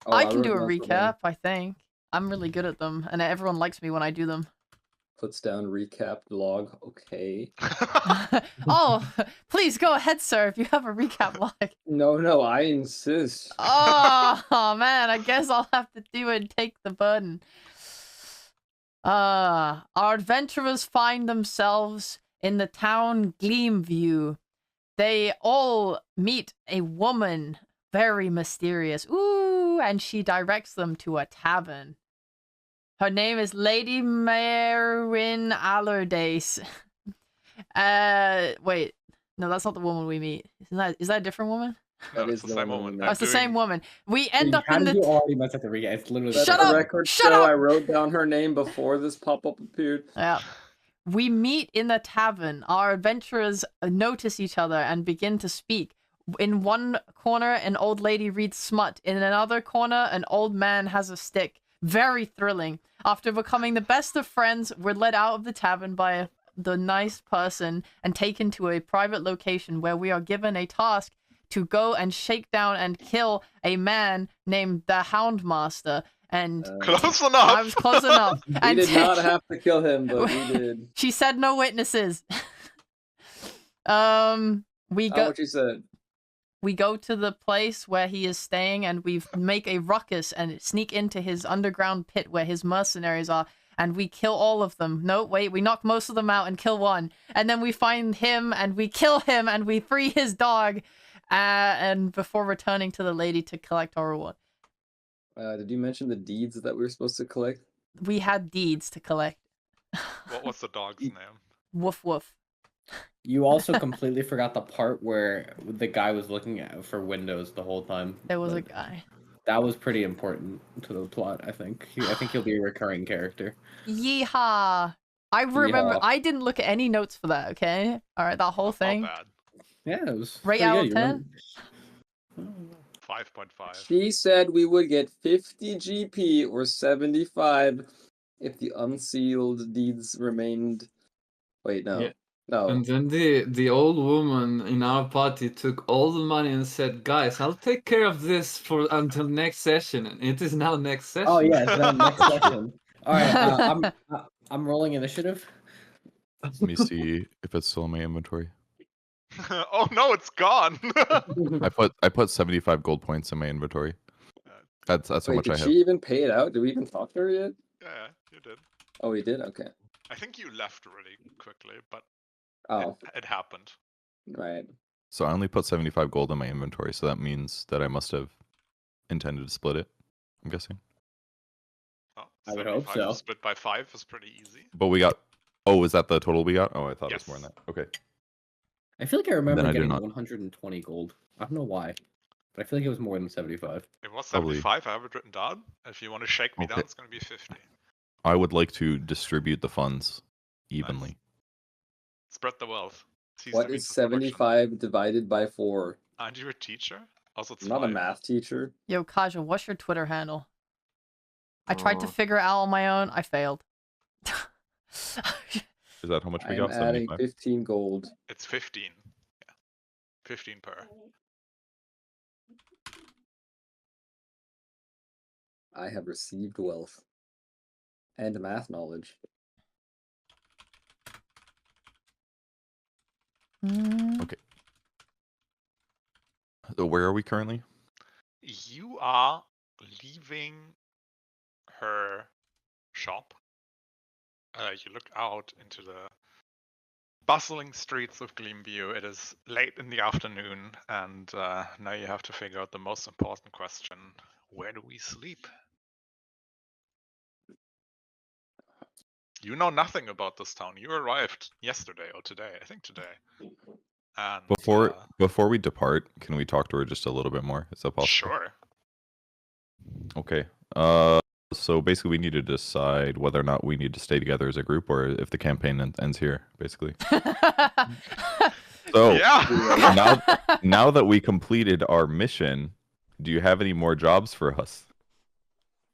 Oh, I can do a wrote down for recap, I think. I'm really good at them, and everyone likes me when I do them. Puts down recap log. Okay. Oh, please go ahead, sir, if you have a recap log. No, I insist. Oh, man, I guess I'll have to do it and take the burden. Our adventurers find themselves in the town Gleamview. They all meet a woman, very mysterious. Ooh, and she directs them to a tavern. Her name is Lady Marin Allardyce. Wait. No, that's not the woman we meet. Is that a different woman? No, That it's is the the same one woman. Oh, it's the same woman. We end up How in did you the... already mess up the recap? It's literally the Shut Let up! the record Shut show up! I wrote down her name before this pop-up appeared. Yeah. We meet in the tavern. Our adventurers notice each other and begin to speak. In one corner, an old lady reads smut. In another corner, an old man has a stick. Very thrilling. After becoming the best of friends, we're led out of the tavern by the nice person and taken to a private location where we are given a task to go and shake down and kill a man named the Houndmaster. And Close enough. I was close enough. We And did not have to kill him, but we did. She said no witnesses. We Oh, go. what you said. We go to the place where he is staying, and we make a ruckus and sneak into his underground pit where his mercenaries are, and we kill all of them. No, wait, we knock most of them out and kill one, and then we find him and we kill him and we free his dog, and before returning to the lady to collect our reward. Did you mention the deeds that we were supposed to collect? We had deeds to collect. What was the dog's name? Woof woof. You also completely forgot the part where the guy was looking for windows the whole time. There was a But guy. that was pretty important to the plot, I think. I think he'll be a recurring character. Yeehaw! I remember. Yeehaw. I didn't look at any notes for that. Okay, all right, that whole Not thing. bad. Yeah, it was Rate pretty out good. of You 10? remember- 5.5. She said we would get 50 GP or 75 if the unsealed deeds remained. Wait, no. Yeah. No. And then the old woman in our party took all the money and said, "Guys, I'll take care of this for until next session." And it is now next session. Oh yeah, it's now next session. All right, I'm rolling initiative. Let me see if it's still in my inventory. Oh no, it's gone. I put 75 gold points in my inventory. That's how Wait, much I did have. she even pay it out? Did we even talk to her yet? Yeah, you did. Oh, we did? Okay. I think you left really quickly, but Oh, it happened. right. So I only put 75 gold in my inventory, so that means that I must have intended to split it, I'm guessing. Oh, I would hope 75 so. Split by 5 is pretty easy. But we got... Oh, is that the total we got? Oh, I thought it was Yes. more than that. Okay. I feel like I remember Then I did getting not. 120 gold. I don't know why, but I feel like it was more than 75. It was Probably. 75, I have it written down. If you want to shake me down, Okay. it's going to be 50. I would like to distribute the funds evenly. Nice. Spread the wealth. It's easy What to is beat the production. 75 divided by 4? Aren't you a teacher? Also, it's I'm not a 5. math teacher. Yo, Kaja, what's your Twitter handle? I tried to Uh, figure it out on my own. I failed. Is that how much we I'm got? adding 75? 15 gold. It's 15. Yeah. 15 per. I have received wealth. And math knowledge. Mm, So where are we currently? You are leaving her shop. You look out into the bustling streets of Gleamview. It is late in the afternoon, and now you have to figure out the most important question. Where do we sleep? You know nothing about this town. You arrived yesterday or today. I think today. And Before we depart, can we talk to her just a little bit more? Is that possible? sure. Okay. So basically we need to decide whether or not we need to stay together as a group or if the campaign ends here, basically. So Yeah. now that we completed our mission, do you have any more jobs for us?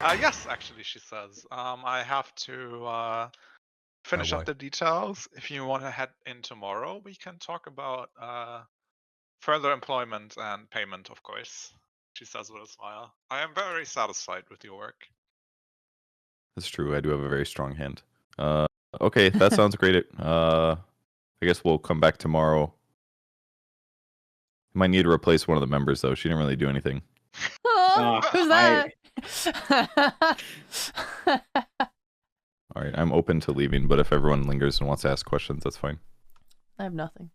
Yes, actually, she says. I have to finish boy. up the details. If you want to head in tomorrow, we can talk about further employment and payment, of course. She says with a smile. I am very satisfied with your work. That's true. I do have a very strong hand. Okay, that sounds great. I guess we'll come back tomorrow. Might need to replace one of the members though. She didn't really do anything. Who's that? All right, I'm open to leaving, but if everyone lingers and wants to ask questions, that's fine. I have nothing.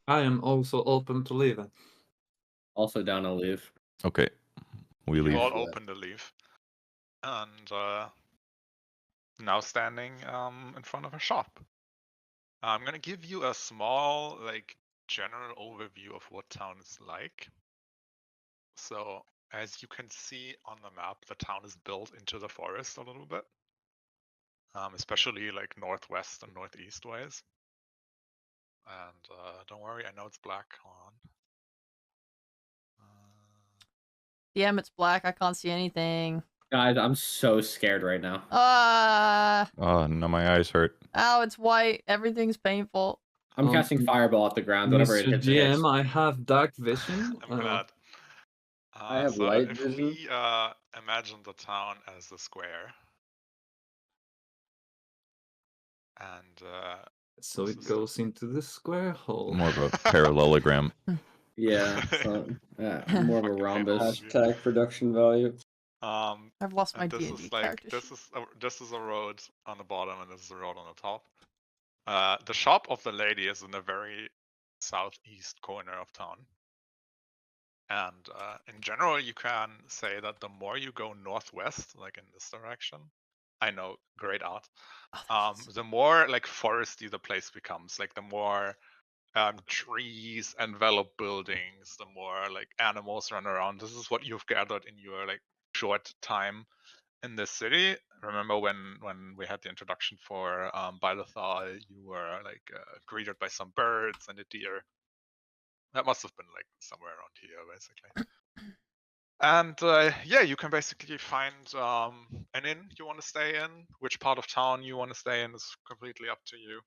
I am also open to leaving. Also down to leave. Okay, we You leave. all open to leave. And now standing in front of a shop. I'm gonna give you a small, like, general overview of what town is like. So, as you can see on the map, the town is built into the forest a little bit. Especially like northwest and northeast ways. And don't worry, I know it's black. Hold on. DM, it's black. I can't see anything. Guys, I'm so scared right now. Oh, no, my eyes hurt. Ow, it's white. Everything's painful. I'm casting fireball at the ground. Whatever it Mr. hits, it hits. GM, I have dark vision. I'm glad. I have so light if vision. we imagine the town as a square, and So this it is- goes into the square hole. More of a parallelogram. Yeah, so, more of a Fucking rhombus. painful. Hashtag production value. I've lost my and this D&D is like character. this is a road on the bottom, and this is a road on the top. The shop of the lady is in the very southeast corner of town. And in general, you can say that the more you go northwest, like in this direction, I know, great art. The more like foresty the place becomes, like the more trees envelop buildings, the more like animals run around. This is what you've gathered in your like short time in this city. Remember when we had the introduction for Bilothal, you were like greeted by some birds and a deer. That must have been like somewhere around here, basically. And yeah, you can basically find an inn you want to stay in. Which part of town you want to stay in is completely up to you.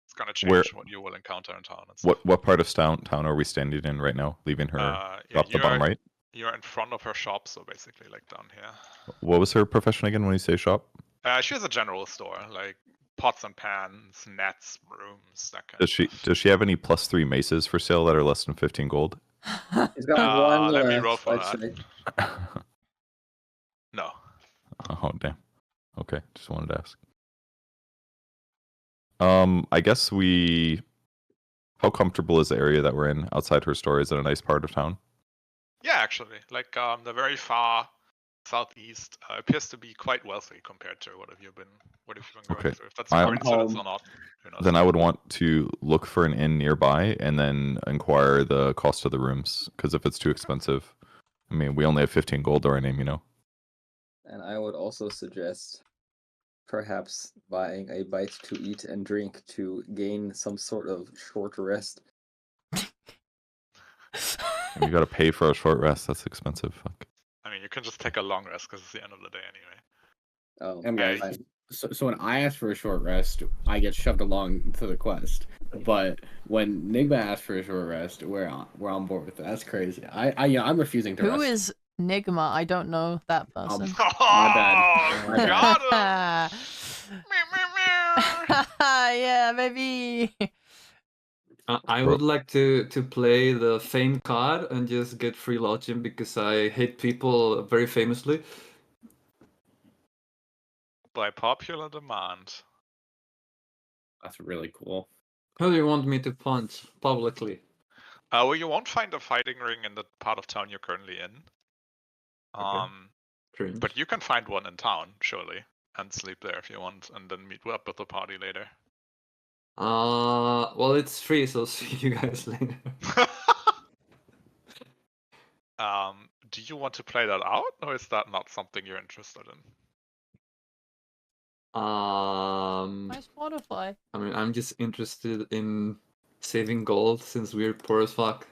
It's gonna change what you will encounter in town. And stuff. What part of town are we standing in right now? Leaving her Yeah, up the bottom right? You're in front of her shop, so basically like down here. What was her profession again when you say shop? She has a general store, like pots and pans, nets, brooms, that kind Does of stuff. she have any +3 maces for sale that are less than 15 gold? He's got one let me left, roll for I'd that. say. No. Oh damn. Okay, just wanted to ask. I guess how comfortable is the area that we're in outside her store? Is it a nice part of town? Yeah, actually, like the very far southeast appears to be quite wealthy compared to what have you been going Okay. through. If that's I'm a coincidence or not, who knows? Then I would want to look for an inn nearby and then inquire the cost of the rooms. Because if it's too expensive, I mean, we only have 15 gold to our name, you know. And I would also suggest perhaps buying a bite to eat and drink to gain some sort of short rest. And you got to pay for a short rest. That's expensive. Fuck. I mean, you can just take a long rest because it's the end of the day anyway. Oh, And guys, fine. so when I ask for a short rest, I get shoved along to the quest. But when Nigma asks for a short rest, we're on board with it. That's crazy. I'm refusing to rest. Who is Nigma? I don't know that person. Oh, My bad. got him! Yeah, maybe. I would like to play the fame card and just get free lodging because I hate people very famously. By popular demand. That's really cool. Who do you want me to punch publicly? Well, you won't find a fighting ring in the part of town you're currently in. Cringe. But you can find one in town, surely, and sleep there if you want, and then meet up with the party later. Well, it's free, so see you guys later. Do you want to play that out, or is that not something you're interested in? My Spotify. I mean, I'm just interested in saving gold since we're poor as fuck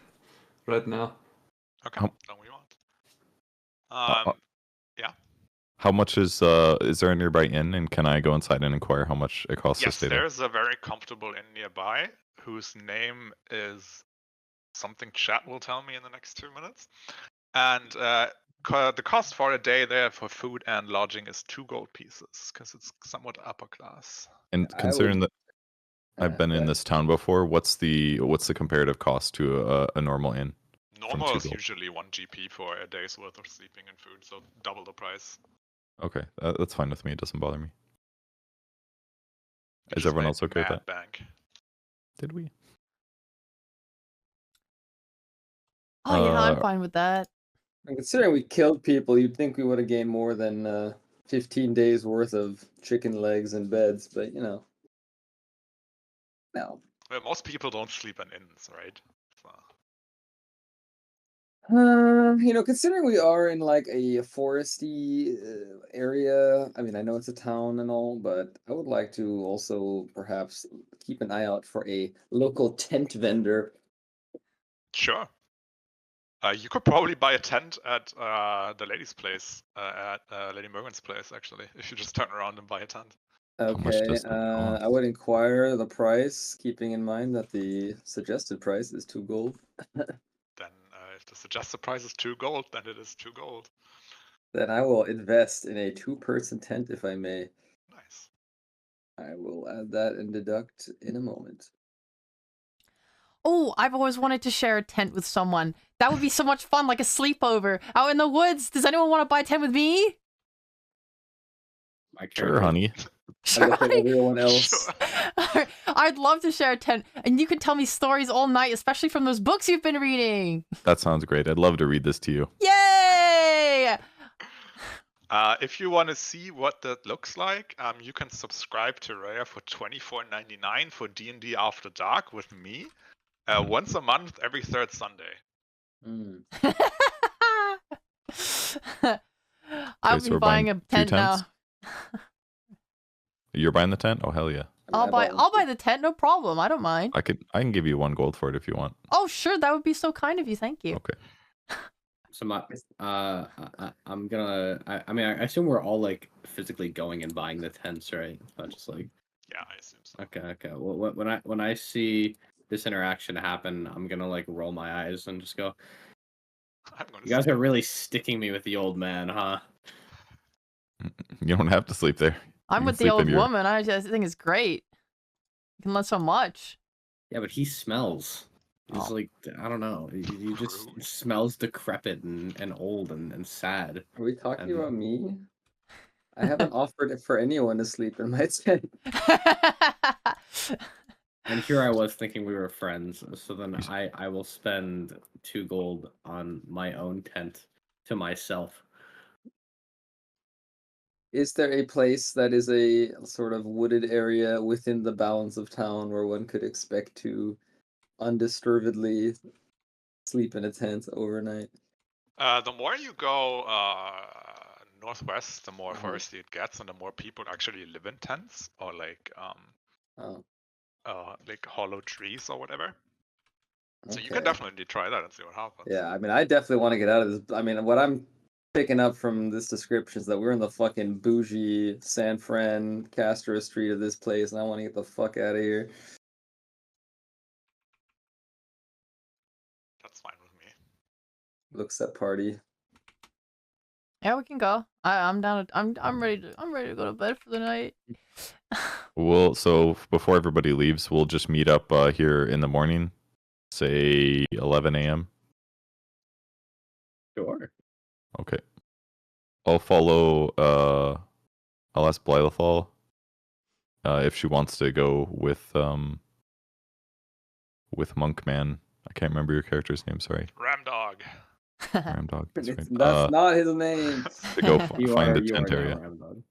right now. Okay, How- then we want. How much is there a nearby inn, and can I go inside and inquire how much it costs to Yes, stay there? there's a very comfortable inn nearby whose name is something chat will tell me in the next 2 minutes. And the cost for a day there for food and lodging is 2 gold pieces because it's somewhat upper class. And I considering would- that I've been in this town before, what's the comparative cost to a normal inn? Normal 2 is gold. usually 1 GP for a day's worth of sleeping and food, so double the price. Okay, that's fine with me. It doesn't bother me. You Is just everyone made else okay with mad that? bank. Did we? Oh yeah, I'm fine with that. And considering we killed people, you'd think we would have gained more than 15 days worth of chicken legs and beds, but no. Well, most people don't sleep in inns, right? So, Considering we are in like a foresty area, I mean, I know it's a town and all, but I would like to also perhaps keep an eye out for a local tent vendor. sure. You could probably buy a tent at the lady's place, at Lady Morgan's place, actually, if you just turn around and buy a tent. How much Okay, does that cost? I would inquire the price, keeping in mind that the suggested price is 2 gold. Then, if the suggested price is 2 gold, then it is 2 gold. Then I will invest in a 2-person tent if I may. Nice. I will add that and deduct in a moment. Oh, I've always wanted to share a tent with someone. That would be so much fun, like a sleepover out in the woods. Does anyone want to buy a tent with me? My Sure, character- honey. I look at everyone else. Sure. I'd love to share a tent, and you can tell me stories all night, especially from those books you've been reading. That sounds great. I'd love to read this to you. Yay! If you want to see what that looks like, you can subscribe to Raya for $24.99 for D&D After Dark with me, once a month, every 3rd Sunday. Mm. I'll so be we're buying buying a 2 tent now. tents? You're buying the tent? Oh hell yeah! I'll buy the tent, no problem. I don't mind. I can give you 1 gold for it if you want. Oh sure, that would be so kind of you. Thank you. Okay. So I'm gonna. I mean, I assume we're all like physically going and buying the tents, right? It's not just like. Yeah, I assume so. Okay. Well, when I see this interaction happen, I'm gonna like roll my eyes and just go. I'm gonna You guys say- are really sticking me with the old man, huh? You don't have to sleep there. I'm You with can the sleep old in your- woman. I just think it's great. You can learn so much. Yeah, but he smells. He's Oh. like, I don't know. He just Rude. smells decrepit and old and sad. Are we talking And- about me? I haven't offered it for anyone to sleep in my tent. And here I was thinking we were friends. So then I will spend 2 gold on my own tent to myself. Is there a place that is a sort of wooded area within the bounds of town where one could expect to undisturbedly sleep in a tent overnight? The more you go northwest, the more Uh-huh. foresty it gets, and the more people actually live in tents or like Oh, hollow trees or whatever. So you okay. can definitely try that and see what happens. Yeah, I mean, I definitely want to get out of this. I mean, what I'm picking up from this description is that we're in the fucking bougie San Fran Castro Street of this place, and I want to get the fuck out of here. That's fine with me. Looks that party. Yeah, we can go. I'm down. I'm ready to go to bed for the night. So before everybody leaves, we'll just meet up here in the morning, say 11 a.m. Sure. Okay. I'll follow. I'll ask Blythal if she wants to go with Monkman. I can't remember your character's name. Sorry, Ramdog. Ramdog. That's That's right. not his name. To go find the You tent are now area. Ramdog.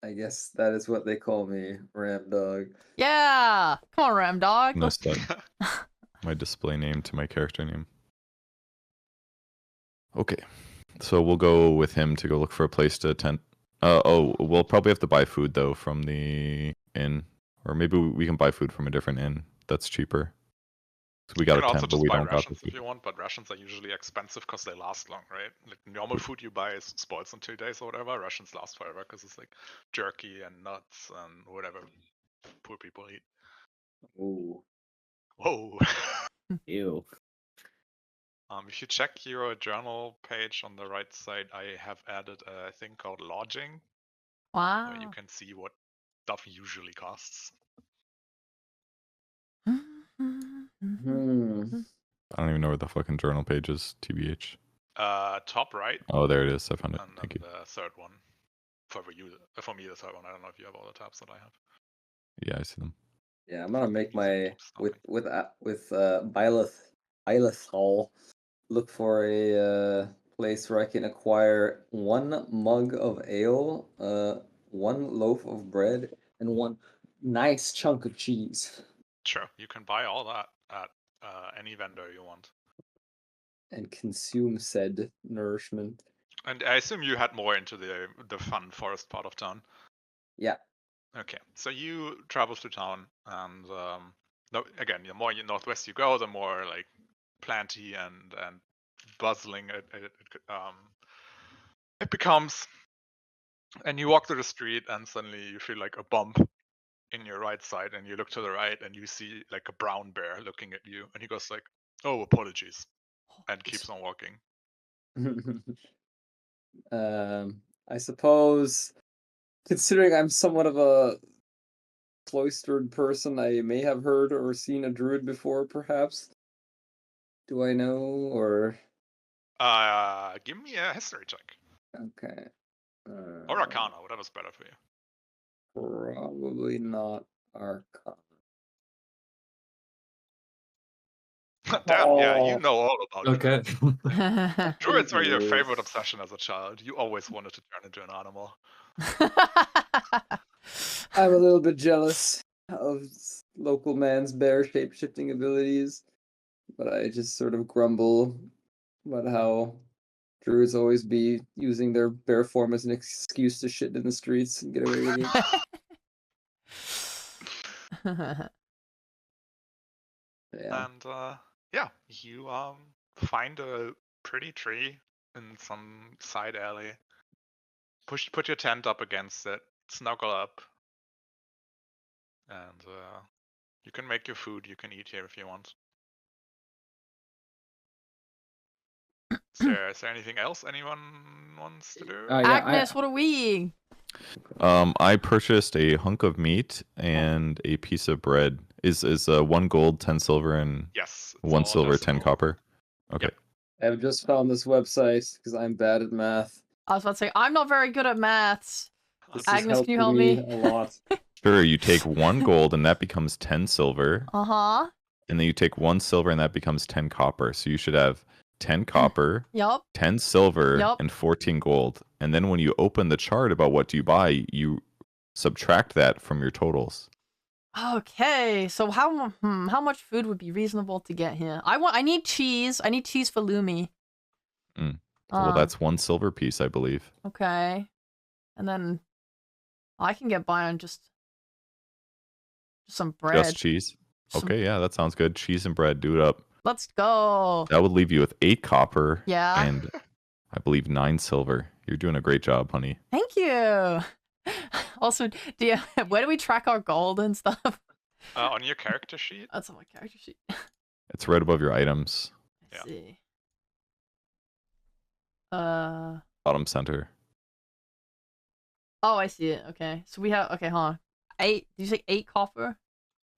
I guess that is what they call me, Ram Dog. Yeah, come on, Ram Dog. No, set my display name to my character name. Okay, so we'll go with him to go look for a place to tent. We'll probably have to buy food though from the inn, or maybe we can buy food from a different inn that's cheaper. So we got You a can also tent, but just we buy don't got the rations if food. you want, but rations are usually expensive because they last long, right? Like normal food you buy is spoils in 2 days or whatever. Rations last forever because it's like jerky and nuts and whatever poor people eat. Ooh. Whoa. Ew. If you check your journal page on the right side, I have added a thing called lodging, Wow. where you can see what stuff usually costs. Hmm. I don't even know where the fucking journal page is, TBH. Top right, Oh, there it is. I found it. and then Thank you. the third one. For me, the third one. I don't know if you have all the tabs that I have. Yeah, I see them. Yeah, I'm gonna make Easy to my keep stopping. with Bylethol look for a place where I can acquire 1 mug of ale, 1 loaf of bread, and 1 nice chunk of cheese, Sure, you can buy all that at any vendor you want. and consume said nourishment. And I assume you had more into the fun forest part of town. Yeah. Okay, so you travel through town, and again, the more northwest you go, the more like planty and bustling it becomes. And you walk through the street, and suddenly you feel like a bump in your right side, and you look to the right, and you see like a brown bear looking at you, and he goes like, "Oh, apologies," and keeps on walking. I suppose, considering I'm somewhat of a cloistered person, I may have heard or seen a druid before, perhaps. Do I know, or Give me a history check okay? or Arcana, whatever's better for you. Probably not Arcana. Damn, yeah, you Oh. know all about druids. Okay. Druids are your Yes. favorite obsession as a child. You always wanted to turn into an animal. I'm a little bit jealous of local man's bear shape-shifting abilities, but I just sort of grumble about how druids always be using their bear form as an excuse to shit in the streets and get away with it. Yeah. And yeah, you find a pretty tree in some side alley. Put your tent up against it, snuggle up, and you can make your food. You can eat here if you want. Is there anything else anyone wants to do? Yeah, Agnes, what are we eating? I purchased a hunk of meat and a piece of bread. Is 1 gold, 10 silver, and Yes. it's 1 all silver, 10 decimal. copper? Okay. Yep. I have just found this website because I'm bad at math. I was about to say, I'm not very good at maths. This is Agnes, can you helping help me? a lot. Sure, you take 1 gold and that becomes 10 silver, Uh-huh. and then you take 1 silver and that becomes 10 copper. So you should have 10 copper, Yup. 10 silver, Yup. and 14 gold. And then when you open the chart about what do you buy, you subtract that from your totals. Okay, so how much food would be reasonable to get here? I need cheese. I need cheese for Lumi. Well, that's 1 silver piece, I believe. Okay. And then I can get by on just some bread. Just cheese. Some- Okay, yeah, that sounds good. Cheese and bread, do it up. Let's go. That would leave you with 8 copper Yeah. and I believe 9 silver. You're doing a great job, honey. Thank you. Also, where do we track our gold and stuff? On your character sheet. That's on my character sheet. It's right above your items, I Yeah. see. bottom center. Oh, I see it. Okay, so we have. Okay, hold on. 8. Did you say 8 copper?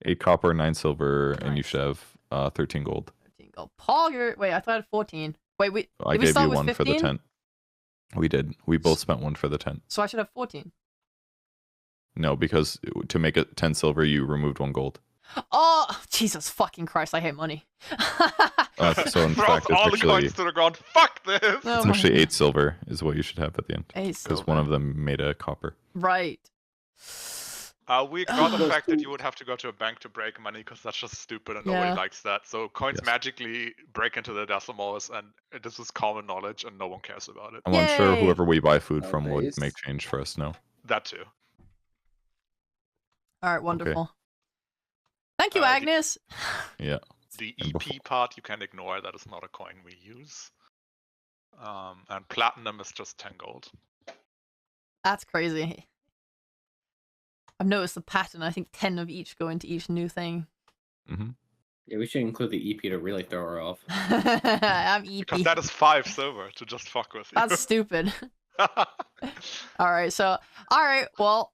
8 copper, 9 silver, and you Nice. should have 13 gold. 13 gold. Paul, wait. I thought I had 14. Wait. I Did we gave start you with 1 for the 15? tent. We did. We both spent 1 for the tent. So I should have 14. No, because to make it 10 silver, you removed 1 gold. Oh, Jesus fucking Christ! I hate money. So in Throws fact, it's all the actually, coins to the ground. Fuck this! No. it's actually 8 silver is what you should have at the end. 8 Because one of them made a copper. Right. We ignore the Those fact that two- you would have to go to a bank to break money because that's just stupid and Yeah. nobody likes that. So coins Yes. magically break into the decimals, and this is common knowledge, and no one cares about it. I'm sure Yay! whoever we buy food from would Nice. make change for us now. That too. All right. Wonderful. Thank you, The- Agnes. Yeah. The And EP part you can ignore. That is not a coin we use. And platinum is just 10 gold. That's crazy. I've noticed the pattern. I think 10 of each go into each new thing. hmm Yeah, we should include the EP to really throw her off. I'm Because EP. that is 5 silver to just fuck with you. That's stupid. All right, so all right, well,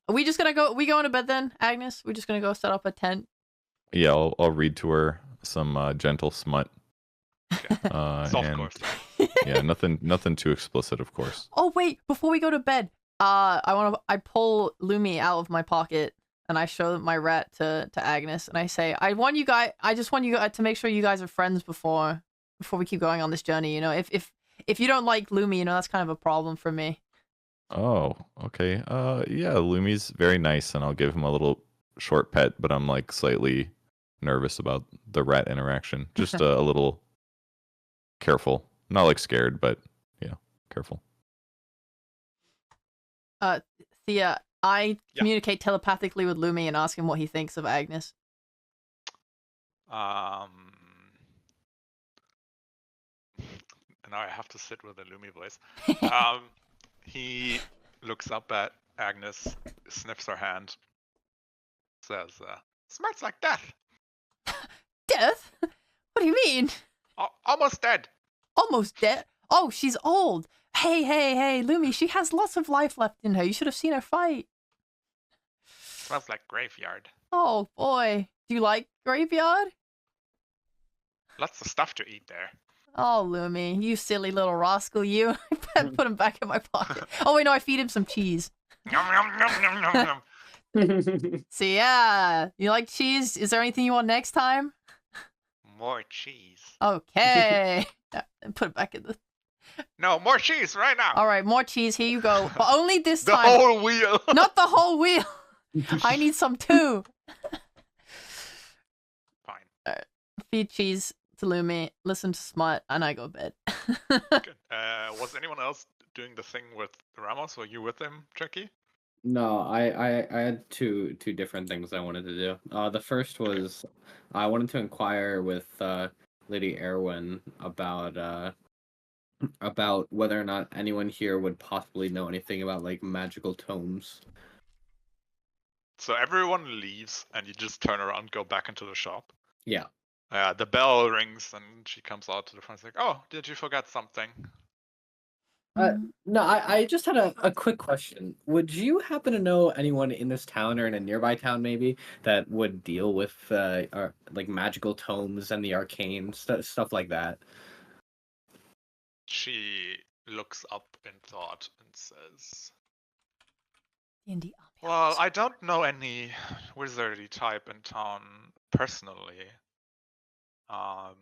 we just gonna go. We going to bed then, Agnes? We're just gonna go set up a tent. Yeah, I'll read to her some gentle smut. Soft And course. yeah, nothing too explicit, of course. Oh wait, before we go to bed, I pull Lumi out of my pocket and I show my rat to Agnes and I say, I just want you guys to make sure you guys are friends before we keep going on this journey. You know, if you don't like Lumi, you know that's kind of a problem for me. Oh, okay. Yeah, Lumi's very nice, and I'll give him a little short pet, but I'm like slightly nervous about the rat interaction. Just a little careful. Not like scared, but yeah, careful. Thea, I communicate telepathically with Lumi and ask him what he thinks of Agnes. And now I have to sit with a Lumi voice. He looks up at Agnes, sniffs her hand, says, "Smells like death. Death? What do you mean? Almost dead." Almost dead? Oh, she's old. Hey, Lumi, she has lots of life left in her. You should have seen her fight. Smells like graveyard. Oh, boy. Do you like graveyard? Lots of stuff to eat there. Oh, Lumi, you silly little rascal, you. I put him back in my pocket. Oh, wait, no, I feed him some cheese. Yum, yum, yum, yum, yum, yum. So, yeah, you like cheese? Is there anything you want next time? More cheese. Okay. Put it back in the... No, more cheese right now. All right, more cheese. Here you go. But only this The time. whole wheel. Not the whole wheel. I need some too. Fine. Feed cheese to Lumi, listen to Smut, and I go to bed. Good. Was anyone else doing the thing with Ramos? Were you with him, Jackie? No, I had two different things I wanted to do. The first was I wanted to inquire with Lady Erwin about whether or not anyone here would possibly know anything about like magical tomes. So everyone leaves, and you just turn around, go back into the shop. Yeah. The bell rings, and she comes out to the front. Like, "Oh, did you forget something?" No, I just had a quick question. Would you happen to know anyone in this town or in a nearby town maybe that would deal with like magical tomes and the arcane stuff like that? She looks up in thought and says, D&D "Well, ambiance. I don't know any wizardy type in town personally. I'm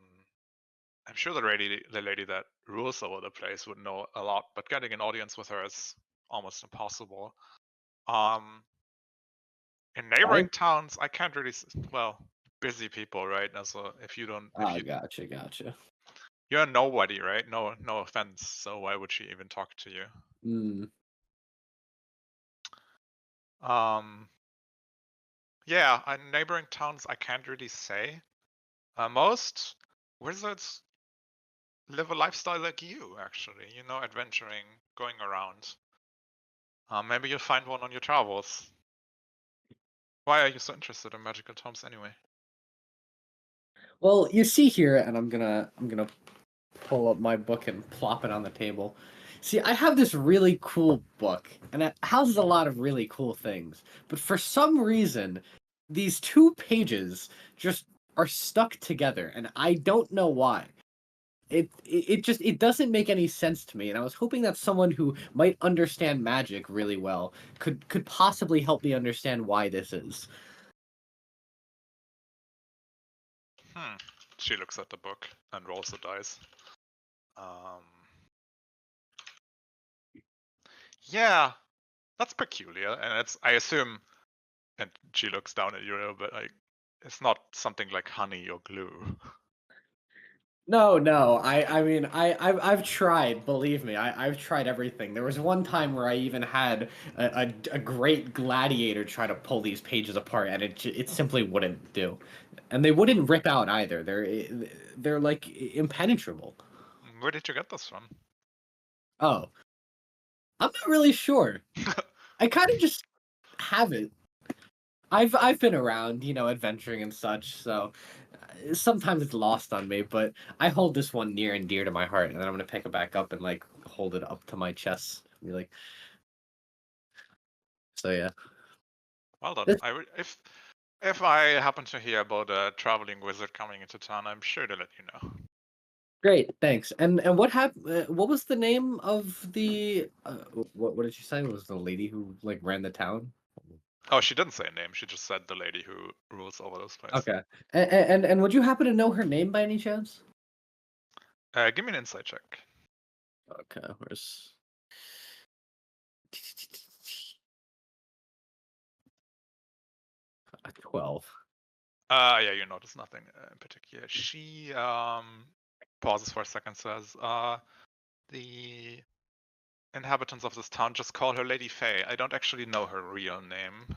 sure the lady that rules over the place would know a lot, but getting an audience with her is almost impossible. In neighboring towns, I can't really. Well, busy people, right? And so if you don't, if you, Gotcha. you're a nobody, right? No offense. So why would she even talk to you? Yeah, in neighboring towns, I can't really say. Most wizards live a lifestyle like you, actually. You know, adventuring, going around. Maybe you'll find one on your travels. Why are you so interested in magical tomes anyway? Well, you see here, and I'm gonna pull up my book and plop it on the table. See, I have this really cool book, and it houses a lot of really cool things. But for some reason, these two pages just are stuck together, and I don't know why. It doesn't make any sense to me, and I was hoping that someone who might understand magic really well could possibly help me understand why this is. She looks at the book and rolls the dice. Yeah, that's peculiar, and it's, I assume, and she looks down at you a little bit, like, it's not something like honey or glue. No. I mean, I've tried. Believe me, I've tried everything. There was one time where I even had a great gladiator try to pull these pages apart, and it simply wouldn't do, and they wouldn't rip out either. They're like impenetrable. Where did you get this from? Oh, I'm not really sure. I kind of just have it. I've been around, adventuring and such, so sometimes it's lost on me, but I hold this one near and dear to my heart, and then I'm gonna pick it back up and like hold it up to my chest. And be like, so yeah. Well done. This- I would if I happen to hear about a traveling wizard coming into town, I'm sure to let you know. Great, thanks. And what happened? What was the name of the? What did she say? Was the lady who like ran the town? Oh, she didn't say a name. She just said the lady who rules over those places. Okay. And would you happen to know her name by any chance? Give me an insight check. Okay, where's 12. Yeah, you notice nothing in particular. She pauses for a second, says, the inhabitants of this town just call her Lady Faye. I don't actually know her real name.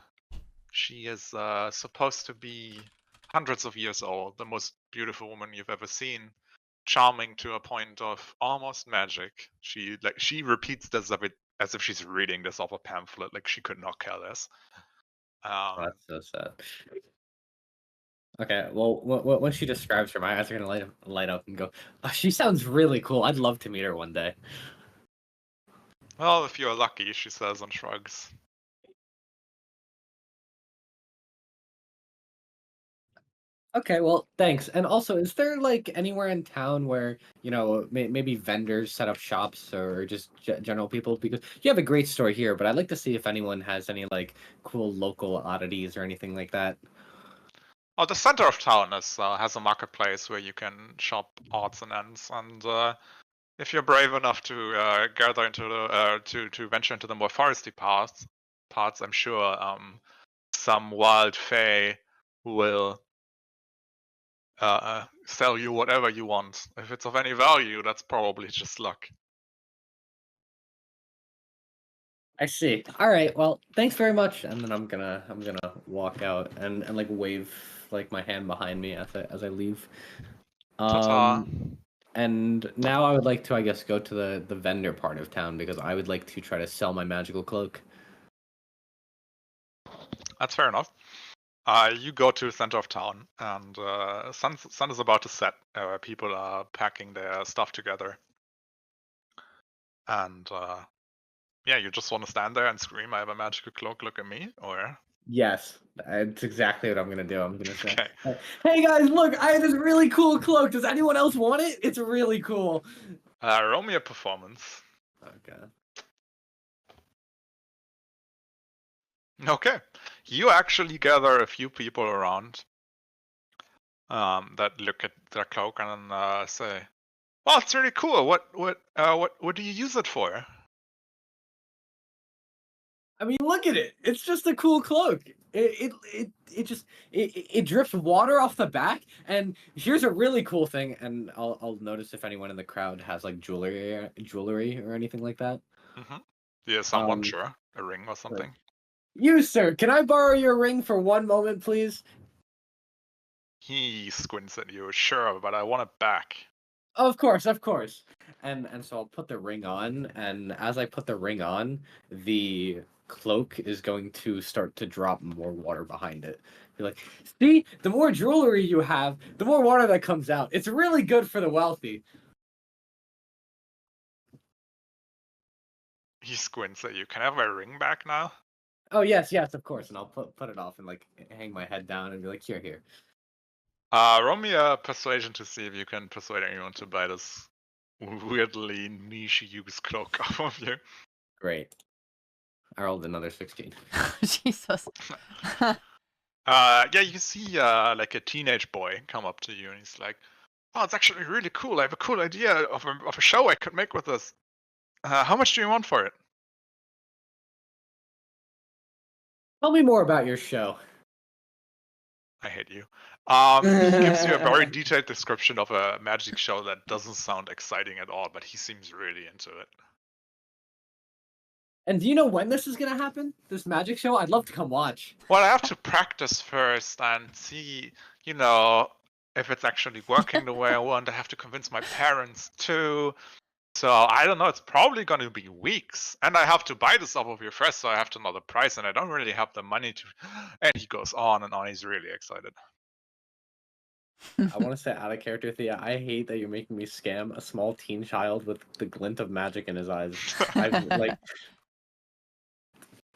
She is supposed to be hundreds of years old, the most beautiful woman you've ever seen, charming to a point of almost magic. She repeats this as if she's reading this off a pamphlet, like she could not care less. That's so sad. Okay, well, when she describes her, my eyes are gonna light up and go. Oh, she sounds really cool. I'd love to meet her one day. Well, if you're lucky, she says and shrugs. Okay, well, thanks. And also, is there like anywhere in town where maybe vendors set up shops or just general people? Because you have a great store here, but I'd like to see if anyone has any like cool local oddities or anything like that. Oh, the center of town has a marketplace where you can shop odds and ends, and if you're brave enough to gather into the to venture into the more foresty parts, I'm sure some wild fae will sell you whatever you want. If it's of any value, that's probably just luck. I see. All right. Well, thanks very much. And then I'm gonna walk out and like wave like my hand behind me as I leave. Ta-ta. And now I would like to, I guess, go to the vendor part of town because I would like to try to sell my magical cloak. That's fair enough. You go to the center of town, and sun is about to set. People are packing their stuff together, and yeah, you just want to stand there and scream, "I have a magical cloak! Look at me!" Or Yes, it's exactly what I'm gonna do. I'm gonna say, okay. "Hey guys, look! I have this really cool cloak. Does anyone else want it? It's really cool." Roll me a performance. Okay. Okay, you actually gather a few people around that look at their cloak and say, "Well, it's really cool. What do you use it for?" I mean, look at it. It's just a cool cloak. It drips water off the back. And here's a really cool thing. And I'll notice if anyone in the crowd has like jewelry or anything like that. Mm-hmm. Yeah, someone sure, a ring or something. You, sir, can I borrow your ring for one moment, please? He squints at you. Sure, but I want it back. Of course. And so I'll put the ring on, and as I put the ring on, the cloak is going to start to drop more water behind it. You're like, see, the more jewelry you have, the more water that comes out. It's really good for the wealthy. He squints at you. Can I have my ring back now? Oh yes, of course. And I'll put it off and like hang my head down and be like, here. Roll me a persuasion to see if you can persuade anyone to buy this weirdly niche used cloak off of you. Great. I rolled another 16. Jesus. Yeah, you see like a teenage boy come up to you and he's like, "Oh, it's actually really cool. I have a cool idea of a show I could make with this. How much do you want for it?" Tell me more about your show. I hate you. He gives you a very detailed description of a magic show that doesn't sound exciting at all, but he seems really into it. And do you know when this is gonna happen? This magic show? I'd love to come watch. Well, I have to practice first and see, if it's actually working the way I want. I have to convince my parents too. So I don't know. It's probably going to be weeks, and I have to buy this off of you first, so I have to know the price, and I don't really have the money to. And he goes on and on. He's really excited. I want to say out of character, Thea. I hate that you're making me scam a small teen child with the glint of magic in his eyes.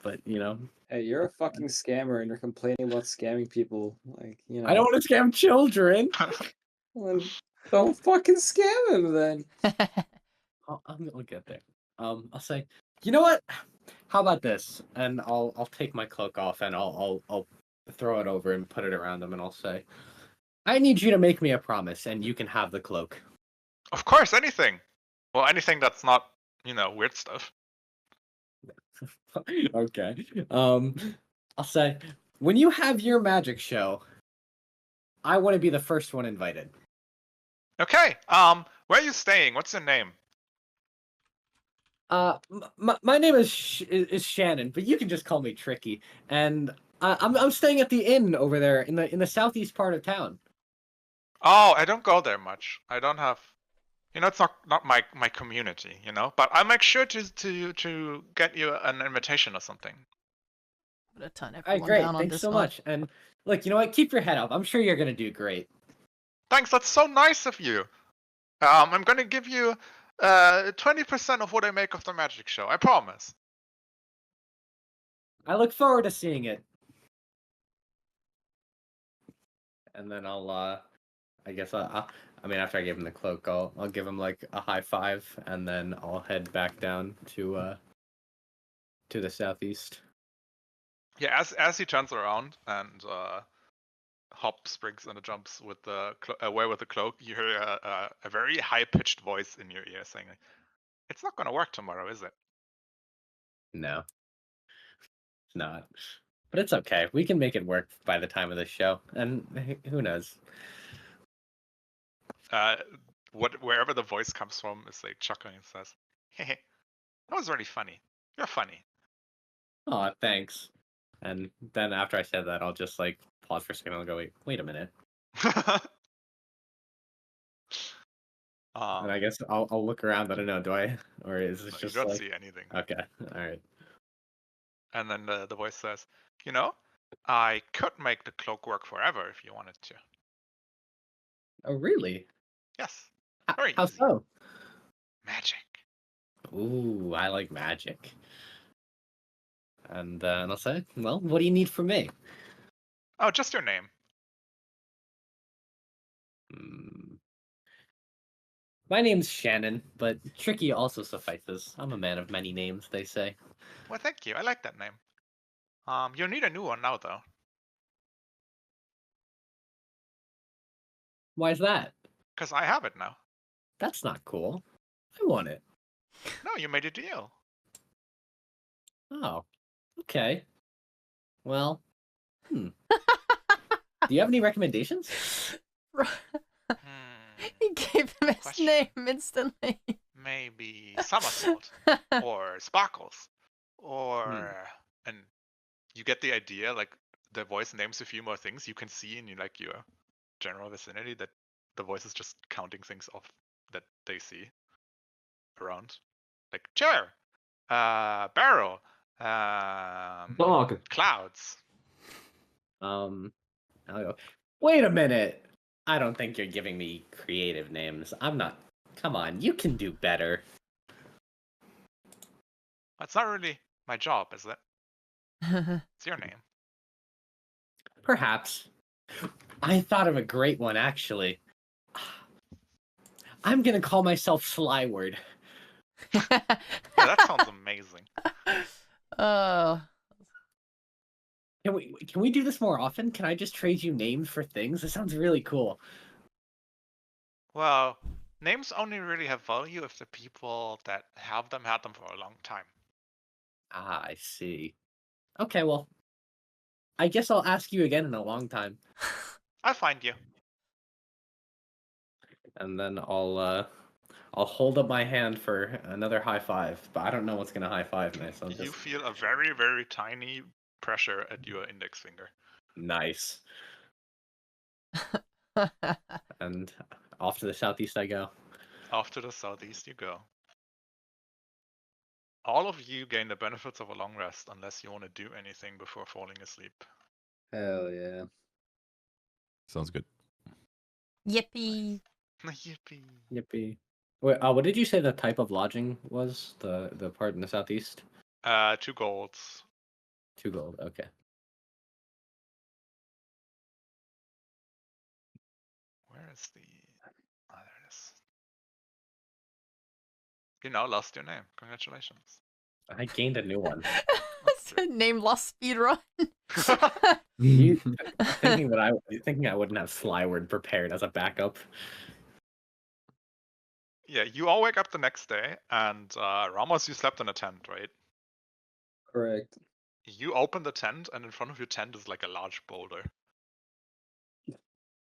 But you know, Hey, you're a fucking scammer and you're complaining about scamming people. Like, I don't want to scam children. Well, then don't fucking scam him then. I'll get there. I'll say, you know what? How about this? And I'll take my cloak off and I'll throw it over and put it around him, and I'll say, I need you to make me a promise, and you can have the cloak. Of course, anything. Well, anything that's not, weird stuff. Okay. I'll say, when you have your magic show, I want to be the first one invited. Okay. Where are you staying? What's your name? My name is Shannon, but you can just call me Tricky. And I'm staying at the inn over there in the southeast part of town. Oh, I don't go there much. I don't have. It's not my community. But I'll make sure to get you an invitation or something. I'm gonna turn All right, everyone great. down on Thanks this so one. much. And look, you know what? Keep your head up. I'm sure you're gonna do great. Thanks. That's so nice of you. I'm gonna give you 20% of what I make of the magic show. I promise. I look forward to seeing it. And then I guess after I give him the cloak, I'll give him like a high five, and then I'll head back down to the southeast. Yeah, as he turns around and hops, springs, and jumps with the away with the cloak, you hear a very high-pitched voice in your ear saying, "It's not gonna work tomorrow, is it?" No, it's not. But it's okay. We can make it work by the time of the show, and who knows? Wherever the voice comes from is like chuckling and says, "Hey, that was really funny. You're funny." Oh, thanks. And then after I said that, I'll just like pause for a second and I'll go, wait a minute. And I guess I'll look around. I don't know. Do I, or is it you just don't like? see anything. Okay, all right. And then the voice says, I could make the cloak work forever if you wanted to. Oh, really? Yes. Very How easy. so? Magic. Ooh, I like magic. And I'll say, well, what do you need from me? Oh, just your name. My name's Shannon, but Tricky also suffices. I'm a man of many names, they say. Well, thank you. I like that name. You'll need a new one now, though. Why's that? Because I have it now. That's not cool. I want it. No, you made a deal. Oh, okay. Well, Do you have any recommendations? He gave him his name instantly. Maybe Somersault or Sparkles or and you get the idea. Like the voice names a few more things you can see in your general vicinity that the voice is just counting things off that they see around, like chair, barrel, Dog. clouds. I'll go, wait a minute. I don't think you're giving me creative names. I'm not. Come on, you can do better. That's not really my job, is it? It's your name. Perhaps. I thought of a great one, actually. I'm gonna call myself Slyward. Yeah, that sounds amazing. Oh. Can we do this more often? Can I just trade you names for things? It sounds really cool. Well, names only really have value if the people that have them had them for a long time. Ah, I see. Okay, well, I guess I'll ask you again in a long time. I'll find you. And then I'll hold up my hand for another high five, but I don't know what's gonna high five me. So You feel a very, very tiny pressure at your index finger. Nice. And off to the southeast I go. Off to the southeast you go. all of you gain the benefits of a long rest unless you want to do anything before falling asleep. Hell yeah. Sounds good. Yippee. Yippee. Yippee. Wait, what did you say the type of lodging was? The part in the southeast? 2 golds. 2 gold. Okay. Where is the... Oh, there it is. You now lost your name. Congratulations. I gained a new one. Name lost speedrun. You thinking I wouldn't have Flyward prepared as a backup? Yeah, you all wake up the next day, and Ramos, you slept in a tent, right? Correct. You open the tent, and in front of your tent is like a large boulder.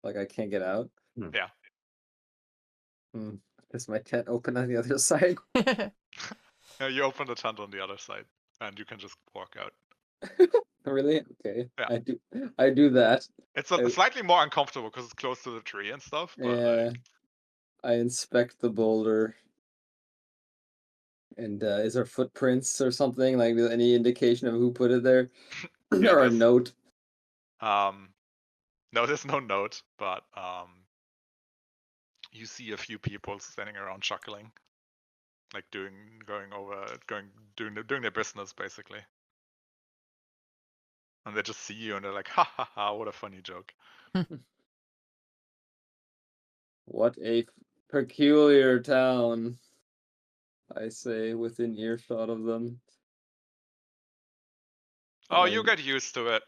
Like I can't get out. Yeah. Is my tent open on the other side? Yeah, you open the tent on the other side, and you can just walk out. Really? Okay. Yeah. I do that. It's I- slightly more uncomfortable because it's close to the tree and stuff. But Yeah. like, I inspect the boulder. And is there footprints or something? Like any indication of who put it there? Yeah, Or a there's- note? no, there's no note, but you see a few people standing around chuckling, like doing their business basically. And they just see you and they're like, ha ha ha, what a funny joke. What a peculiar town, I say, within earshot of them. Oh, you Um, get used to it.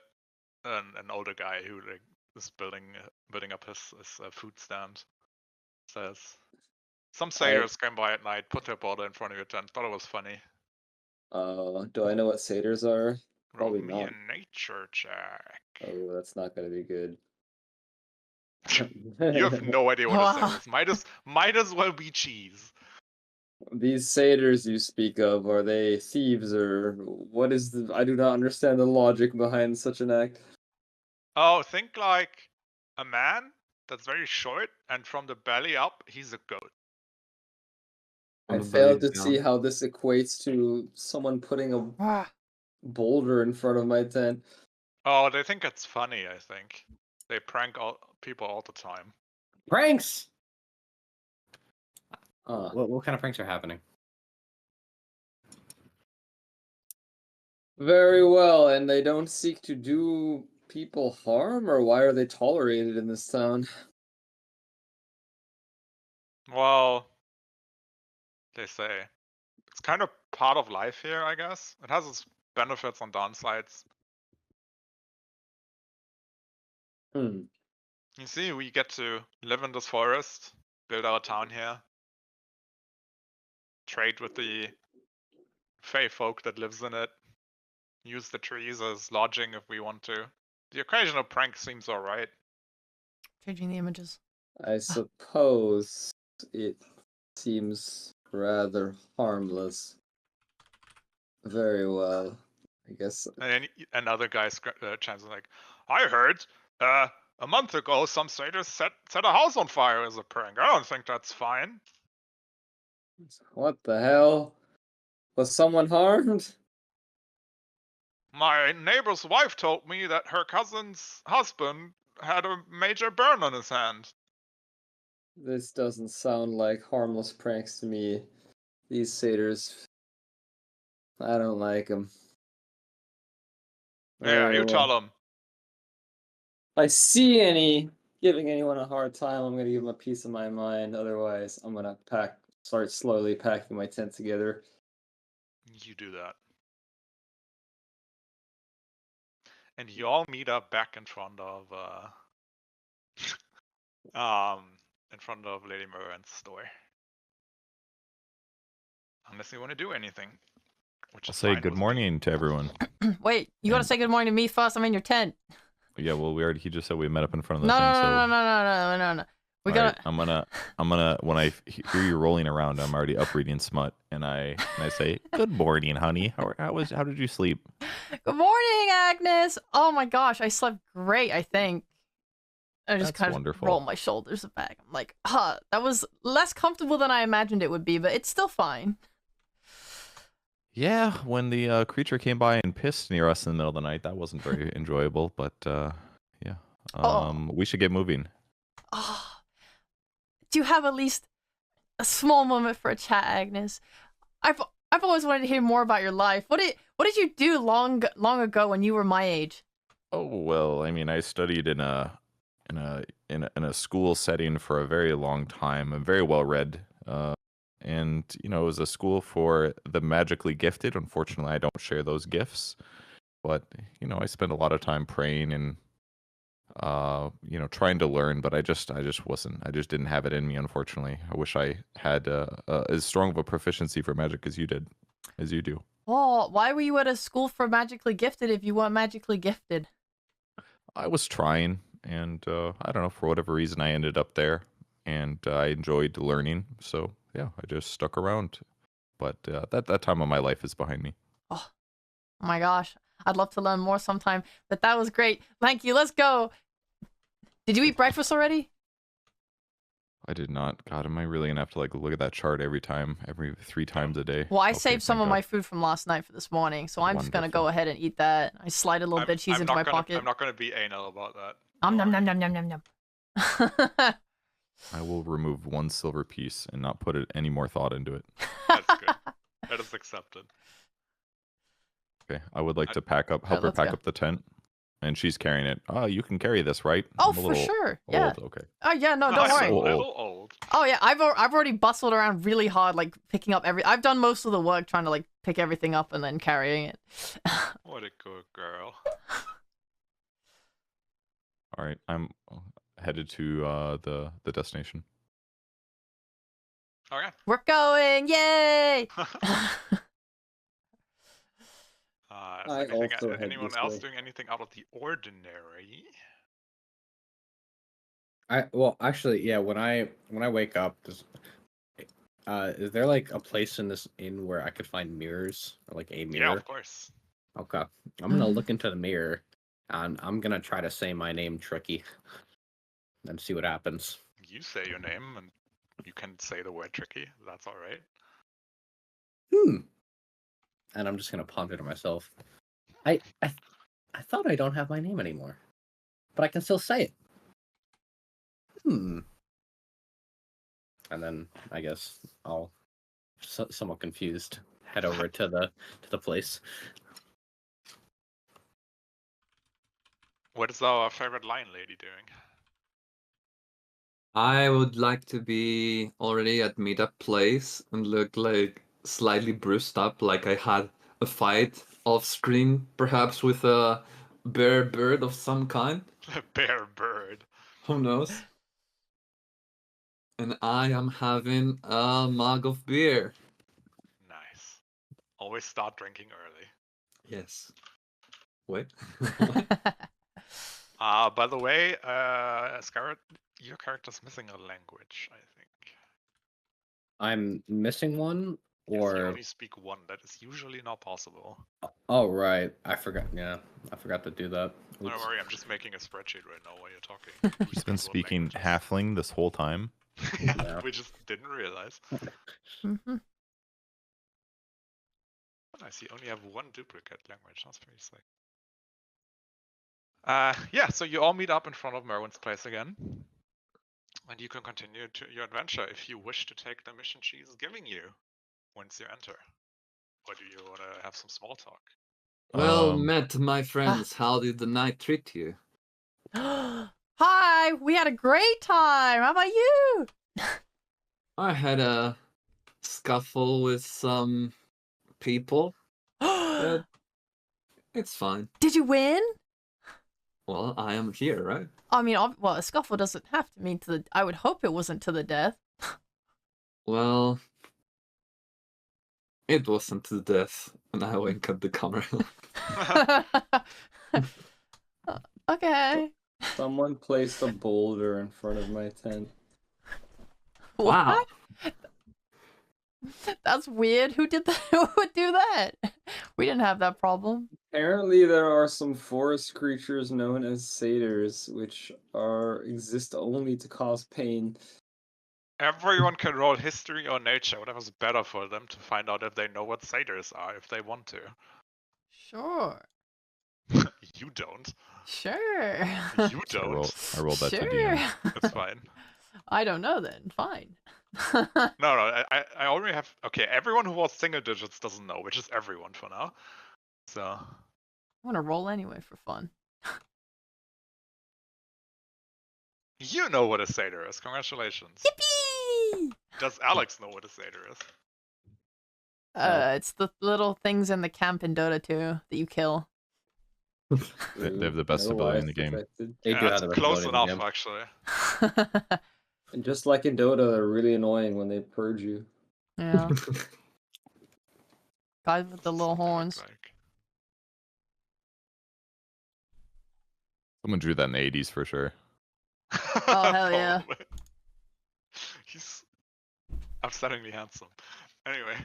An older guy who like is building up his food stand says, some satyrs came by at night, put their border in front of your tent, thought it was funny. Do I know what satyrs are? Roll Probably me not. a nature check. Oh, that's not gonna be good. You have no idea what a Wow. satyr is. Might as well be cheese. These satyrs you speak of, are they thieves or what is the... I do not understand the logic behind such an act. Oh, think like a man that's very short, and from the belly up, he's a goat. I From the failed to belly see down. how this equates to someone putting a Ah, boulder in front of my tent. Oh, they think it's funny, I think. They prank people all the time. Pranks! Ah, What kind of pranks are happening? very well, and they don't seek to do people harm, or why are they tolerated in this town? Well, they say it's kind of part of life here, I guess. It has its benefits and downsides. Hmm. You see, we get to live in this forest, build our town here, trade with the fey folk that lives in it, use the trees as lodging if we want to. The occasional prank seems alright. changing the images. I suppose it seems rather harmless. Very well. I guess And then another guy chimes in like, I heard a month ago some satyrs set a house on fire as a prank. I don't think that's fine. what the hell? Was someone harmed? My neighbor's wife told me that her cousin's husband had a major burn on his hand. This doesn't sound like harmless pranks to me. These satyrs, I don't like them. Yeah, you tell him. I see any giving anyone a hard time, I'm gonna give them a piece of my mind. Otherwise, I'm gonna start slowly packing my tent together. You do that. And you all meet up back in front of Lady Moran's store. Unless you want to do anything. Which I'll is say fine good with me. morning to everyone. Wait, you gotta And- say good morning to me first. I'm in your tent. Yeah, well, he just said we met up in front of the No, thing. no, So no, no, no, no, no, no. We all gotta. right, I'm gonna when I hear you rolling around, I'm already up reading smut, and I say, "Good morning, honey. How did you sleep?" Good morning, Agnes. Oh my gosh, I slept great. I think. I just That's kind of wonderful. roll my shoulders back. I'm like, that was less comfortable than I imagined it would be, but it's still fine. Yeah, when the creature came by and pissed near us in the middle of the night, that wasn't very enjoyable. But yeah, Oh. we should get moving. Oh. Do you have at least a small moment for a chat, Agnes? I've always wanted to hear more about your life. What did you do long ago when you were my age? Oh well, I mean, I studied in a school setting for a very long time. I'm very well read, and it was a school for the magically gifted. Unfortunately, I don't share those gifts, but I spent a lot of time praying and trying to learn. But I just didn't have it in me. Unfortunately, I wish I had as strong of a proficiency for magic as you do. Oh, why were you at a school for magically gifted if you weren't magically gifted? I was trying, and I don't know, for whatever reason, I ended up there, and I enjoyed learning. So yeah, I just stuck around. But that time of my life is behind me. Oh my gosh. I'd love to learn more sometime. But that was great. Thank you. Let's go. Did you eat breakfast already? I did not. God, am I really gonna have to look at that chart every 3 times a day? Well, I Okay, saved some thank of my God. food from last night for this morning, so I'm just gonna Wonderful. go ahead and eat that. I slide a little bit of cheese into my pocket. I'm not gonna be anal about that. Nom Don't nom worry. nom nom nom nom. I will remove 1 silver piece and not put any more thought into it. That's good. That is accepted. Okay, I would like to help her let's pack go. up the tent, and she's carrying it. Oh, you can carry this, right? Oh, I'm a for little sure. Yeah. old. Okay. Oh yeah, no, No, don't I'm worry. a So old. little old. Oh yeah, I've already bustled around really hard, like picking up I've done most of the work trying to like pick everything up and then carrying it. What a good girl. All right, I'm headed to the destination. Okay. We're going! Yay! Is I also head anyone this else way. doing anything out of the ordinary? Well, actually, yeah. When I wake up, is there like a place in this inn where I could find mirrors, or like a Yeah, mirror? of course. Okay, I'm gonna look into the mirror, and I'm gonna try to say my name tricky, and see what happens. You say your name, and you can say the word tricky. That's all right. And I'm just gonna ponder to myself. I thought I don't have my name anymore, but I can still say it. And then I guess I'll, somewhat confused, head over to the place. What is our favorite lion lady doing? I would like to be already at meetup place and look like slightly bruised up, like I had a fight off screen, perhaps with a bear bird of some kind. A bear bird. Who knows? And I am having a mug of beer. Nice. Always start drinking early. Yes. Wait. By the way, Scarlet, your character's missing a language, I think. I'm missing one, Yes, you or only speak one. That is usually not possible. oh right, I forgot. Yeah, I forgot to do that. Don't Oops. worry, I'm just making a spreadsheet right now while you're talking. He's been speaking halfling this whole time. Yeah, Yeah. we just didn't realize. Mhm. I see. Only have one duplicate language. That's pretty slick. Yeah. So you all meet up in front of Merwin's place again, and you can continue to your adventure if you wish to take the mission she is giving you once you enter. Or do you want to have some small talk? Well met, my friends. How did the night treat you? Hi, we had a great time. How about you? I had a scuffle with some people. But it's fine. Did you win? Well, I am here, right? I mean, well, a scuffle doesn't have to mean to the. I would hope it wasn't to the death. Well, it wasn't to death, and I wink at the camera. Okay. Someone placed a boulder in front of my tent. Wow. What? That's weird. Who did that? Who would do that? We didn't have that problem. Apparently, there are some forest creatures known as satyrs, which exist only to cause pain. Everyone can roll history or nature, whatever's better for them, to find out if they know what satyrs are, if they want to. Sure. You don't. Sure. You So don't. I rolled that to Sure. DM. It's fine. I don't know then. Fine. No, I already have. Okay, everyone who was single digits doesn't know, which is everyone for now. So I want to roll anyway for fun. you know what a satyr is. Congratulations. Yippee! Does Alex know what a satyr is? It's the little things in the camp in Dota 2 that you kill. They have the best No ability in lives the game. affected. They do Yeah, have it's the close ability in the enough, game. actually. And just like in Dota, they're really annoying when they purge you. Yeah. Guys with the What's little this look horns. like? Someone drew that in the 80s for sure. Oh, hell yeah. Probably. He's upsettingly handsome. Anyway,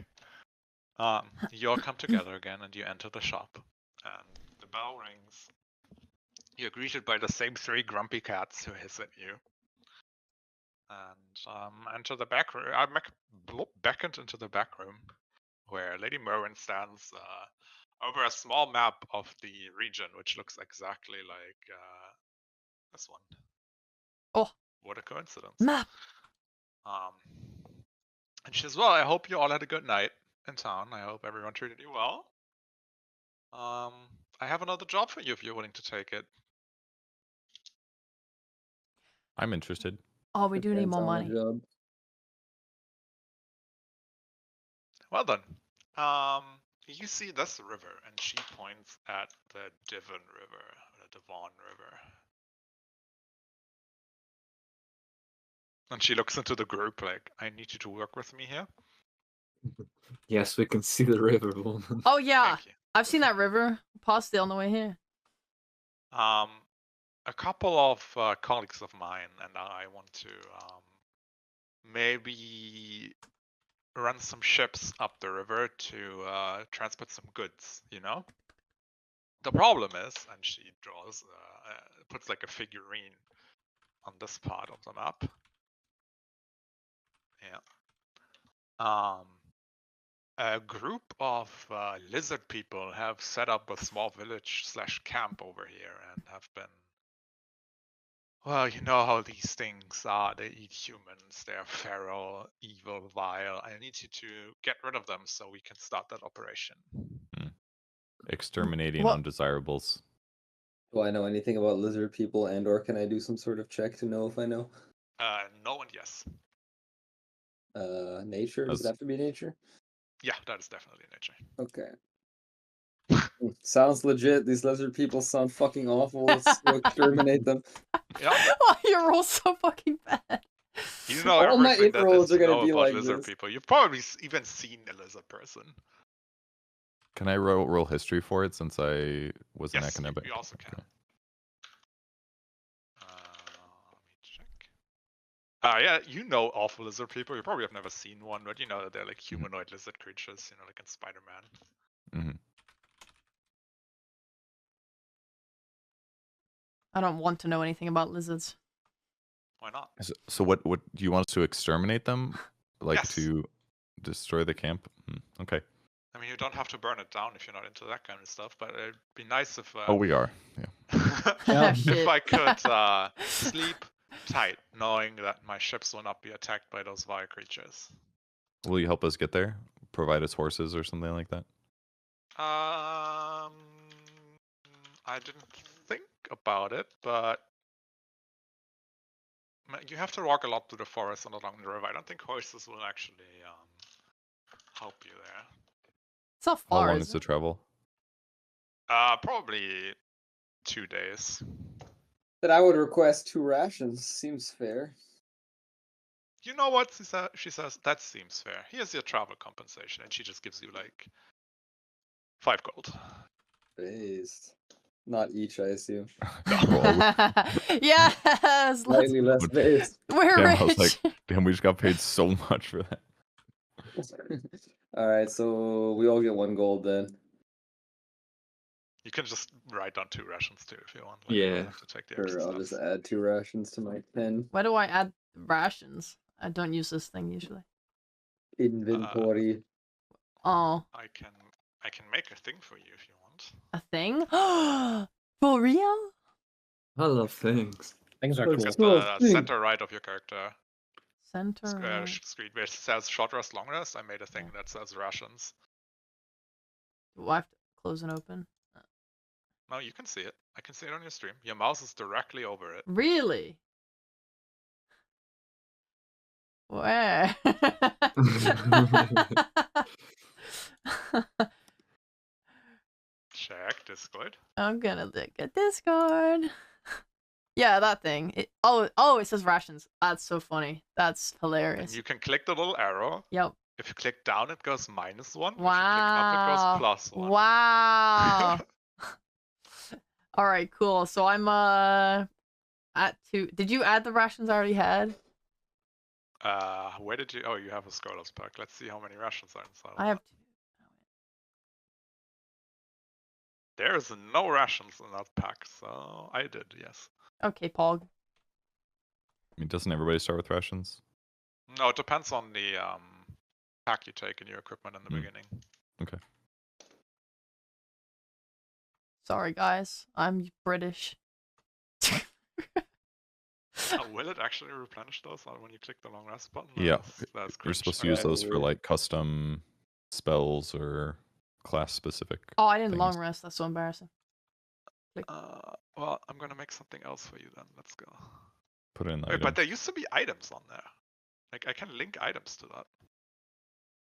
you all come together again and you enter the shop. And the bell rings. You're greeted by the same 3 grumpy cats who hiss at you. And enter the back room. I'm beckoned into the back room, where Lady Merwin stands over a small map of the region, which looks exactly like this one. Oh. What a coincidence. Map. And she says, well, I hope you all had a good night in town. I hope everyone treated you well. I have another job for you if you're willing to take it. I'm interested. Oh, we do need Depends more on the money. job. Well done. You see this river, and she points at the Devon River, the Devon River. And she looks into the group like, I need you to work with me here. Yes, we can see the river, woman. Oh, yeah. Thank you. I've seen that river. Passed it on the way here. A couple of colleagues of mine and I want to maybe run some ships up the river to transport some goods, you know? The problem is, and she draws, puts like a figurine on this part of the map. Yeah. A group of lizard people have set up a small village / camp over here and have been, well, you know how these things are. They eat humans. They're feral, evil, vile. I need you to get rid of them so we can start that operation. Exterminating What? undesirables. Do I know anything about lizard people, and/or can I do some sort of check to know if I know? No and yes. Nature? Does it have to be nature? Yeah, that is definitely nature. Okay. Sounds legit. These lizard people sound fucking awful. Let's go exterminate them. Yeah. Oh, your roll's so fucking bad. You know All my everything int that rolls is are to gonna know be about like lizard this. people. You've probably even seen a lizard person. Can I roll history for it since I was an Yes, academic? you also can. Okay. Let me check. Yeah, you know awful lizard people. You probably have never seen one, but you know that they're like humanoid lizard creatures, you know, like in Spider-Man. Mhm. I don't want to know anything about lizards. Why not? So what do you want us to exterminate them? Like Yes. to destroy the camp? Okay. I mean, you don't have to burn it down if you're not into that kind of stuff, but it'd be nice if Oh, we are. Yeah. Yeah. Shit. if I could sleep tight, knowing that my ships will not be attacked by those vile creatures. Will you help us get there? Provide us horses or something like that? I didn't think about it, but you have to walk a lot through the forest and along the river. I don't think horses will actually help you there. It's not How far, long is is the it? travel? Probably 2 days. Then I would request 2 rations. Seems fair. You know what? She says, that seems fair. Here's your travel compensation. And she just gives you like 5 gold. Based. Not each, I assume. Yes, let's. Slightly less based. We're Damn, rich. I was like, damn, we just got paid so much for that. Alright, so we all get 1 gold then. You can just write down 2 rations too if you want. Like, you Yeah. don't have to take the extra Sure, I'll just stuff. add 2 rations to my 10. Why do I add rations? I don't use this thing usually. Inventory. Oh, I can make a thing for you if you want. a thing? For real? I love things. Things are Let's cool. At go. the thing. center right of your character Center. Right. screen where it says short rest, long rest, I made a thing that says rations. Do I have to close and open? No, you can see it. I can see it on your stream. Your mouse is directly over it. Really? Where? Check Discord. I'm gonna look at Discord. Yeah, that thing. It says rations. That's so funny. That's And hilarious. you can click the little arrow. Yep. If you click down, it goes -1. If you click up, Wow. it goes +1. Wow. All right, cool. So I'm at 2. Did you add the rations I already had? Where did you? Oh, you have a scholars pack. Let's see how many rations are inside. I have 2. There is no rations in that pack, so I did, yes. Okay, Pog. I mean, doesn't everybody start with rations? No, it depends on the pack you take in your equipment in the beginning. Okay. Sorry, guys. I'm British. Will it actually replenish those when you click the long rest button? Yeah. That's You're supposed to use those for like custom spells or class specific. Oh, I didn't things. long rest. That's so embarrassing. Well, I'm gonna make something else for you then. Let's go. Put in Wait, but there used to be items on there. Like I can link items to that.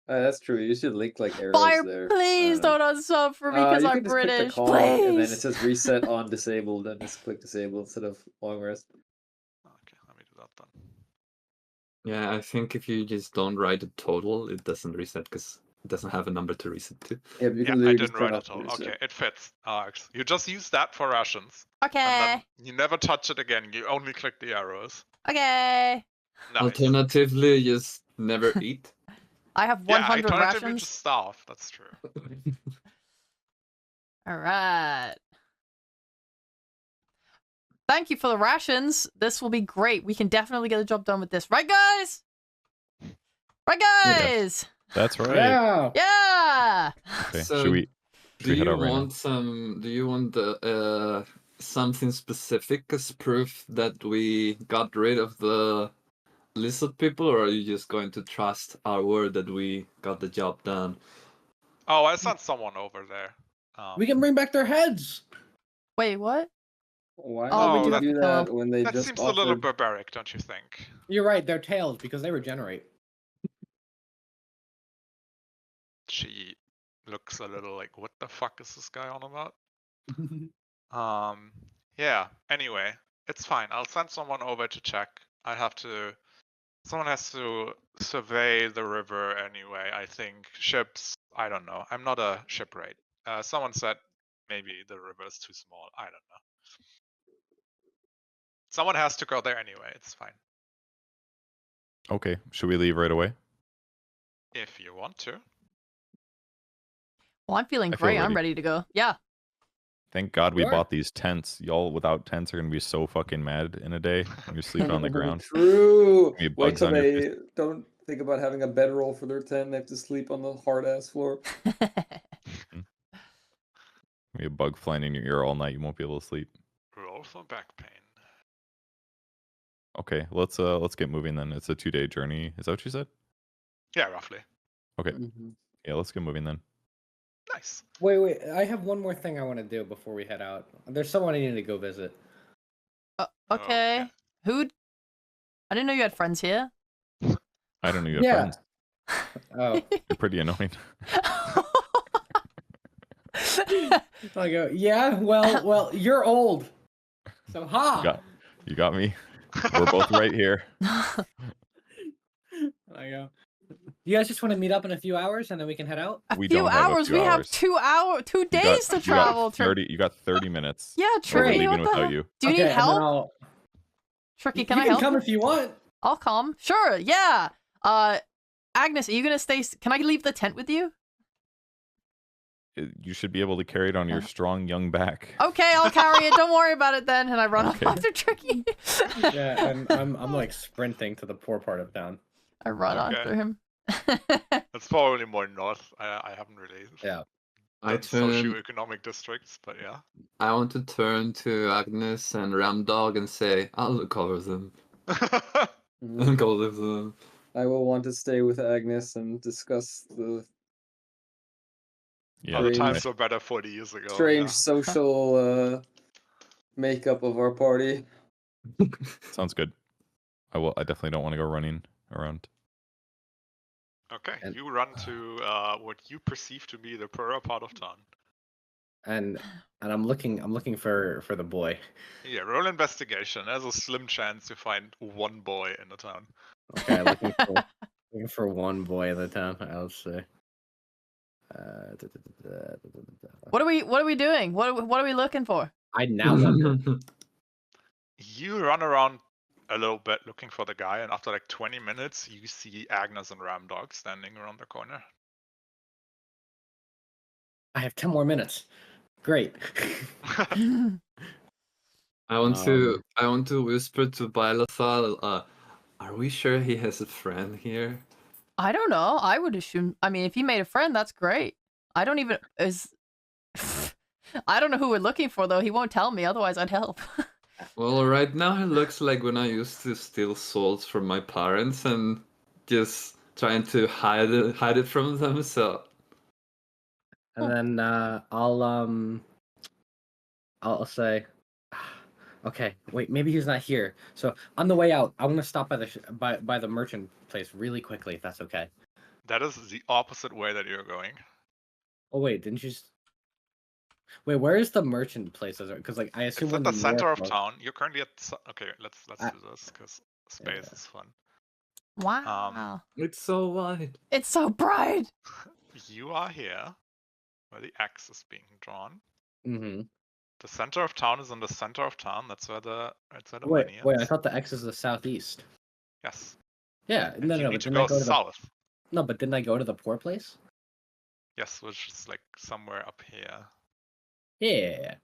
That's true. You should link like arrows Fire, there. please don't unsub for me because you I'm can just click the British. cog, and then it Please. says reset on disabled, and just click disable instead of long rest. Okay, let me do that then. Yeah, I think if you just don't write a total, it doesn't reset because it doesn't have a number to reset to. Yeah, but you Yeah, can I literally just didn't turn write off it all. the reset. Okay, it fits, Alex. You just use that for rations. And Okay. then you never touch it again. You only click the arrows. Okay. Nice. Alternatively, just never eat. I have Yeah, 100 alternatively rations. just starve. That's true. All right. Thank you for the rations. This will be great. We can definitely get the job done with this. Right, guys? Right, guys? That's right. Yeah. Yeah. Okay. So, should we Do head you out right now? want some? Do you want something specific as proof that we got rid of the lizard people, or are you just going to trust our word that we got the job done? Oh, I sent someone over there. We can bring back their heads. Wait, what? Why Oh, we would do you have do to kill that him. when they That just seems a little offered? barbaric, don't you think? You're right, they're tails because they regenerate. She looks a little like, what the fuck is this guy on about? Yeah, anyway, it's fine. I'll send someone over to check. Someone has to survey the river anyway. I think ships, I don't know. I'm not a shipwright. Someone said maybe the river is too small. I don't know. Someone has to go there anyway. It's fine. Okay. Should we leave right away? If you want to. Well, I'm feeling I feel great. I'm ready. ready to go. Yeah. Thank God we Sure. bought these tents. Y'all without tents are gonna be so fucking mad in a day when you're sleeping on the ground. True. Be Wait bugs till on your they don't think about having a bedroll for their tent. They have to sleep on the hard ass floor. Be a bug flying in your ear all night. You won't be able to sleep. Roll for back pain. Okay, let's get moving then. It's a 2-day journey. Is that what you said? Yeah, roughly. Okay. Mhm. Yeah, let's get moving then. Nice. Wait, I have one more thing I want to do before we head out. There's someone I need to go visit. Okay. Okay. Who'd? I didn't know you had friends here. I don't know you have Yeah. friends. Oh. You're pretty annoying. I go, yeah, well, you're old. So ha! You got me. We're both right here. I go, you guys just want to meet up in a few hours and then we can head out? A We few don't have a hours. few We have hours. 2 You days to got travel. 30. You got 30 minutes. Yeah, Or we're Tricky. leaving What the without hell? you. Do you Okay, need and then help? Tricky, can you I can help? come if you want. I'll come. Sure. Yeah. Agnes, are you gonna stay? Can I leave the tent with you? You should be able to carry it on your strong young back. Okay, I'll carry it. Don't worry about it then. And I run Okay. off after Tricky. Yeah, and I'm like sprinting to the poor part of town. I run Okay. after him. It's probably more north. I haven't really Yeah. I done turn. socioeconomic districts, but yeah. I want to turn to Agnes and Ramdog and say, "I'll look over them Mhm. and go live with them." I will want to stay with Agnes and discuss the Yeah, Other Strange. times were better 40 years ago. strange Yeah. social makeup of our party. sounds good. I definitely don't want to go running around. Okay, And- you run to what you perceive to be the poorer part of town. And I'm looking for the boy. Yeah, roll investigation. There's a slim chance you find one boy in the town. Okay, looking for one boy in the town. I'll say. What are we doing? What are we looking for? I now want. You run around a little bit looking for the guy, and after like 20 minutes, you see Agnes and Ramdog standing around the corner. I have 10 more minutes. Great. I want to whisper to Bylethal, are we sure he has a friend here? I don't know. I would assume. I mean, if he made a friend, that's great. I don't even I don't know who we're looking for though. He won't tell me. Otherwise, I'd help. Well, right now it looks like when I used to steal souls from my parents and just trying to hide it from them. So And then I'll say, okay, wait, maybe he's not here. So on the way out, I want to stop by the by the merchant place really quickly, if that's okay. That is the opposite way that you're going. Oh wait, didn't you? Wait, where is the merchant place? Because like I It's assume at when the center of north- town. You're currently at. Okay, let's I- do this because space Yeah. is fun. Wow. it's so wide. It's so bright. You are here, where the X is being drawn. Mhm. The center of town is in the center of town. That's where the Wait, money is. wait, I thought the X is the southeast. Yes. Yeah, And no, you no, need but to didn't I go go to the south. no, but didn't I go to the poor place? Yes, which is like somewhere up here. Yeah.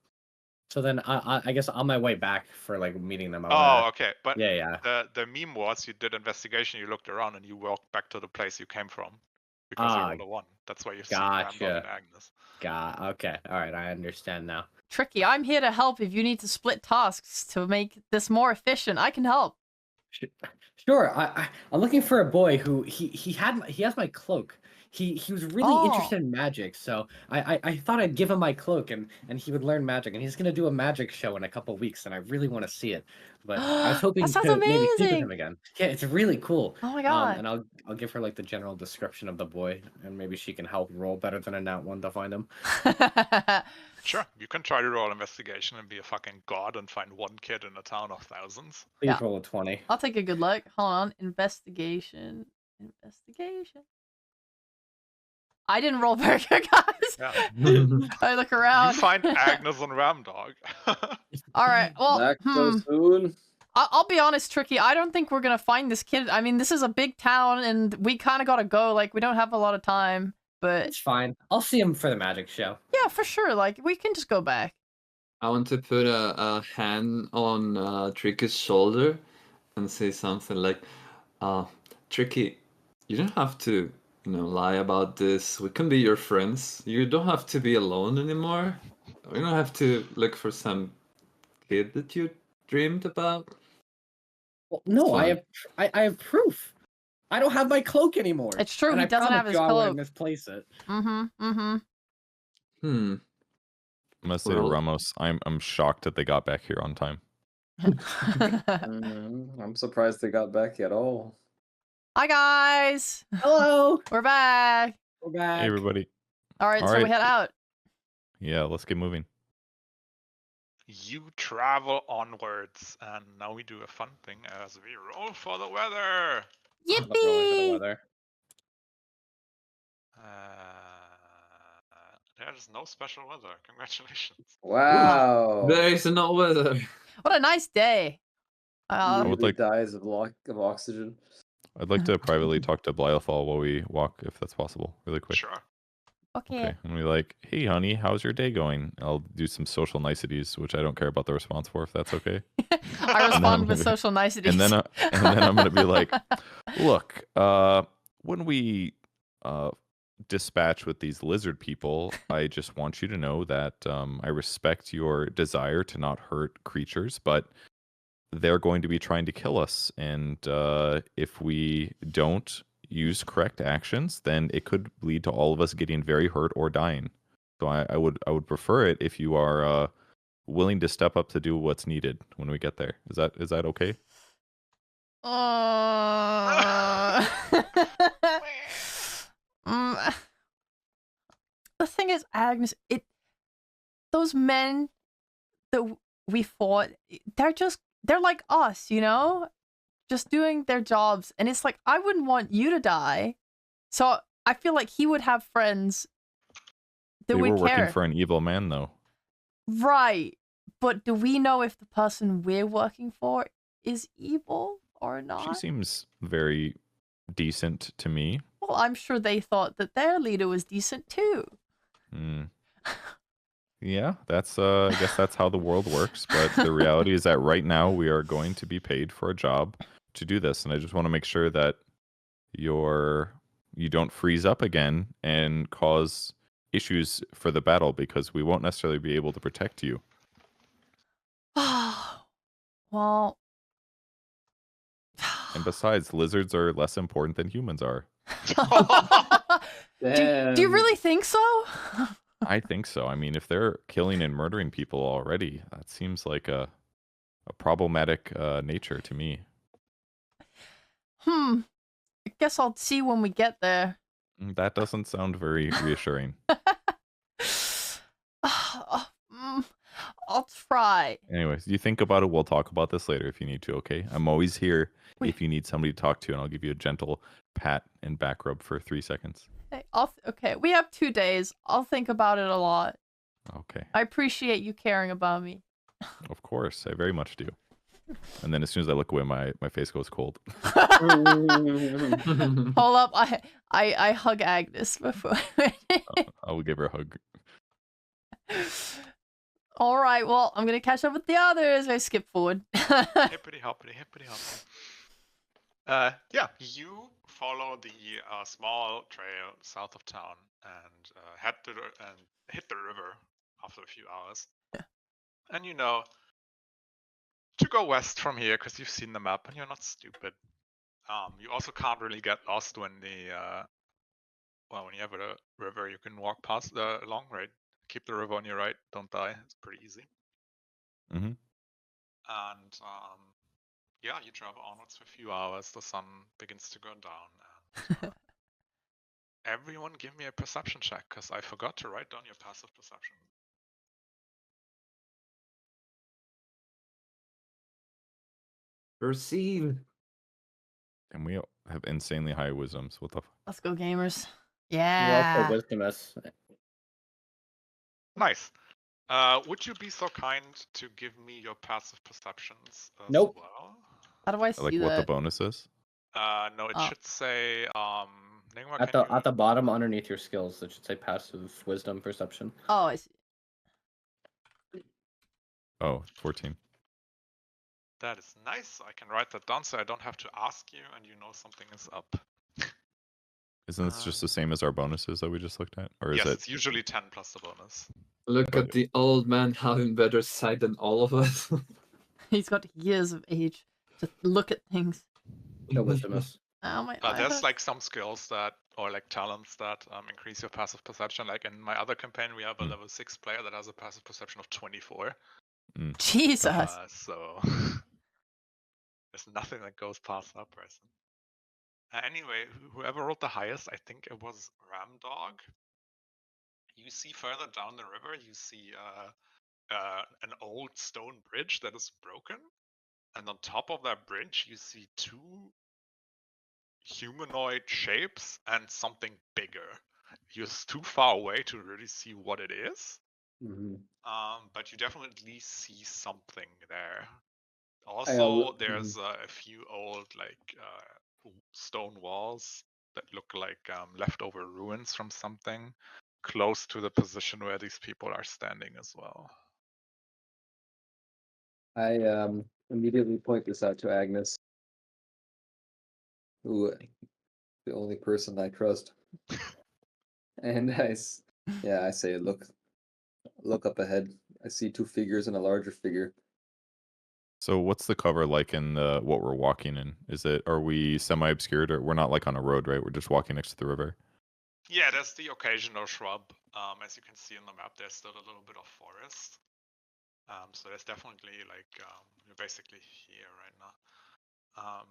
So then I guess on my way back for like meeting them. I Oh, wanna- okay. But yeah. the meme was you did investigation, you looked around, and you walked back to the place you came from because you Ah, rolled a 1. That's why you see gotcha. Ramdog and Agnes. Okay, all right, I understand now. Tricky. I'm here to help if you need to split tasks to make this more efficient. I can help. Sure, I'm looking for a boy who he has my cloak. He was really Oh. interested in magic, so I thought I'd give him my cloak and he would learn magic. And he's gonna do a magic show in a couple weeks, and I really want to see it. But I was hoping That sounds to maybe speak with amazing. him again. Yeah, it's really cool. Oh my god. And I'll give her like the general description of the boy, and maybe she can help roll better than a nat 1 to find him. Sure, you can try to roll investigation and be a fucking god and find one kid in a town of thousands. Please Yeah. roll a 20. I'll take a good look. Hold on. Investigation. I didn't roll very good, guys. Yeah. I look You around. find Agnes and Ramdog. All right. Well, Back so soon. I'll be honest, Tricky. I don't think we're gonna find this kid. I mean, this is a big town, and we kind of gotta go. Like, we don't have a lot of time. But It's fine. I'll see him for the magic show. yeah, for sure. Like, we can just go back. I want to put a hand on Tricky's shoulder and say something like, Tricky, you don't have to, lie about this. We can be your friends. You don't have to be alone anymore. We don't have to look for some kid that you dreamed about. Well, no, fine. I have proof. I don't have my cloak anymore. It's true, And he I doesn't have promise his you I cloak. wouldn't misplace it. Mm-hmm. Hmm. I must say, Well- Ramos, I'm shocked that they got back here on time. I'm surprised they got back at all. Hi, guys. Hello. We're back. We're back. Hey, everybody. All right, All so we right. head out. Yeah, let's get moving. You travel onwards, and now we do a fun thing as we roll for the weather. I love rolling for the Yippee! weather. There's no special weather. Congratulations. Wow. There is no weather. What a nice day. I would Immediately like- dies of oxygen. I'd like to privately talk to Blyethal while we walk, if that's possible, really quick. Sure. Okay. Okay. And we like, hey, honey, how's your day going? I'll do some social niceties, which I don't care about the response for, if that's okay. I respond with social niceties. And then I'm gonna be like, Look, when we dispatch with these lizard people, I just want you to know that I respect your desire to not hurt creatures, but they're going to be trying to kill us, and if we don't use correct actions, then it could lead to all of us getting very hurt or dying. So I would prefer it if you are willing to step up to do what's needed when we get there. Is that okay? Mm, the thing is, Agnes, those men that we fought, they're like us, you know? Just doing their jobs. And it's like, I wouldn't want you to die. So I feel like he would have friends that They would were working care. for an evil man, though. Right. But do we know if the person we're working for is evil or She not? seems very decent to me. Well, I'm sure they thought that their leader was decent too. Hmm. Yeah, that's I guess that's how the world works, but the reality is that right now we are going to be paid for a job to do this, and I just want to make sure that you don't freeze up again and cause issues for the battle, because we won't necessarily be able to protect you. Well, And besides, lizards are less important than humans are. do you really think so? I think so. I mean, if they're killing and murdering people already, that seems like a problematic nature to me. I guess I'll see when we get there. That doesn't sound very reassuring. I'll try. Anyways, you think about it. We'll talk about this later if you need to, okay? I'm always here if you need somebody to talk to, and I'll give you a gentle pat and back rub for 3 seconds. Hey, okay, we have 2 days. I'll think about it a lot. Okay. I appreciate you caring about me. Of course, I very much do. And then as soon as I look away, my face goes cold. Hold up, I hug Agnes before. I will give her a hug. All right, well, I'm gonna catch up with the others. I skip forward. Hippity hoppity, hippity hoppity. Yeah, you follow the small trail south of town and hit the river after a few hours. And you know to go west from here because you've seen the map and you're not stupid. You also can't really get lost when when you have a river, you can walk past along, right? Keep the river on your right, don't die. It's pretty easy. Mm-hmm. And yeah, you travel onwards for a few hours. The sun begins to go down. And, everyone give me a perception check, because I forgot to write down your passive perception. Perceive. And we have insanely high wisdoms. What the fuck? Let's go, gamers. You're Yeah. also wisdomous. Nice. Would you be so kind to give me your passive perceptions as Nope. well? How do I see Like that? what the bonus is? No, it should say Nigma, At the bottom underneath your skills, it should say passive wisdom perception. Oh, I see. Oh, 14. That is nice. I can write that down so I don't have to ask you and you know something is up. Isn't this just the same as our bonuses that we just looked at? Or is Yes, it? it's usually 10 plus the bonus. Look But- at the old man having better sight than all of us. He's got years of age to look at things. No wisdomous. Oh my! There's like some skills that, or like talents that increase your passive perception. Like in my other campaign, we have a level 6 player that has a passive perception of 24. Jesus. So there's nothing that goes past that person. Anyway, whoever rolled the highest, I think it was Ramdog. You see further down the river, you see an old stone bridge that is broken. And on top of that bridge, you see 2 humanoid shapes and something bigger. You're too far away to really see what it is. Mm-hmm. But you definitely see something there. Also, mm-hmm. there's a few old stone walls that look like leftover ruins from something close to the position where these people are standing as well. I immediately point this out to Agnes. Ooh, the only person I trust. And I say, look up ahead. I see two figures and a larger figure. So what's the cover like in the what we're walking in? Are we semi-obscured or we're not like on a road, right? We're just walking next to the river. Yeah, there's the occasional shrub. As you can see on the map, there's still a little bit of forest. So there's definitely like you're basically here right now.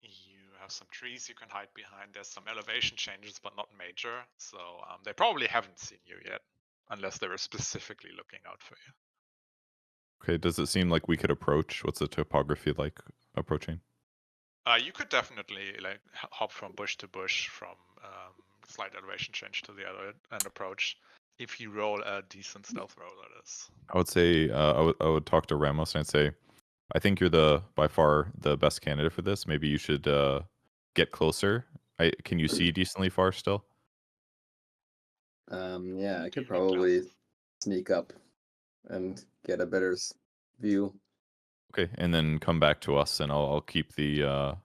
You have some trees you can hide behind. There's some elevation changes, but not major. So they probably haven't seen you yet, unless they were specifically looking out for you. Okay, does it seem like we could approach? What's the topography like approaching? You could definitely like hop from bush to bush, from slight elevation change to the other, and approach. If you roll a decent stealth roll, that is. I would say I would talk to Ramos and I'd say, I think you're by far the best candidate for this. Maybe you should get closer. Can you see decently far still? Yeah, I Do could you need probably glasses? sneak up and get a better view. Okay, and then come back to us, and I'll keep the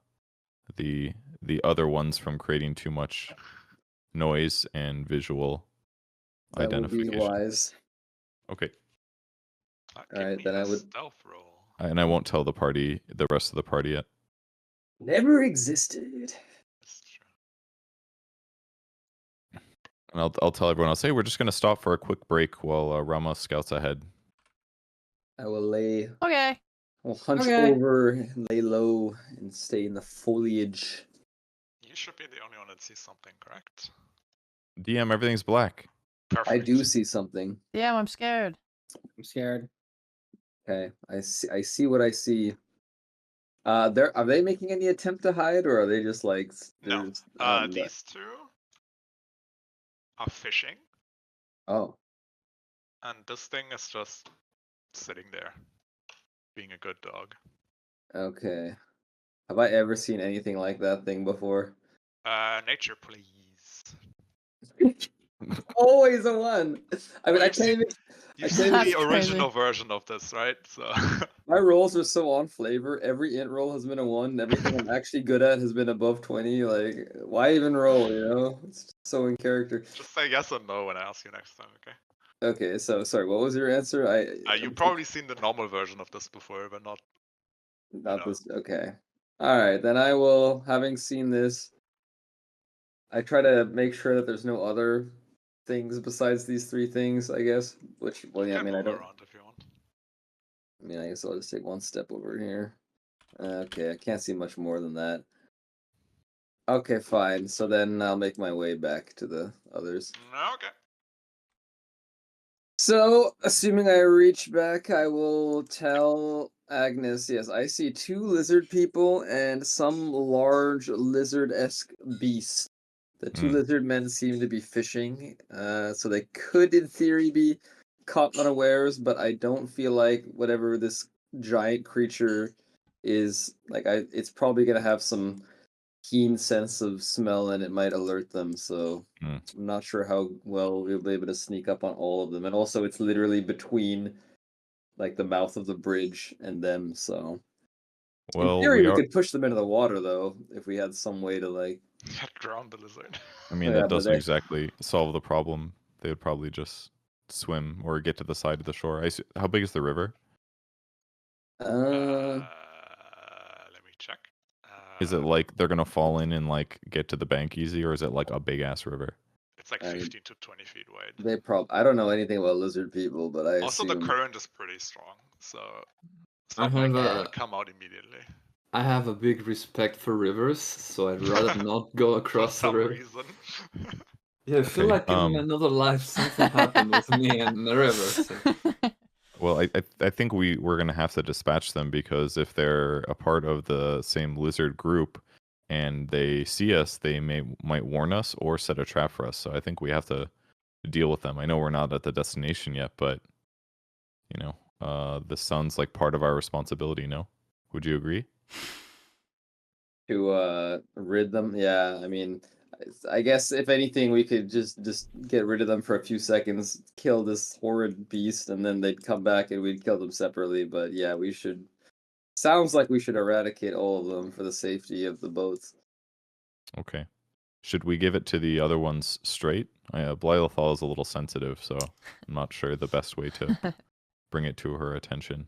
other ones from creating too much noise and visual That would be identification. wise. Okay, Give Alright, me then a I would stealth roll. and I won't tell the rest of the party yet. never existed. That's true. And I'll tell everyone. I'll say we're just gonna stop for a quick break while Ramos scouts ahead. I will lay Okay. I'll hunch Okay. over and lay low and stay in the foliage. You should be the only one that sees something, correct? DM, everything's black. Perfect. I do see something. Damn, I'm scared. I'm scared. Okay, I see what I see. Are they making any attempt to hide, or are they just like No. they're just out in the... These two are fishing, Oh, and this thing is just sitting there, being a good dog. okay. Have I ever seen anything like that thing before? Nature, please. Always a one. I mean, I You've can't seen, even. you've I seen can't That's the even. crazy. original version of this, right? So My rolls are so on flavor. Every int roll has been a 1. Everything I'm actually good at has been above 20. Like, why even roll? You know, it's so in character. just say yes or no when I ask you next time, okay? Okay, so sorry. What was your answer? You've probably seen the normal version of this before, but not, Not this. Okay. All right, then I will. Having seen this, I try to make sure that there's no other things besides these 3 things. I guess. Which, well, you yeah. I can mean, I move don't. around if you want. I mean, I guess I'll just take one step over here. Okay, I can't see much more than that. Okay, fine. So then I'll make my way back to the others. Okay. So, assuming I reach back, I will tell Agnes, yes, I see 2 lizard people and some large lizard-esque beast. The 2 Hmm. lizard men seem to be fishing, so they could, in theory, be caught unawares, but I don't feel like whatever this giant creature is, like, it's probably gonna have some keen sense of smell and it might alert them, so Hmm. I'm not sure how well we'll be able to sneak up on all of them. And also it's literally between like the mouth of the bridge and them, so in Well, theory we we are. could push them into the water though, if we had some way to like Drown the lizard. I mean, yeah, that but doesn't exactly solve the problem. They would probably just swim or get to the side of the shore. How big is the river? uh Let me check. Is it like they're gonna fall in and like get to the bank easy, or is it like a big ass river? It's like I mean, 15 to 20 feet wide. they I don't know anything about lizard people, but I Also, the assume current is pretty strong, so it's I not like have they're a gonna come out immediately. I have a big respect for rivers, so I'd rather not go For across the some river. reason. Yeah, I feel Okay, like in another life something happened with me and the river. So. Well, I think we're gonna have to dispatch them because if they're a part of the same lizard group and they see us, they might warn us or set a trap for us. So I think we have to deal with them. I know we're not at the destination yet, but you know, this sounds like part of our responsibility. No, would you agree? to rid them. Yeah, I mean, I guess if anything, we could just get rid of them for a few seconds, kill this horrid beast, and then they'd come back and we'd kill them separately. But yeah, we should. Sounds like we should eradicate all of them for the safety of the boats. Okay. Should we give it to the other ones straight? Blylothal is a little sensitive, so I'm not sure the best way to bring it to her attention.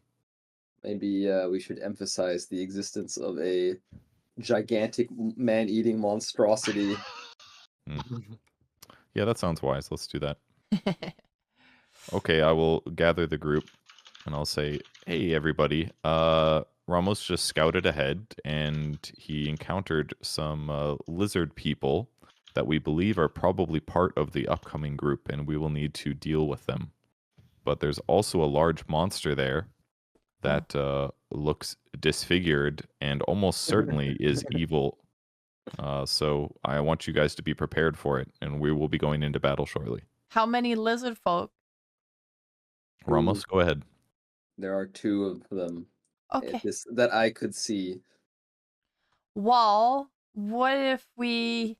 Maybe we should emphasize the existence of a gigantic man-eating monstrosity. Yeah, that sounds wise. Let's do that. Okay, I will gather the group and I'll say, "Hey, everybody. Ramos just scouted ahead and he encountered some lizard people that we believe are probably part of the upcoming group, and we will need to deal with them. But there's also a large monster there that looks disfigured and almost certainly is evil. So I want you guys to be prepared for it, and we will be going into battle shortly." How many lizard folk? Ramos, go ahead. There are 2 of them Okay. that I could see. Well, what if we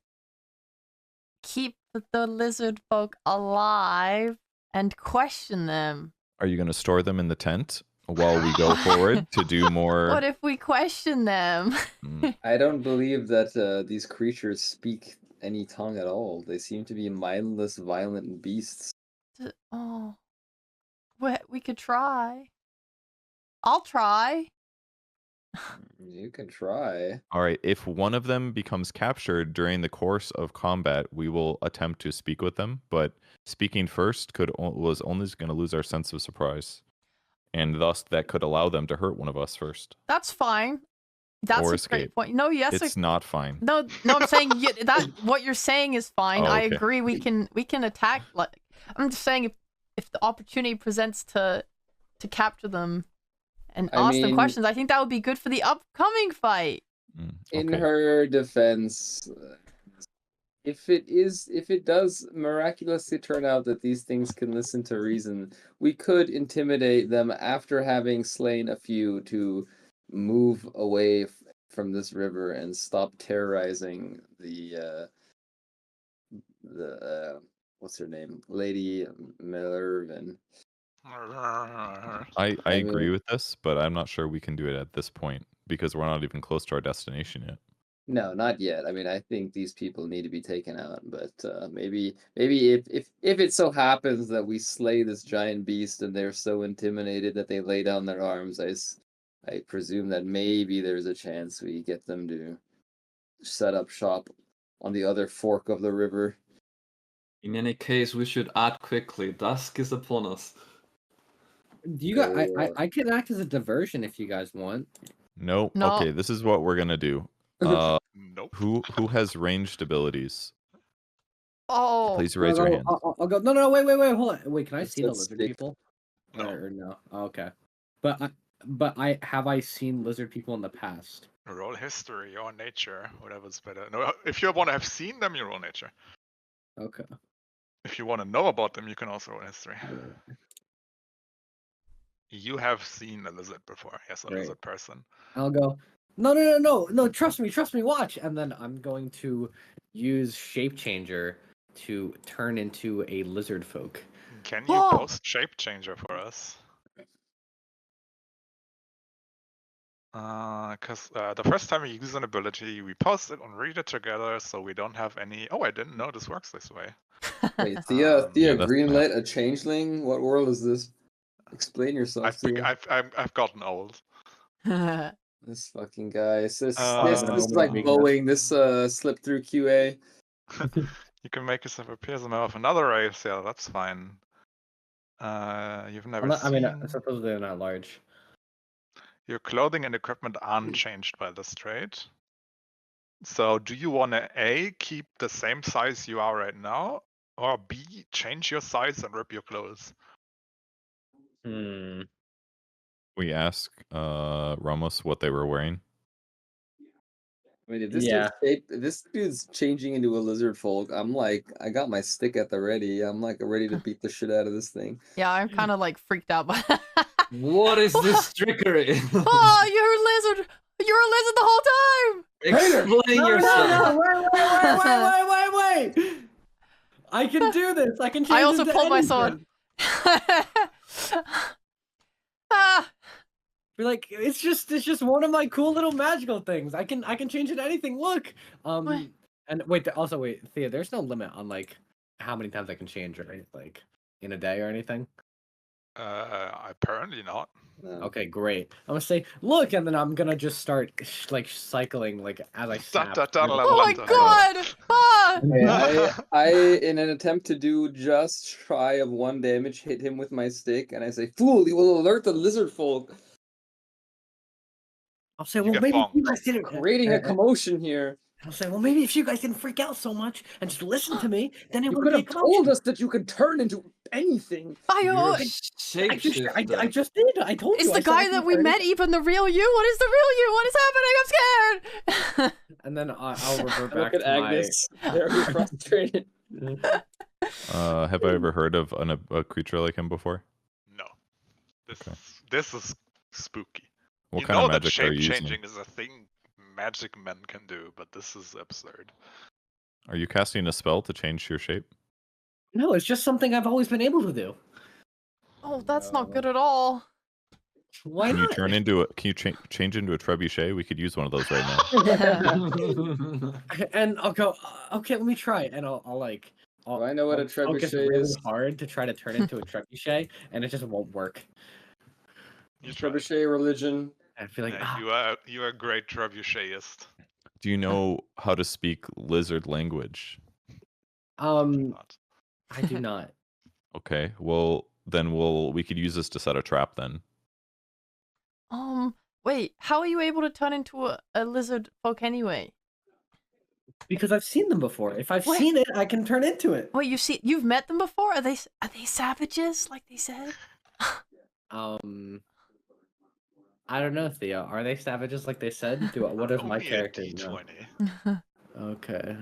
keep the lizard folk alive and question them? Are you going to store them in the tent while we go forward to do more? What if we question them? I don't believe that these creatures speak any tongue at all. They seem to be mindless, violent beasts. Oh, we could try. I'll try. You can try. All right. If one of them becomes captured during the course of combat, we will attempt to speak with them. But speaking first was only going to lose our sense of surprise, and thus that could allow them to hurt one of us first. That's fine. That's Or a escape. great point. No, yes, It's not fine. no. I'm saying that what you're saying is fine. Oh, I okay. agree. We can attack. Like, I'm just saying, if the opportunity presents to capture them and ask them questions, I think that would be good for the upcoming fight. In Okay. her defense, if it does miraculously turn out that these things can listen to reason, we could intimidate them after having slain a few to move away from this river and stop terrorizing the what's her name, Lady Minervan. I I agree mean- with this, but I'm not sure we can do it at this point because we're not even close to our destination yet. No, not yet. I mean, I think these people need to be taken out, but maybe if it so happens that we slay this giant beast and they're so intimidated that they lay down their arms, I presume that maybe there's a chance we get them to set up shop on the other fork of the river. In any case, we should act quickly. Dusk is upon us. Do you guys? I can act as a diversion if you guys want. No. No. Okay, this is what we're gonna do. Nope. Who has ranged abilities? Oh, Please raise your hand. I'll go. No, wait, hold on. Wait, can I It's see the that lizard stick. people? No. Or no? Oh, okay. But I have seen lizard people in the past. Roll history or nature, whatever's better. No, if you want to have seen them, you roll nature. Okay. If you want to know about them, you can also roll history. You have seen a lizard before. Yes, a Great. lizard person. I'll go. No. Trust me. Watch. And then I'm going to use shape changer to turn into a lizard folk. Can you Oh! post shape changer for us? Because the first time we use an ability, we post it and read it together, so we don't have any. Oh, I didn't know this works this way. Wait, Thea Yeah, that's Greenlit, a changeling? What world is this? Explain yourself. I've gotten old. This fucking guy. This is Uh, like Boeing. This slipped through QA. You can make yourself appear as a member of another race. Yeah, that's fine. You've never I mean, seen. supposedly they're not large. Your clothing and equipment aren't changed by this trait. So do you want to A, keep the same size you are right now, or B, change your size and rip your clothes? We ask Ramos what they were wearing. I mean, if this Yeah. this dude's changing into a lizard folk, I'm like, I got my stick at the ready. I'm like ready to beat the shit out of this thing. yeah, I'm kind of like freaked out by that. What is this trickery? Oh, you're a lizard. You're a lizard the whole time. Explain yourself. Wait! I can do this. I can change. I also into pulled my anything. sword. Ah, Be like, it's just one of my cool little magical things. I can change into anything. Look, What? And wait, also wait, Thea, there's no limit on like how many times I can change, right? Like in a day or anything. Apparently not. No. Okay, great. I'm gonna say, look, and then I'm gonna just start like cycling, like as I snap. Oh my god! Ah! Okay, I, in an attempt to do just shy of 1 damage, hit him with my stick, and I say, "Fool! You will alert the lizard folk." I'll say, You well, get maybe if you bonked. guys didn't. Creating a commotion here. I'll say, well, maybe if you guys didn't freak out so much and just listen to me, then it You wouldn't could be a have told commotion. us that you could turn into anything. You're a I I just shapeshifter. did. I told Is you. the I said guy I that can we turn met even the real you? What is the real you? What is happening? I'm scared! And then I'll revert Look back at to my. Agnes, very frustrated. Have I ever heard of a creature like him before? No. Okay. This is spooky. What You kind know of that magic are you shape using? changing is a thing magic men can do, but this is absurd. Are you casting a spell to change your shape? No, it's just something I've always been able to do. Oh, that's not good at all. Why Can you not? turn into a? Can you change into a trebuchet? We could use one of those right now. And I'll go. Okay, let me try. And I'll like. Do I know what a I'll focus trebuchet really is? hard to try to turn into a trebuchet, and it just won't work. You try. Trebuchet religion. I feel like Yeah, you are a great trebuchetist. Do you know how to speak lizard language? Not. I do not. Okay, well then we could use this to set a trap then. Wait, how are you able to turn into a lizard folk anyway? Because I've seen them before. If I've What? seen it, I can turn into it. Wait, you've met them before? Are they savages like they said? I don't know, Thea. Are they savages like they said? What does my Only a character know? D20. Okay.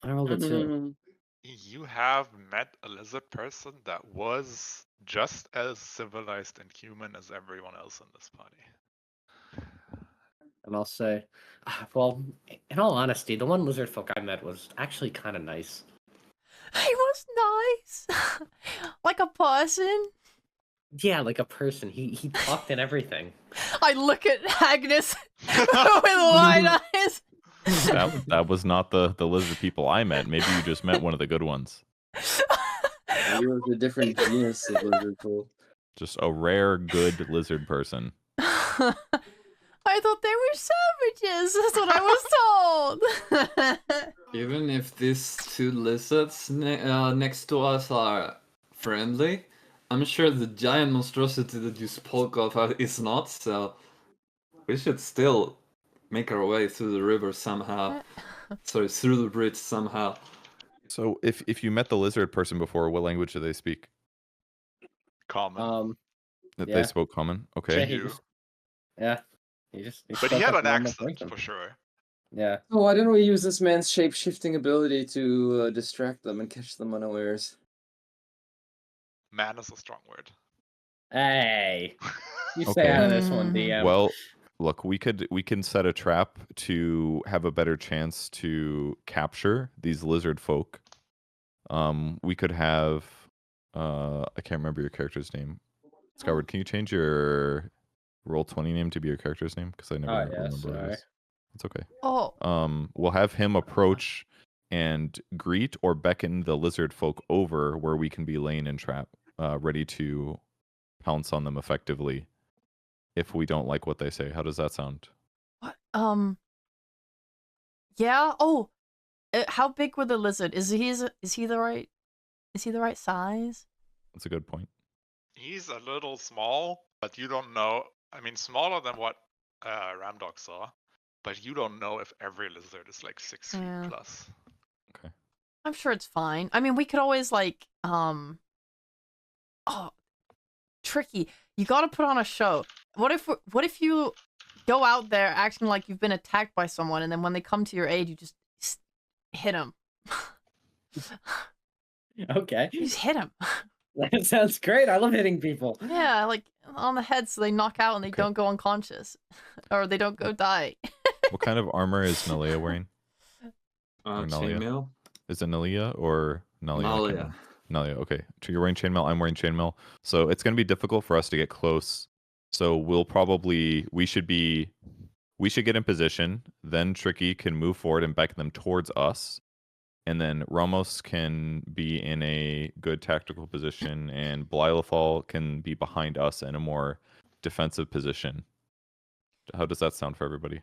I rolled a 2. You have met a lizard person that was just as civilized and human as everyone else in this party. And I'll say, well, in all honesty, the one lizard folk I met was actually kind of nice. He was nice. Like a person. Yeah, like a person. He talked and everything. I look at Agnes with wide eyes. That was not the lizard people I met. Maybe you just met one of the good ones. Maybe it was a different genus of lizard folk. Just a rare good lizard person. I thought they were savages. That's what I was told. Even if these two lizards next to us are friendly, I'm sure the giant monstrosity that you spoke of is not, so we should still make our way through the river somehow. Sorry, through the bridge somehow. So if you met the lizard person before, what language do they speak? Common. That Yeah. they spoke common? Okay. Yeah, he You. just, yeah. He But spoke he had like an normal accent person. for sure. Yeah. Oh, why didn't we use this man's shape-shifting ability to distract them and catch them unawares? Man is a strong word. Hey, you stay Okay. out of this one, DM. Well, look, we can set a trap to have a better chance to capture these lizard folk. We could have I can't remember your character's name. Skyward, can you change your Roll20 name to be your character's name? Because I never remember what sorry. it is. It's okay. Oh, We'll have him approach and greet or beckon the lizard folk over where we can be laying in trap, ready to pounce on them effectively if we don't like what they say. How does that sound? what? Yeah. Oh, how big were the lizard? Is he the right size? That's a good point. He's a little small, but you don't know. I mean, smaller than what Ramdog saw, but you don't know if every lizard is like 6 feet Yeah. plus. Okay. I'm sure it's fine. I mean, we could always like tricky. You got to put on a show. What if you go out there acting like you've been attacked by someone, and then when they come to your aid, you just hit them. Okay. You just hit them. That sounds great. I love hitting people. Yeah, like on the head, so they knock out and they Okay. don't go unconscious, or they don't go die. What kind of armor is Nalia wearing? Or Nalia? Chainmail? Is it Nalia or Nalia? I can't Nalia. remember. Nalia, okay. So you're wearing chainmail, I'm wearing chainmail. So it's going to be difficult for us to get close. So we we should get in position. Then Tricky can move forward and beckon them towards us. And then Ramos can be in a good tactical position, and Blylethal can be behind us in a more defensive position. How does that sound for everybody?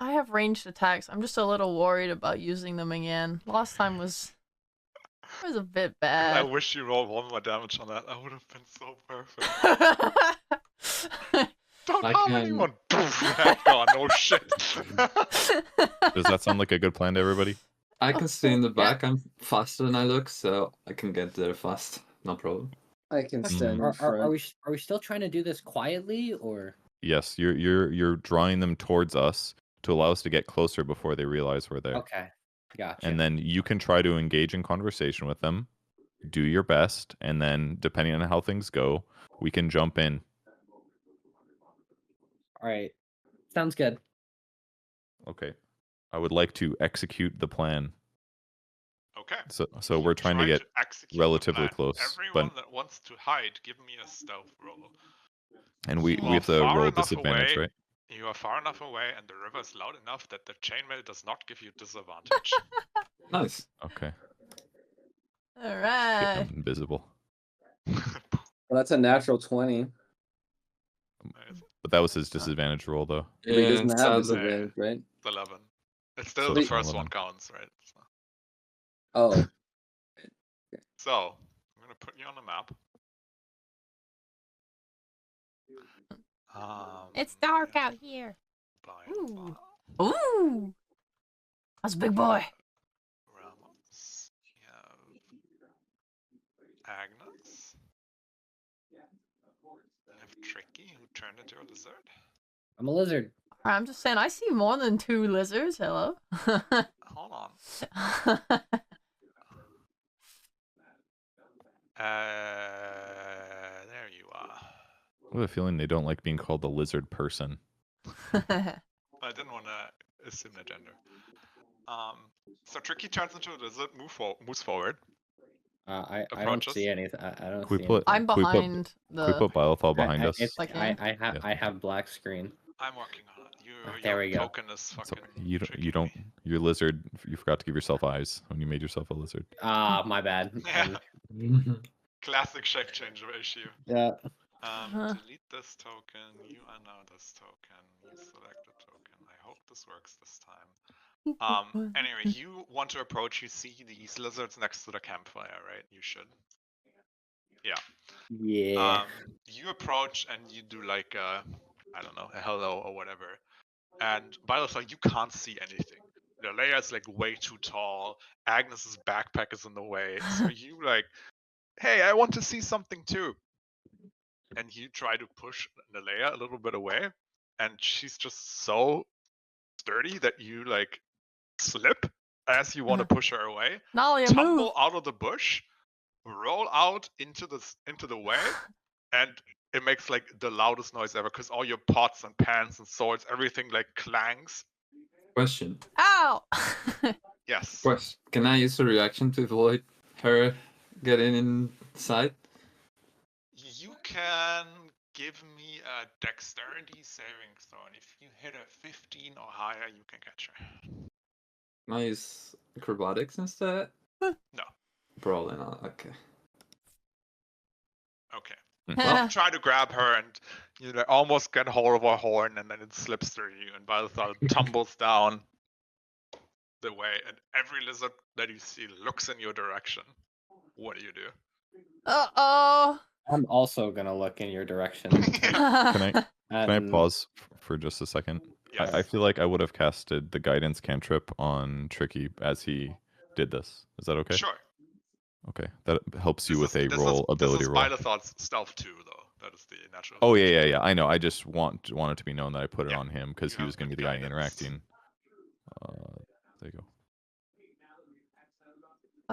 I have ranged attacks. I'm just a little worried about using them again. Last time was a bit I bad. wish you rolled 1 more damage on that. That would have been so perfect. Don't I harm can- anyone. Poof, head gone. No shit. Does that sound like a good plan to everybody? I can stay in the back. I'm faster than I look, so I can get there fast. No problem. I can stand in Are front. we still trying to do this quietly or? Yes, you're drawing them towards us to allow us to get closer before they realize we're there. Okay, gotcha. And then you can try to engage in conversation with them, do your best, and then depending on how things go, we can jump in. All right, sounds good. Okay. I would like to execute the plan. Okay. So we're trying to get execute the relatively plan. close, Everyone but that wants to hide, give me a stealth roll. and we You have are to far roll enough disadvantage, away. right? You are far enough away, and the river is loud enough that the chainmail does not give you disadvantage. Nice. Okay. All Get right. them invisible. Well, that's a natural 20. But that was his disadvantage roll, though. But he doesn't have sadly- disadvantage, right? It's 11. It's still So the it's first 11. one counts, right? Oh, So, I'm gonna put you on the map. It's dark out here. By Ooh. Ooh. That's a big boy. Ramos. You have Agnes. You have Tricky, who turned into a lizard. I'm a lizard. I'm just saying, I see more than 2 lizards. Hello. Hold on. There you are. I have a feeling they don't like being called the lizard person. I didn't want to assume their gender. So Tricky turns into a lizard, moves forward. I don't Approaches. see anything. I don't Can we see put- I'm Can we put- behind Can we the. put Bylethal behind us? It's, Like I, him? I have Yeah. I have black screen. I'm working on it. There Your we go. token is So fucking. you tricking don't. me. You're lizard. You forgot to give yourself eyes when you made yourself a lizard. Ah, my bad. Yeah. Classic shape changer issue. Yeah. Delete this token. You are now this token. You select a token. I hope this works this time. Anyway, you want to approach. You see these lizards next to the campfire, right? You should. Yeah. Yeah. You approach and you do like I don't know, a hello or whatever. And by the way, you can't see anything. The layer is like way too tall. Agnes's backpack is in the way. So you like, hey, I want to see something too. And you try to push the layer a little bit away, and she's just so sturdy that you like slip as you want to push her away, Nalia, tumble move. out of the bush, roll out into the way, and it makes like the loudest noise ever because all your pots and pans and swords, everything like clangs. Question. Ow. Yes. Question. Can I use a reaction to avoid her getting inside? You can give me a dexterity saving throw, and if you hit a 15 or higher, you can catch her. Can I use acrobatics instead? No. Probably not. Okay. Okay. Well, You try to grab her, and you like, almost get hold of her horn, and then it slips through you, and by the time it tumbles down the way, and every lizard that you see looks in your direction. What do you do? Uh-oh. I'm also gonna look in your direction. Can I and pause for just a second? Yes. I feel like I would have casted the guidance cantrip on Tricky as he did this. Is that okay? Sure. Okay, that helps you with a this roll ability this is roll. Bylethot's stealth too, though. That is the natural. Oh yeah. I know. I just want it to be known that I put it Yeah, on him because you he have was going to good be the guy guidance. interacting. There you go.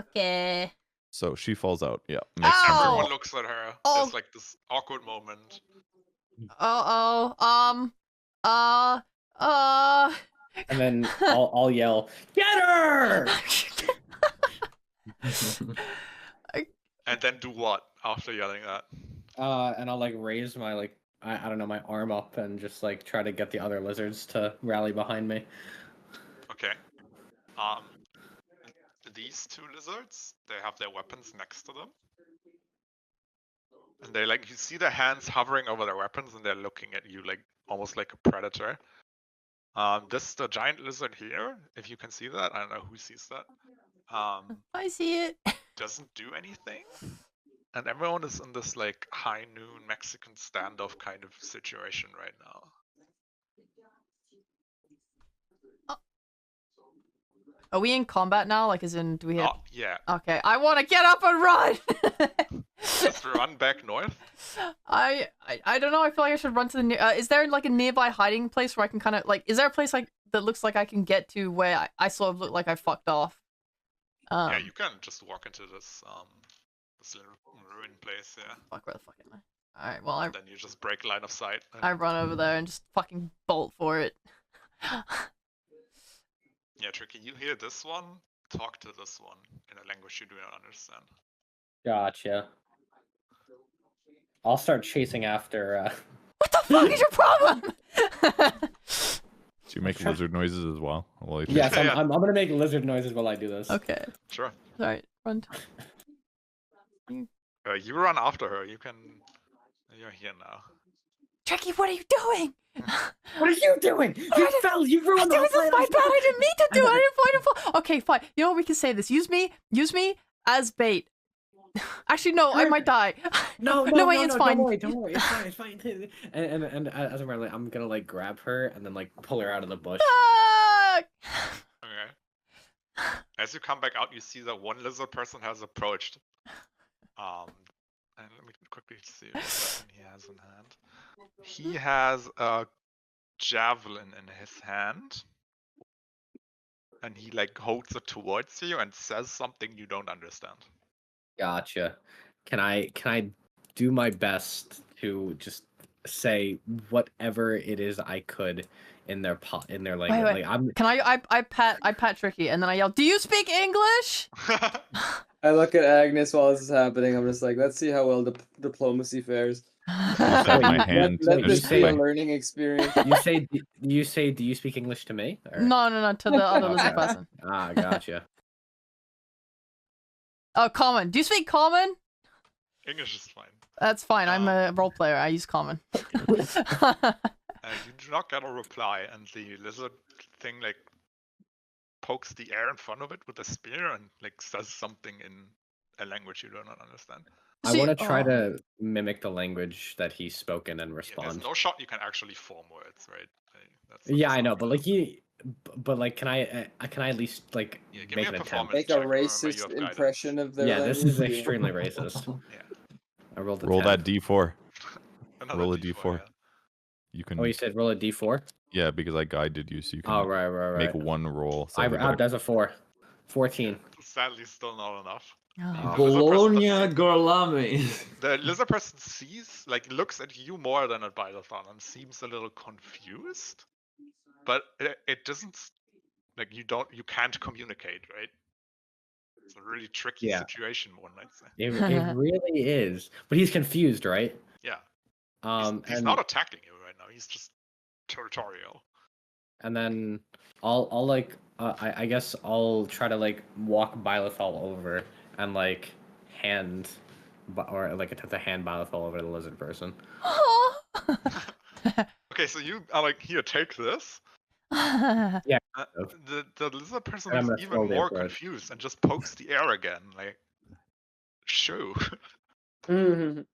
Okay. So she falls out. Yeah. Makes sense. Ow! Everyone looks at her. Oh. There's like this awkward moment. Uh-oh. and then I'll yell, "Get her!" And then do what after yelling that? And I'll like raise my I don't know, my arm up and just like try to get the other lizards to rally behind me. Okay. Um, these two lizards, they have their weapons next to them. And they like, you see their hands hovering over their weapons and they're looking at you like almost like a predator. The giant lizard here, if you can see that, I don't know who sees that. I see it. Doesn't do anything. And everyone is in this like high noon Mexican standoff kind of situation right now. Are we in combat now? Like, as in, do we have... Oh, yeah. Okay, I want to get up and run! Just run back north. I don't know. I feel like I should run to the near... is there like a nearby hiding place where I can kind of like... Is there a place like that looks like I can get to where I sort of look like I fucked off? Yeah, you can just walk into this this little ruin place, yeah. Fuck, where the fuck am I? Alright, well, Then you just break line of sight. I run over there and just fucking bolt for it. Yeah, Tricky, you hear this one, talk to this one in a language you do not understand. Gotcha. I'll start chasing after. What the fuck is your problem? Do you make lizard noises as well? While you Yes, Yeah. I'm gonna make lizard noises while I do this. Okay. Sure. Alright, run. You run after her, you're here now. Tricky, what are you doing? What are you doing? You fell. You ruined the whole This is my plan. bad. I didn't mean to do it. I didn't find it. Okay, fine. You know what? We can say this. Use me as bait. Actually, no. I might die. No, wait, it's fine. Don't worry. It's fine. And as I'm running, I'm gonna like grab her and then like pull her out of the bush. Fuck! Okay. As you come back out, you see that one lizard person has approached. And let me quickly see what weapon he has in hand. He has a javelin in his hand. And he like holds it towards you and says something you don't understand. Gotcha. Can I do my best to just say whatever it is I could in their language? Wait. Like, I'm Can I pat Tricky and then I yell, "Do you speak English?" I look at Agnes while this is happening. I'm just like, let's see how well diplomacy fares. Set my hand. Let this just be a my- learning experience. you say do you speak English to me? Or... No, to the other lizard Okay. person. Ah, gotcha. Oh, common. Do you speak common? English is fine. That's fine. I'm a role player. I use common. You do not get a reply, and the lizard thing like pokes the air in front of it with a spear and like says something in a language you do not understand. I See- want to try oh. to mimic the language that he's spoken and Yeah, respond. there's no shot you can actually form words, right? That's Yeah, I that's know, not but really- like, can I at least like Yeah, give me make a an attempt? performance. Make a check, remember you racist have guidance. impression of their Yeah, this language. is extremely racist. Yeah. I rolled a Roll 10. that D4. Another Roll a D4, D4. yeah. You can. Oh, you said roll a d4? Yeah, because I guided you, so you can Oh, right. make one roll. So I everybody- that's a 4. 14. Sadly, still not enough. Oh. The lizard person Bologna that Gorlami. The lizard person sees, like, looks at you more than at Bilothon and seems a little confused, but it doesn't, like, you can't communicate, right? It's a really tricky Yeah. situation, one might say. It really is. But he's confused, right? Yeah. He's And not attacking you right now. He's just territorial. and then I'll like I guess I'll try to like walk Bylethol over and like or like attempt to hand Bylethol over to the lizard person. Okay, so you are like, here, take this. Oh. The lizard person And I'm is gonna even slowly more approach. confused and just pokes the air again. Like, shoo. Mhm.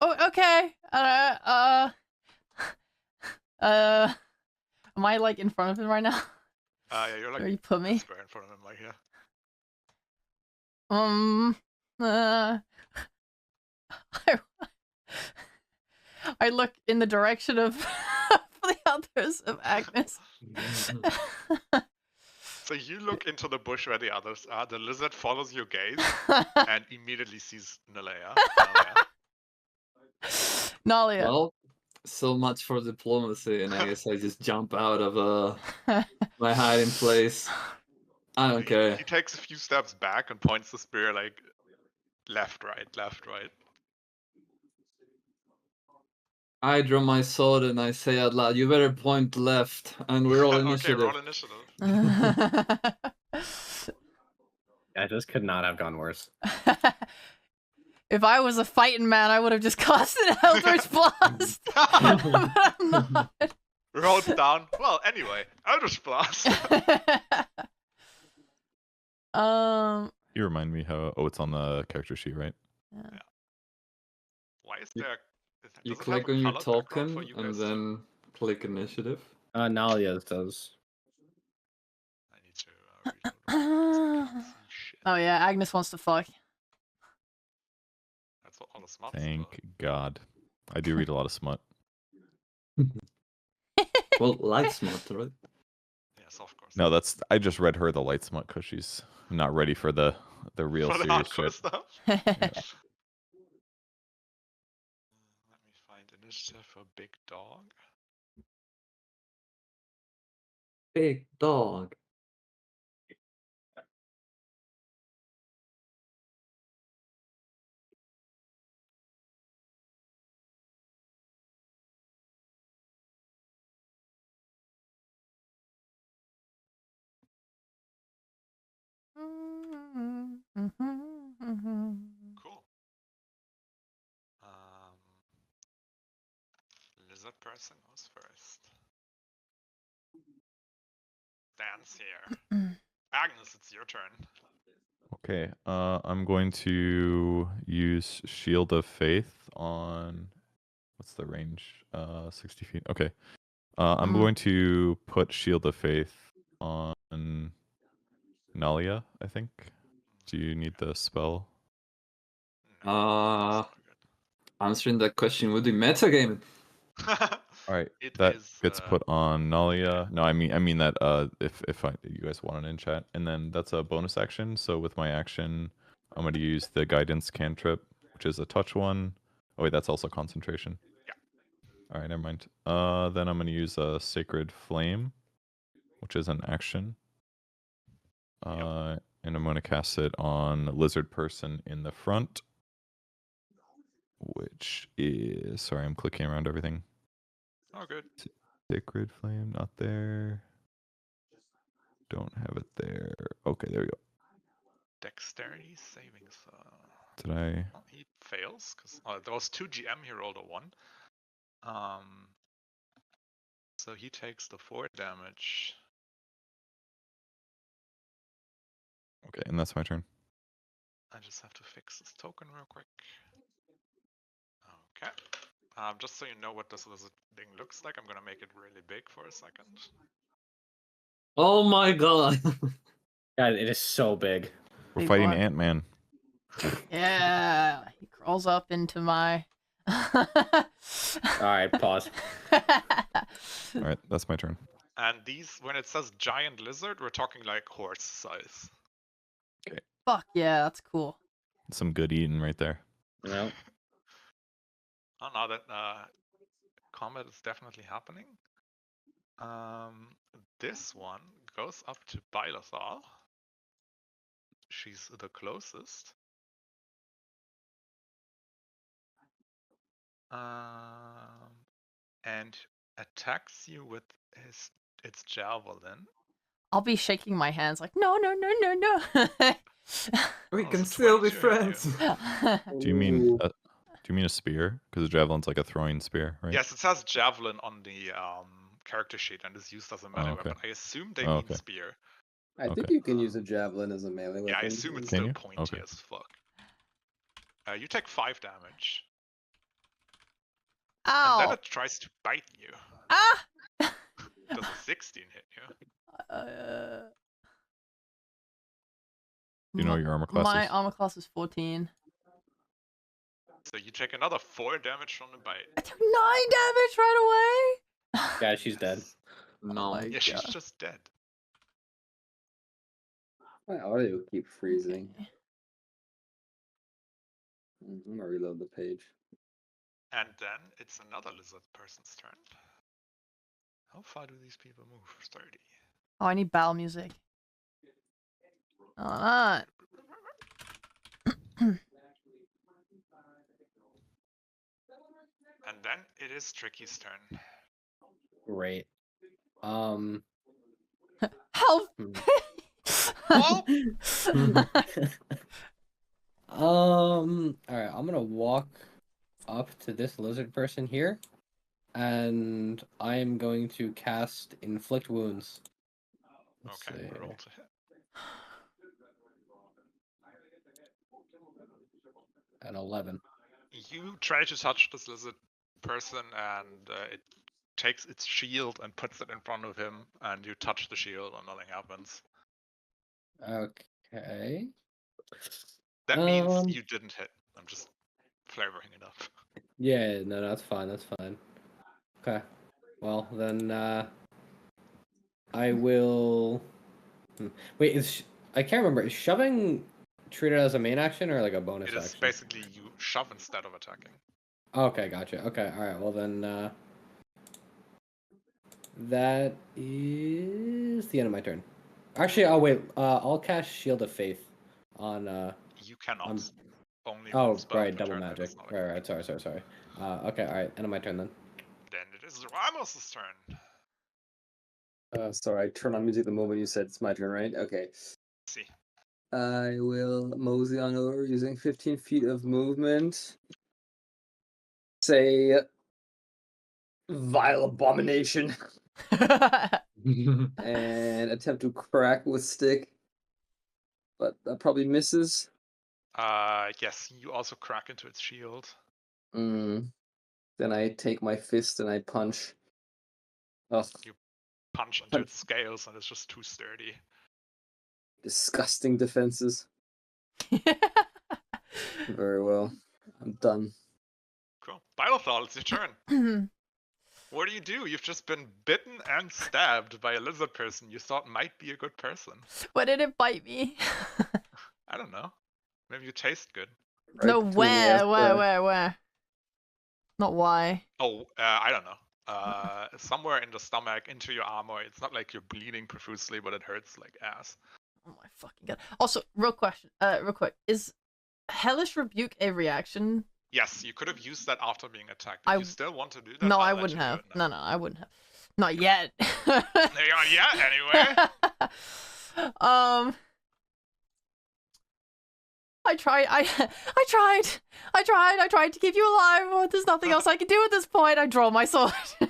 Okay. Am I like in front of him right now? Yeah, you're like Where you put me? square in front of him, like here. I look in the direction of the others of Agnes. So you look into the bush where the others are. The lizard follows your gaze and immediately sees Nalea. Nalia. Well, so much for diplomacy, and I guess I just jump out of my hiding place. I don't care. He takes a few steps back and points the spear like left, right, left, right. I draw my sword and I say out loud, "You better point left," and we're all Okay, initiative. roll initiative. Yeah, this could not have gone worse. If I was a fighting man, I would have just casted Eldritch Blast. But I'm not. Roll down. Well, anyway, Eldritch Blast. You remind me how. Oh, it's on the character sheet, right? Yeah. Why is there? You Does it have click a on your colored background for token you and guys too? then click initiative. Nalia's does. I need to reload because I can't see shit. Oh yeah, Agnes wants to fuck. That's what all the smarts Thank God. I do read a lot of smut. Well, light smart, right? Yes, of course. No, that's. I just read her the light smut because she's not ready for the real For the serious hardcore shit. stuff. Yeah. Let me find initiative for Big Dog. Big dog. Cool. Lizard person goes first. Dance here. Agnes, it's your turn. Okay. I'm going to use Shield of Faith on. What's the range? 60 feet. Okay. I'm going to put Shield of Faith on Nalia, I think. Do you need the spell? No, that's Answering that question would be metagaming. not good. All right, It that is, gets put on Nalia. No, I mean that if you guys want it in chat, and then that's a bonus action. So with my action, I'm going to use the guidance cantrip, which is a touch one. Oh wait, that's also concentration. Yeah. All right, never mind. Then I'm going to use a sacred flame, which is an action. And I'm going to cast it on lizard person in the front, which is, sorry, I'm clicking around everything. Oh, good. Sacred flame, not there. Don't have it there. Okay, there we go. Dexterity savings. Did I? Oh, he fails because there was 2 GM. He rolled a 1. So he takes the 4 damage. Okay, and that's my turn. I just have to fix this token real quick. Okay. Just so you know what this lizard thing looks like, I'm gonna make it really big for a second. Oh my god. God, it is so big. We're Big fighting boy. Ant-Man. Yeah, he crawls up into my. All right, pause. All right, that's my turn. And these, when it says giant lizard, we're talking like horse size. Fuck yeah, that's cool. Some good eating right there. No. Oh, now that combat is definitely happening. This one goes up to Bylethal. She's the closest. And attacks you with its javelin. I'll be shaking my hands like, no, no, no, no, no. We Oh, can so still be 22 hit you. friends. Do you mean a spear? Because a javelin's like a throwing spear, right? Yes, it says javelin on the character sheet and is used as a melee okay. weapon. I assume they Oh, mean okay. spear. I think Okay. you can use a javelin as a melee weapon. Yeah, I assume it's Can still you? pointy Okay. as fuck. You take 5 damage. And then Ow! it tries to bite you. Ah! Does a 16 hit you? Do you know what your armor class My is? armor class is 14. So you take another 4 damage from the bite. I took 9 damage right away! Yeah, she's dead. No. my Yeah, she's God. just dead. My audio keeps freezing. Okay. I'm gonna reload the page. And then it's another lizard person's turn. How far do these people move? 30. Oh, I need battle music. Oh, not. And And then it is Tricky's turn. Great. Help! Oh! All right, I'm gonna walk up to this lizard person here, and I am going to cast Inflict Wounds. Let's Okay, see. roll to hit. An 11. You try to touch this lizard person, and it takes its shield and puts it in front of him, and you touch the shield, and nothing happens. Okay. That means you didn't hit. I'm just flavoring it up. Yeah, no, that's fine. That's fine. Okay. Well, then I will. Wait, I can't remember. Is shoving treated as a main action or like a bonus It is action? basically you shove instead of attacking. Okay, gotcha. Okay, all right. Well then, that is the end of my turn. Actually, oh wait. I'll cast Shield of Faith on. You cannot. on... Only Oh, one spell right. per Double turn. That magic. is not Right, active. right. Sorry. Okay, all right. End of my turn then. Then it is Ramos' turn. Sorry, I turned on music the moment you said it's my turn, right? Okay. See. I will mosey on over using 15 feet of movement. Say, vile abomination, and attempt to crack with stick, but that probably misses. Yes, you also crack into its shield. Then I take my fist and I punch. Ugh, Punch into its scales, and it's just too sturdy. disgusting defenses. Very well. I'm done. Cool. Bilothal, it's your turn. What do you do? You've just been bitten and stabbed by a lizard person you thought might be a good person. Why did it bite me? I don't know. Maybe you taste good. Right No, between the where? Not why. Oh, I don't know. Somewhere in the stomach, into your armor. It's not like you're bleeding profusely, but it hurts like ass. Oh my fucking god. Also, real quick, is Hellish Rebuke a reaction? Yes, you could have used that after being attacked. If I- you still want to do that, No, I'll I let wouldn't you do have. it now. No, I wouldn't have. Not yet. Not yet, anyway. I tried to keep you alive. Oh, there's nothing else I can do at this point. I draw my sword. You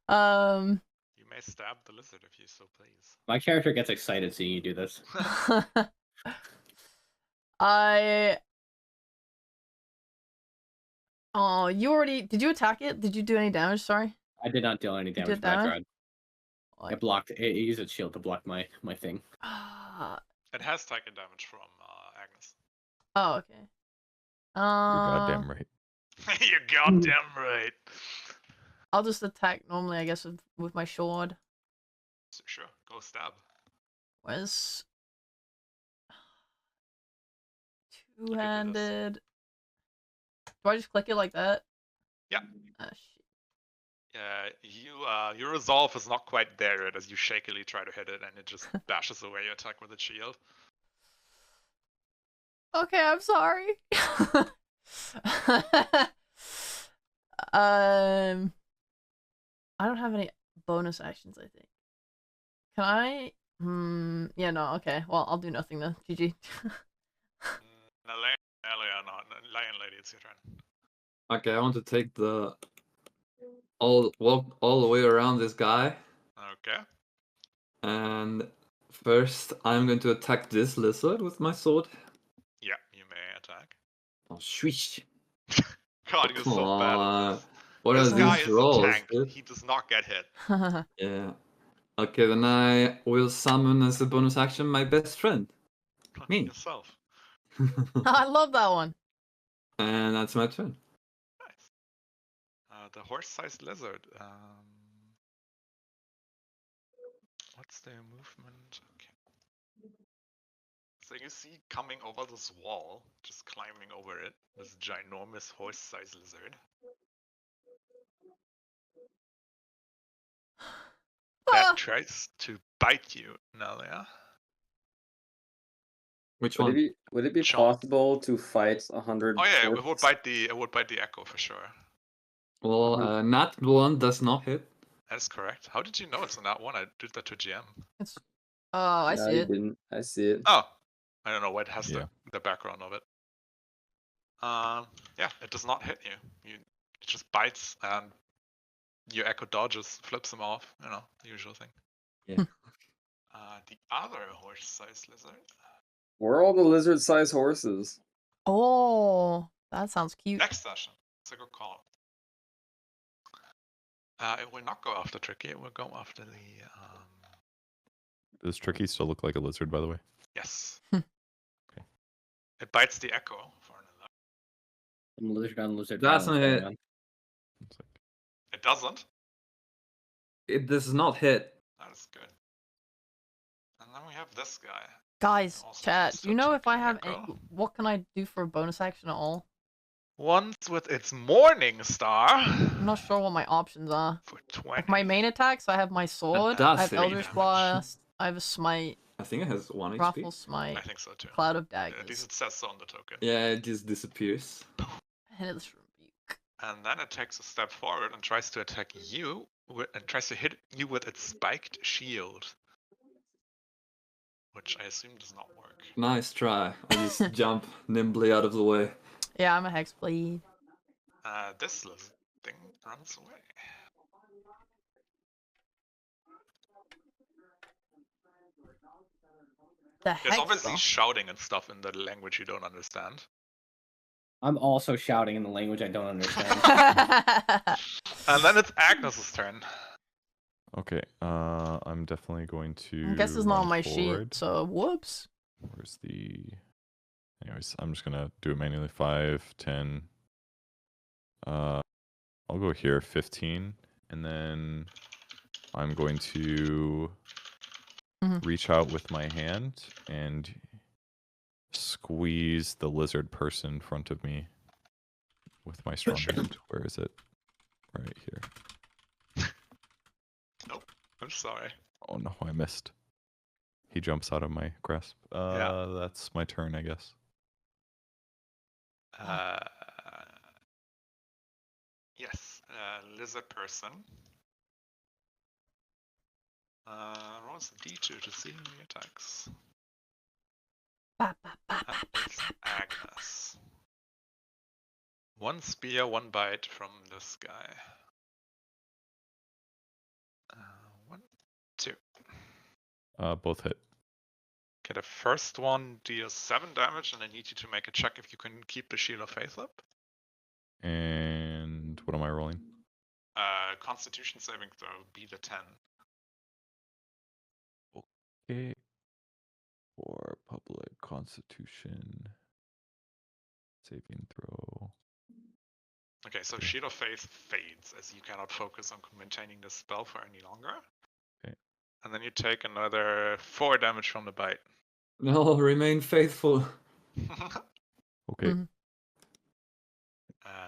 may stab the lizard if you so please. My character gets excited seeing you do this. Oh, did you attack it? Did you do any damage? Sorry. I did not deal any You did damage, but I damage? tried. It blocked. It used its shield to block my thing. It has taken damage from Agnes. Oh, okay. You're goddamn right. You're goddamn right. I'll just attack normally, I guess, with my sword. So sure, go stab. Where's two-handed? Do I just click it like that? Yeah. Ah, shit. Your resolve is not quite there yet as you shakily try to hit it, and it just bashes away your attack with its shield. Okay, I'm sorry. I don't have any bonus actions, I think. Can I? Yeah, no, okay. Well, I'll do nothing then. GG. Lion Lady, it's your turn. Okay, I want to take walk all the way around this guy. Okay. And first, I'm going to attack this lizard with my sword. Yeah, you may attack. Oh, swish! God, you're Come so bad at on. this. What This are guy these is a rolls, tank. dude? He does not get hit. Yeah. Okay, then I will summon as a bonus action my best friend. Me. Yourself. I love that one. And that's my turn. Nice. The horse-sized lizard. What's their movement? Okay. So you see coming over this wall, just climbing over it, this ginormous horse-sized lizard. That tries to bite you, Nalia. Which Would one? it be Chomp. possible to fight 100? Oh yeah, it would forces? bite the echo for sure. Well, nat 1 does not hit. That's correct. How did you know it's not one? I did that to GM. It's. Oh, I No, see you it. didn't. I see it. Oh, I don't know what has Yeah. the background of it. Yeah, it does not hit you. It just bites and your echo dodges, flips him off. You know, the usual thing. Yeah. The other horse-sized lizard. Where are all the lizard-sized horses? Oh, that sounds cute. Next session. It's a good call. It will not go after Tricky. It will go after the. Does Tricky still look like a lizard, by the way? Yes. Okay. It bites the echo for another. Some lizard on lizard That's violence not going it. on. It's like, It doesn't. It does not hit. That is good. And then we have this guy. Guys, Also chat. tries Do you to know attack if I the have echo. any, what can I do for a bonus action at all? Once with its Morning Star. I'm not sure what my options are. For 20. Like my main attacks, I have my sword, does I have hit. Eldritch Damage. Blast, I have a smite, I think it has 1 HP. Raffle Smite, I think so too. Cloud of At least Daggers, it says so on the token. Yeah, it just disappears. and it's Rebuke. And then it takes a step forward and tries to attack you and tries to hit you with its spiked shield. Which I assume does not work. Nice try. I just jump nimbly out of the way. Yeah, I'm a Hexblade. This lizard thing runs away. The There's heck? obviously shouting and stuff in the language you don't understand. I'm also shouting in the language I don't understand. And then it's Agnes's turn. okay, I'm definitely going to. I guess it's not on run my forward. sheet, so whoops. Where's the? Anyways, I'm just gonna do it manually. 5, 10. I'll go here 15, and then I'm going to Mhm. reach out with my hand and squeeze the lizard person in front of me with my strong hand. Where is it? Right here. I'm sorry. Oh no, I missed. He jumps out of my grasp. Yeah. That's my turn, I guess. Yes, lizard person. Rolls a d2 to see how he attacks. Ba, ba, ba, ba, That ba, is ba, ba, ba. Agnes. 1 spear, 1 bite from this guy. 1, 2. Both hit. Okay, the first one deals 7 damage, and I need you to make a check if you can keep the Shield of Faith up. And what am I rolling? Constitution saving throw, be the 10. Okay. For public constitution saving throw. Okay, so Shield of Faith fades as you cannot focus on maintaining the spell for any longer. Okay. And then you take another 4 damage from the bite. No, remain faithful. Okay. Mhm.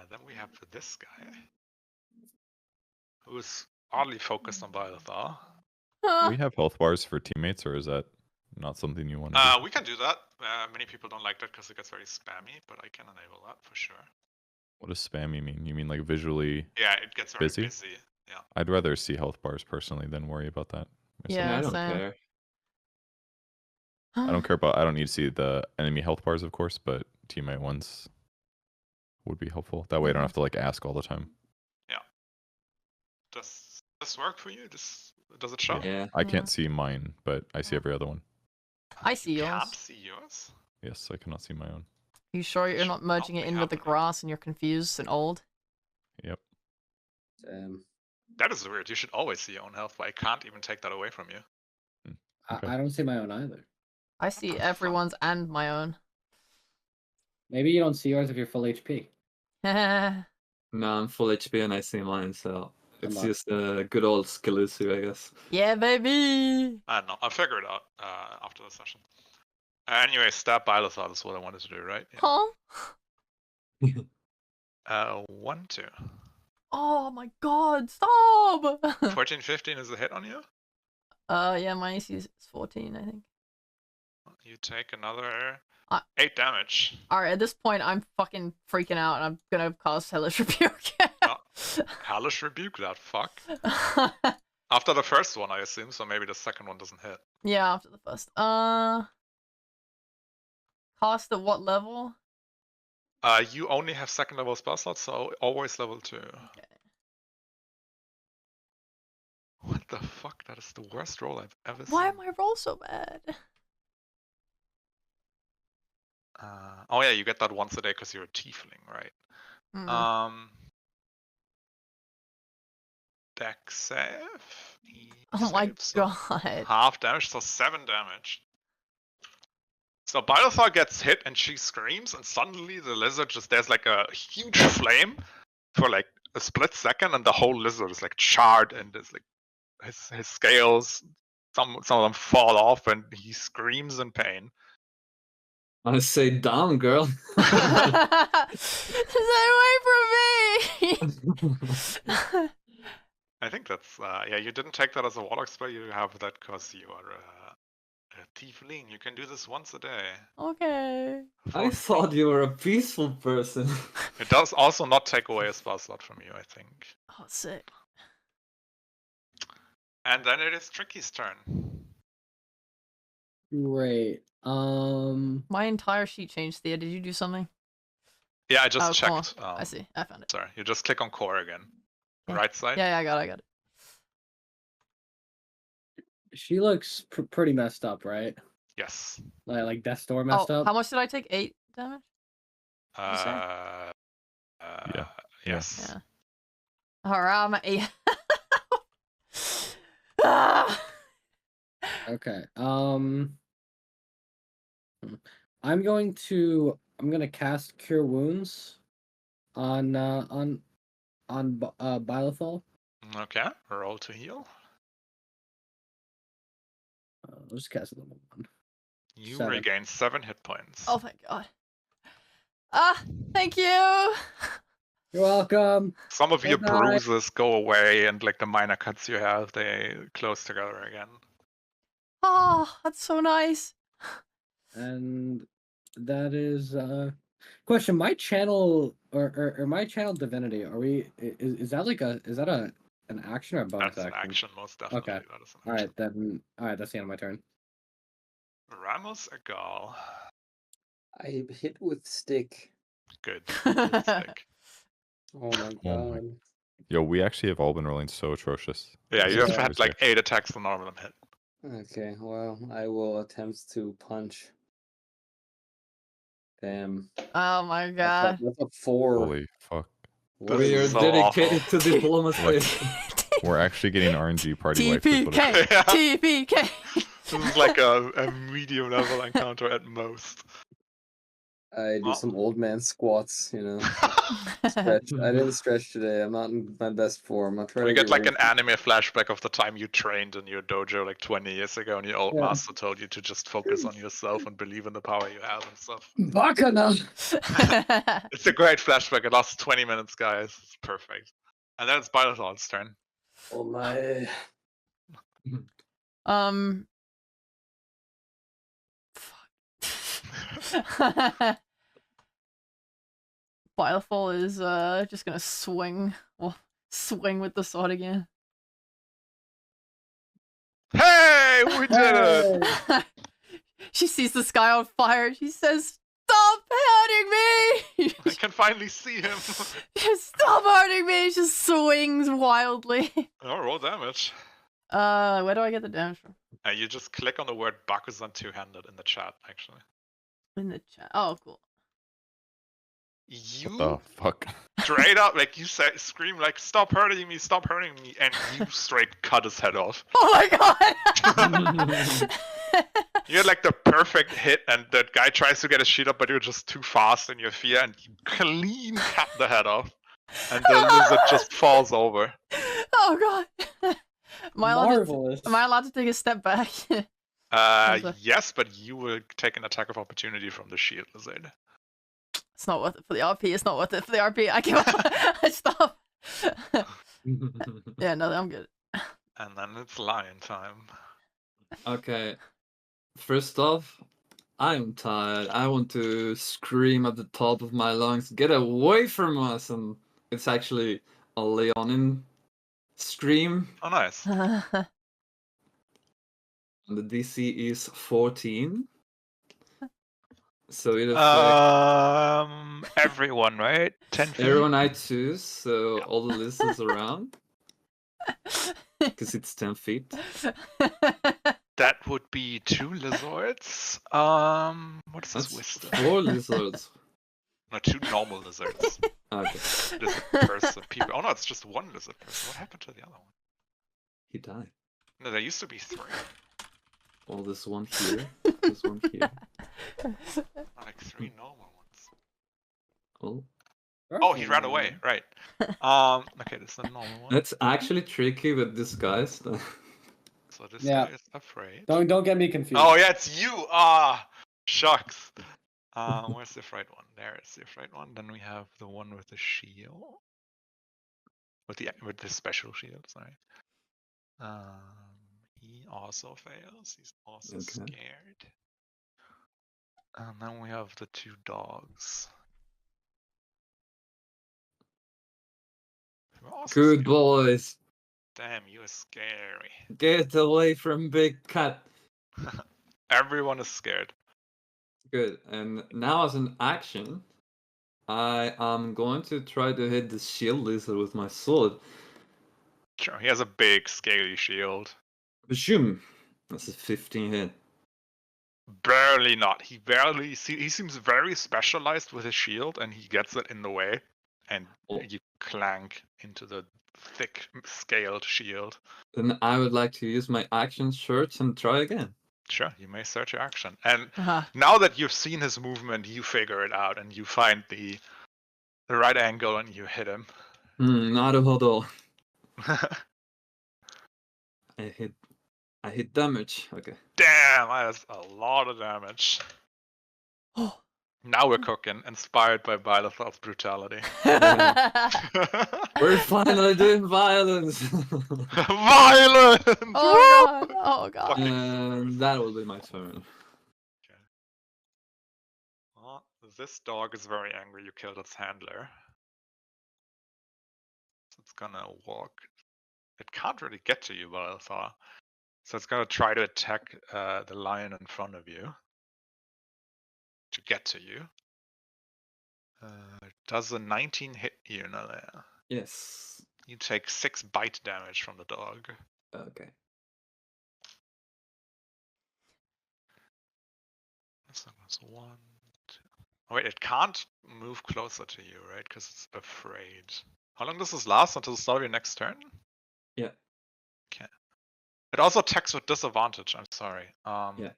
Then we have this guy, who's oddly focused on Bylethar. Ah, We have health bars for teammates, or is that not something you want to do? We can do that. Many people don't like that because it gets very spammy, but I can enable that for sure. What does spammy mean? You mean like visually? Yeah, it gets very Busy? busy. Yeah. I'd rather see health bars personally than worry about that. myself. Yeah, I don't same. care. I don't care about. I don't need to see the enemy health bars, of course, but teammate ones would be helpful. That way, I don't have to like ask all the time. Does this work for you? Does it show? Yeah. I Yeah. can't see mine, but I see every other one. I see yours. Can't see yours. Yes, I cannot see my own. You sure you're Should not merging not it be in with the happening. grass and you're confused and old? Yep. That is weird. You should always see your own health, but I can't even take that away from you. Okay. I don't see my own either. I see everyone's and my own. Maybe you don't see yours if you're full HP. Yeah, No, I'm full HP and I see mine, so it's Come on. just a good old skill issue, I guess. baby. I don't know. I'll figure it out after the session. Anyway, stab Bylethar is what I wanted to do, right? Huh? 1, 2. Oh my god, stop! 14, 15 is a hit on you? Yeah, my AC is 14, I think. You take another Uh, 8 damage. Alright, at this point, I'm fucking freaking out, and I'm gonna cause Hellish Rebuke. Oh, Hellish Rebuke that fuck. After the first one, I assume, so maybe the second one doesn't hit. Yeah, after the first. Cost at what level? You only have second level spell slots, so always level 2. Okay. What the fuck? That is the worst roll I've ever Why seen. am I roll so bad? Oh yeah, you get that once a day because you're a tiefling, right? Hmm. Dex save. He Oh my saves, so god. half damage, so 7 damage. So Balthar gets hit and she screams, and suddenly the lizard there's like a huge flame for like a split second, and the whole lizard is like charred, and there's like his scales, some of them fall off, and he screams in pain. I say down, girl. Stay away from me! I think that's yeah. You didn't take that as a warlock spell. You have that because you are a tiefling. You can do this once a day. Okay. I thought you were a peaceful person. It does also not take away a spell slot from you, I think. Oh, sick. And then it is Tricky's turn. Great. My entire sheet changed, Thea. Did you do something? Yeah, I just Oh, checked. I see. I found it. Sorry, you just click on core again. Yeah. Right side. Yeah, I got it. She looks pretty messed up, right? Yes. Like Death's Door messed up. How much did I take? 8 damage? you say? Yeah. Yes. Yeah. Alright, I'm at 8. Ah! Okay. I'm gonna cast Cure Wounds on Bylethal. Okay. Roll to heal. I'll just cast it level 1. You 7. regain 7 hit points. Oh, thank God. Ah, thank you! You're welcome. Some of your Bye-bye. bruises go away, and like the minor cuts you have, they close together again. Oh, that's so nice. And that is question. My channel or my channel divinity. Is that an action or a bonus That's an action, most definitely. Okay. That is an All right, action. that's the end of my turn. Ramos Egal. I hit with stick. Good. Good stick. Oh my Oh my- god. Yo, we actually have all been rolling so atrocious. Yeah, you Yeah. have had like 8 attacks on normal hit. Okay, well, I will attempt to punch. Damn. Oh my God. That's a 4. Holy fuck. What This We is are is so dedicated awful. to diplomacy. Like, we're actually getting RNG party wipe. is what it TPK! is. Yeah. TPK! This is like a medium level encounter at most. I do Oh. some old man squats, you know. Stretch. I didn't stretch today. I'm not in my best form. I'll try We to get like ready an anime flashback of the time you trained in your dojo like 20 years ago, and your old Yeah. master told you to just focus on yourself and believe in the power you have and stuff. Bakana! It's a great flashback. It lasts 20 minutes, guys. It's perfect. And then it's Bylothal's turn. Oh my. Fuck. Bylethal is just gonna swing. Well, swing with the sword again. Hey, we did it! She sees the sky on fire. She says, "Stop hurting me!" I can finally see him. Stop hurting me! She just swings wildly. Oh, roll damage. Where do I get the damage from? You just click on the word Bakusan two-handed in the chat, actually. In the chat. Oh, cool. You What the fuck? straight up, like you say, scream like, "Stop hurting me! Stop hurting me!" And you straight cut his head off. Oh my god! You had like the perfect hit, and the guy tries to get his sheet up, but you're just too fast in your fear, and you clean cut the head off, and the lizard just falls over. Oh god! Marvelous. Am I allowed to take a step back? Yes, but you will take an attack of opportunity from the shield lizard. It's not worth it for the RP. It's not worth it for the RP. I give up. I stop. Yeah, no, I'm good. And then it's lion time. Okay. First off, I'm tired. I want to scream at the top of my lungs, get away from us! And it's actually a Leonin scream. Oh, nice. And the DC is 14. So it affects Everyone, right? 10 feet. everyone I choose, so all the lizards around. Because it's 10 feet. That would be 2 lizards. What is this That's wisdom? 4 lizards. No, 2 normal lizards. Okay, Lizard person people. Oh no, it's just 1 lizard person. What happened to the other one? he died. No, there used to be 3. Oh, there's one here. There's one here. Like 3 normal ones. Oh. Oh, he ran away. Right. Okay, this is the normal one. That's actually tricky with disguise. So this Yeah. guy is afraid. Don't get me confused. Oh yeah, it's you. Ah, shucks. Where's the afraid one? There is the afraid one. Then we have the one with the shield. With the special shield. Sorry. He also fails. He's also Okay. scared. And then we have the 2 dogs. Who are also Good scared. boys. Damn, you are scary. Get away from Big Cat. Everyone is scared. Good. And now as an action, I am going to try to hit the shield lizard with my sword. Sure, he has a big scaly shield. Bashoom. That's a 15 hit. Barely not. He seems very specialized with his shield, and he gets it in the way, and Oh. you clank into the thick scaled shield. Then I would like to use my action search and try again. Sure, you may search your action. And Uh-huh. now that you've seen his movement, you figure it out, and you find the right angle, and you hit him. Naruhodo. I hit damage. Okay. Damn, that's a lot of damage. Oh. Now we're cooking, inspired by Bylothar's brutality. We're finally doing violence. Violence! Oh god! Oh god! Fucking And that will be my turn. Well, this dog is very angry you killed its handler. So it's gonna walk. It can't really get to you, Bylethar. So it's gonna try to attack the lion in front of you. To get to you. Does a 19 hit you, Nalea? Yes. You take 6 bite damage from the dog. Okay. So that's 1, 2. Oh, wait, it can't move closer to you, right? Because it's afraid. How long does this last? Until the start of your next turn? Yeah. Okay. It also attacks with disadvantage. I'm sorry. Yeah.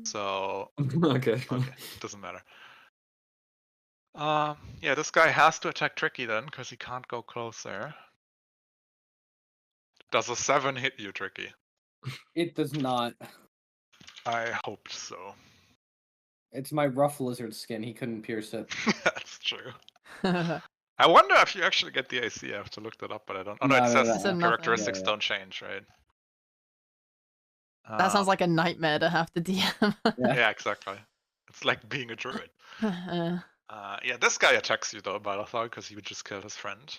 So Okay. okay, doesn't matter. Yeah, this guy has to attack Tricky then, because he can't go closer. Does a 7 hit you, Tricky? It does not. I hoped so. It's my rough lizard skin. He couldn't pierce it. That's true. I wonder if you actually get the AC. I have to look that up, but I don't. Oh no, No, it no, says no. It's enough. characteristics Yeah. don't change, right? That sounds like a nightmare to have to DM. Yeah, exactly. It's like being a druid. Yeah, this guy attacks you though, Bylethar, because he would just kill his friend.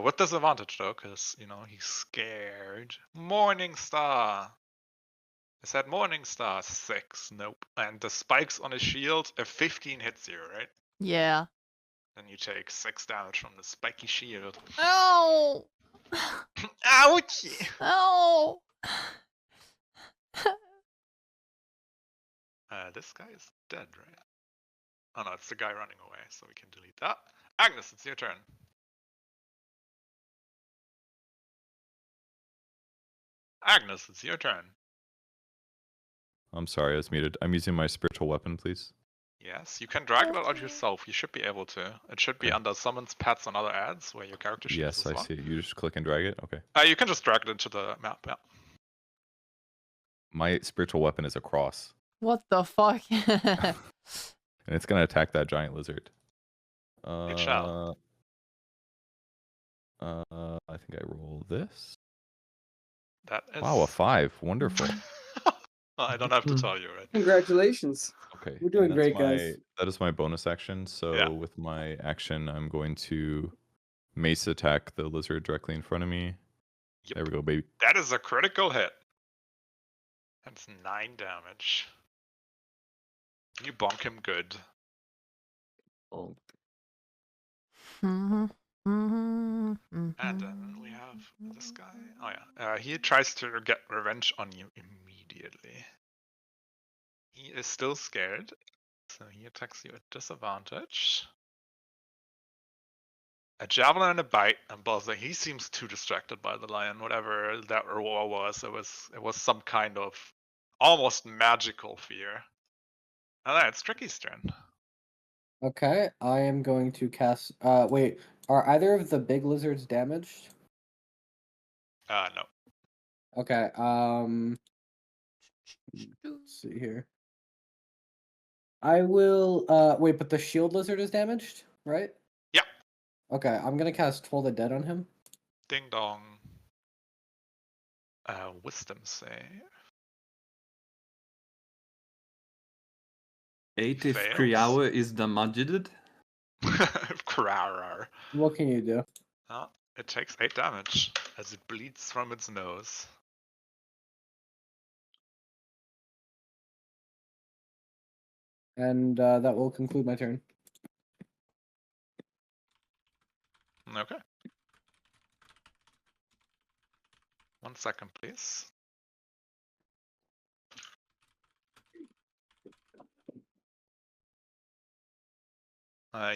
With disadvantage though, because he's scared. Morning Star. I said Morning Star 6. Nope. And the spikes on his shield, a 15 hits you, right? Yeah. Then you take 6 damage from the spiky shield. Oh! Ouchie! Oh! This guy is dead, right? Oh no, it's the guy running away, so we can delete that. Agnes, it's your turn. Agnes, it's your turn. I'm sorry, I was muted. I'm using my spiritual weapon, please. Yes, you can drag it out yourself. You should be able to. It should be Okay. under summons, pets, and other ads, where your character sheet is Yes, as I well. see. You just click and drag it? Okay. You can just drag it into the map, yeah. My spiritual weapon is a cross. What the fuck? And it's going to attack that giant lizard. It shall. I think I roll this. That is. Wow, a 5. Wonderful. I don't have to tell you, right? Congratulations. Okay. We're doing and great, guys. That is my bonus action. So Yeah. with my action, I'm going to mace attack the lizard directly in front of me. Yep. There we go, baby. That is a critical hit. That's 9 damage. You bonk him good. Oh, Mhm, And then we have this guy. Oh yeah. He tries to get revenge on you immediately. He is still scared, so he attacks you at disadvantage. A javelin and a bite, and Buzzer. He seems too distracted by the lion. Whatever that roar was, it was some kind of almost magical fear. And then it's Tricky's turn. Okay, I am going to cast. Wait, are either of the big lizards damaged? No. Okay. Let's see here. I will. Wait, but the shield lizard is damaged, right? Yeah. Okay, I'm gonna cast Toll the Dead on him. Ding dong. Wisdom save. 8 if Fails. Kriawa is damaged. Krarar. What can you do? It takes 8 damage as it bleeds from its nose. And that will conclude my turn. Okay. 1 second, please.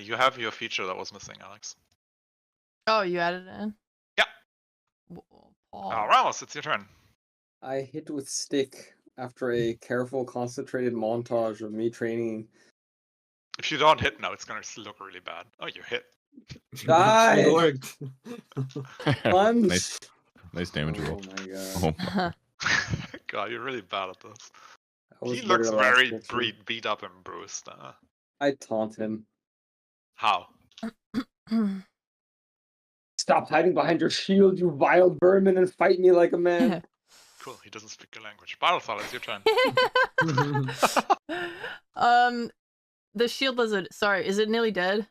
You have your feature that was missing, Alex. Oh, you added it in? Yeah. Paul. Ramos, it's your turn. I hit with stick after a careful, concentrated montage of me training. If you don't hit now, it's gonna look really bad. Oh, you hit. Die! It worked. Punch! Nice damage roll. Oh my god. Oh my. God, you're really bad at this. I was He looks better last very session. beat up and bruised. I taunt him. How? Stop hiding behind your shield, you vile vermin, and fight me like a man. Cool, he doesn't speak your language. Battlefield, it's your turn. The shield lizard. Sorry, is it nearly dead?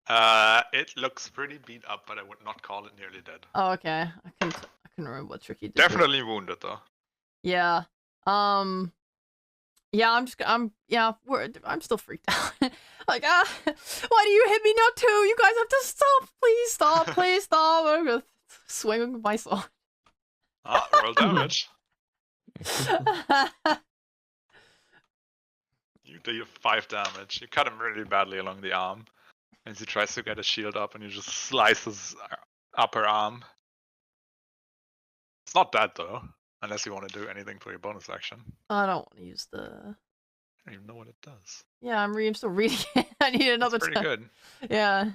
It looks pretty beat up, but I would not call it nearly dead. Oh, okay. I couldn't remember what Tricky did. Definitely wounded though. Yeah. Yeah, I'm still freaked out. Like, why do you hit me now too? You guys have to stop. Please stop. Please stop. I'm gonna swing with my sword. Roll damage. You do 5 damage. You cut him really badly along the arm. As he tries to get his shield up and you just slice his upper arm. It's not dead though, unless you want to do anything for your bonus action. I don't want to use the. I don't even know what it does. Yeah, I'm still reading it. I need another. It's pretty good. Yeah.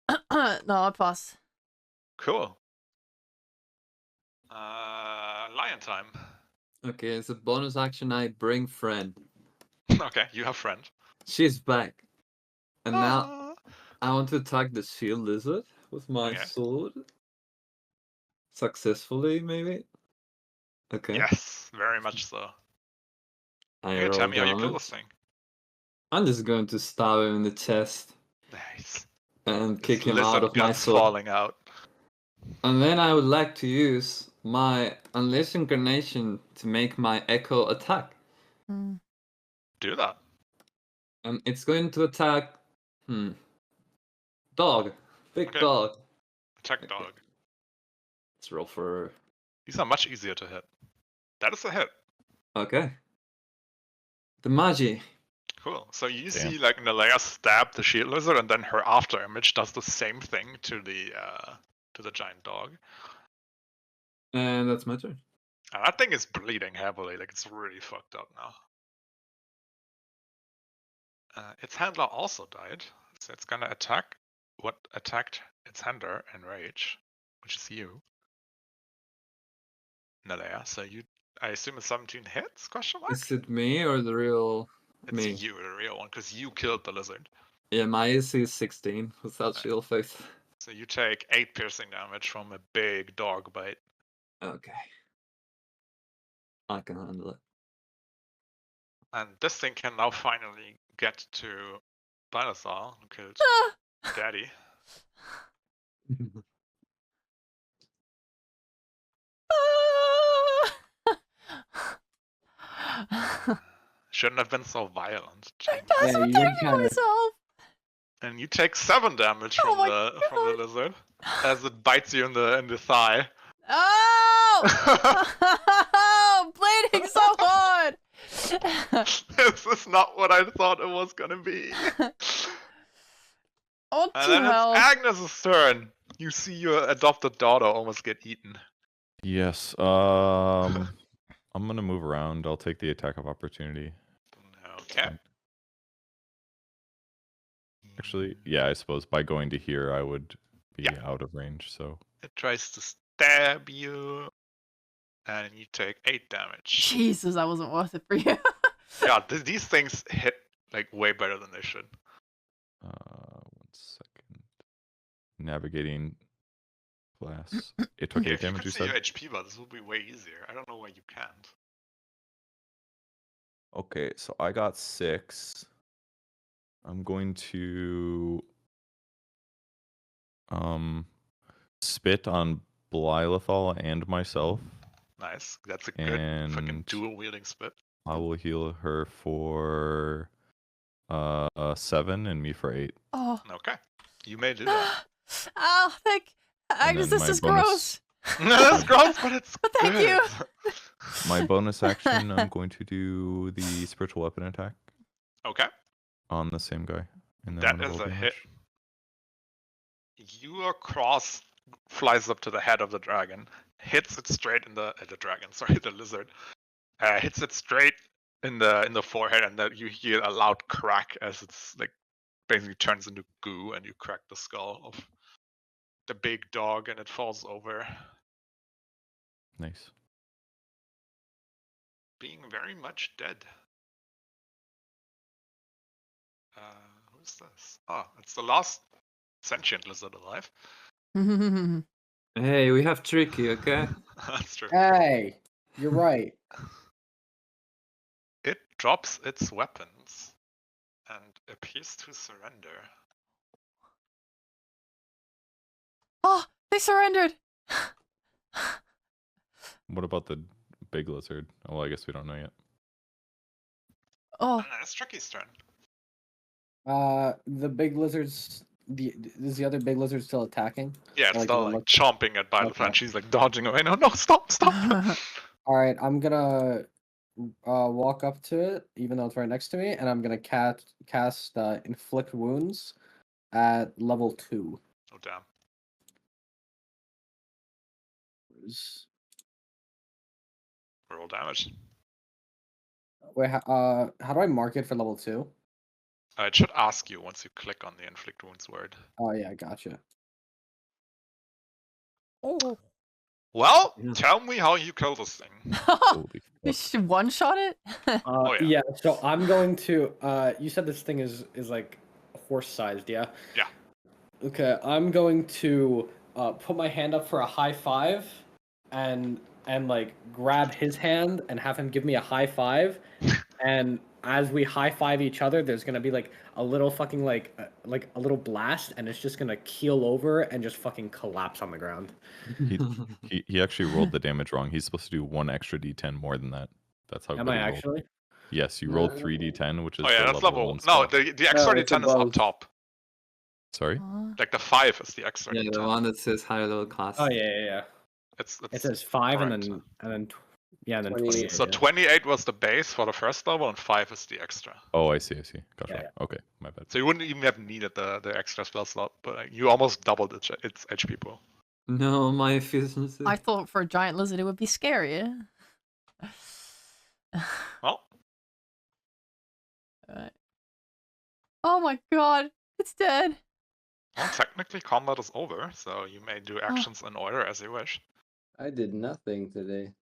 No, I'll pass. Cool. Lion time. Okay, as a bonus action, I bring friend. Okay, you have friend. She's back. And now I want to attack the shield lizard with my Okay. sword. Successfully, maybe? Okay. Yes, very much so. I You roll tell me how you kill damage. this thing. I'm just going to stab him in the chest Nice. and His kick him out lizard of my guts sword. falling out. And then I would like to use my Unleash Incarnation to make my Echo attack. Mm. Do that. And it's going to attack... Dog. Big Okay. dog. Attack Okay. dog. Let's roll for... These are much easier to hit. That is a hit. Okay. The Magi. Cool. So you Damn. see like Nalea stab the shield lizard, and then her after image does the same thing to the giant dog. And that's my turn. And that thing is bleeding heavily. Like it's really fucked up now. Its handler also died, so it's gonna attack what attacked its handler in rage, which is you, Nalea. So I assume a 17 hits? Question mark. Is it me or the real It's me? you, the real one, because you killed the lizard. Yeah, my AC is 16 without Right. shield face. So you take 8 piercing damage from a big dog bite. Okay. I can handle it. And this thing can now finally get to Balazar, who killed Daddy. Shouldn't have been so violent. I Jeez. just Yeah, you protecting kinda- myself. And you take 7 damage Oh from my the lizard as it bites you in the thigh. Oh! Bleeding so hard. This is not what I thought it was gonna be. What And the then hell? it's Agnes's turn. You see your adopted daughter almost get eaten. Yes. I'm gonna move around. I'll take the attack of opportunity. Okay. Actually, yeah, I suppose by going to here, I would be Yeah. out of range. So It tries to stab you, and you take 8 damage. Jesus, that wasn't worth it for you. Yeah, these things hit like way better than they should. 1 second. Navigating class. It took 8 If you damage. could You see your said. HP bar, this would be way easier. I don't know why you can't. Okay, so I got 6. I'm going to spit on Blylethal and myself. Nice. That's a good fucking And dual wielding spit. I will heal her for 7 and me for 8. Oh. Okay. You may do that. Oh, thank Agnes, then this my is bonus- gross. That's gross, but it's Thank good. you. My bonus action, I'm going to do the spiritual weapon attack Okay. on the same guy. And then That I'm gonna is roll a hit. damage. Your cross flies up to the head of the dragon, hits it straight in the dragon, sorry, the lizard. Hits it straight in the forehead, and then you hear a loud crack as it's like basically turns into goo, and you crack the skull of the big dog, and it falls over, Nice. being very much dead. Who's this? Oh, it's the last sentient lizard alive. Hey, we have Tricky, okay? That's true. Hey, you're right. It drops its weapons and appears to surrender. Oh, they surrendered. What about the big lizard? Oh, well, I guess we don't know yet. Oh, And then it's Tricky's turn. The big lizards. Is the other big lizard still attacking? Yeah, it's Like, still the like look- chomping at Byleth, Okay. and she's like dodging away. No, stop! All right, I'm gonna walk up to it, even though it's right next to me, and I'm gonna cast inflict wounds at level 2. Oh damn. Roll damage. Wait, how do I mark it for level 2? It should ask you once you click on the inflict wounds word. Oh yeah, gotcha. oh. Well, Yeah. tell me how you kill this thing. Holy You fuck. should one shot it. Oh, yeah. Yeah. So I'm going to. You said this thing is like horse sized, yeah? Yeah. Okay, I'm going to put my hand up for a high five, and like grab his hand and have him give me a high five, and as we high five each other, there's gonna be like a little fucking like a little blast, and it's just gonna keel over and just fucking collapse on the ground. He actually rolled the damage wrong. He's supposed to do 1 extra d10 more than that. That's how Am good I he rolled. actually? Yes, you rolled 3d10, which is Oh yeah, the that's level level. 1 No, spell. the extra No, it's d10 is up above. top. Sorry? Like the 5 is the extra Yeah, d10. the one that says higher level class. Oh yeah. It's It says 5 and correct. then yeah, and then 28. 28. So yeah. 28 was the base for the first level, and 5 is the extra. Oh, I see. Gotcha. Yeah. Okay, my bad. So you wouldn't even have needed the extra spell slot, but you almost doubled its HP pool. No, my efficiency. I thought for a giant lizard it would be scarier. Well, Alright. Oh my god, it's dead. well, technically combat is over, so you may do actions in order as you wish. I did nothing today.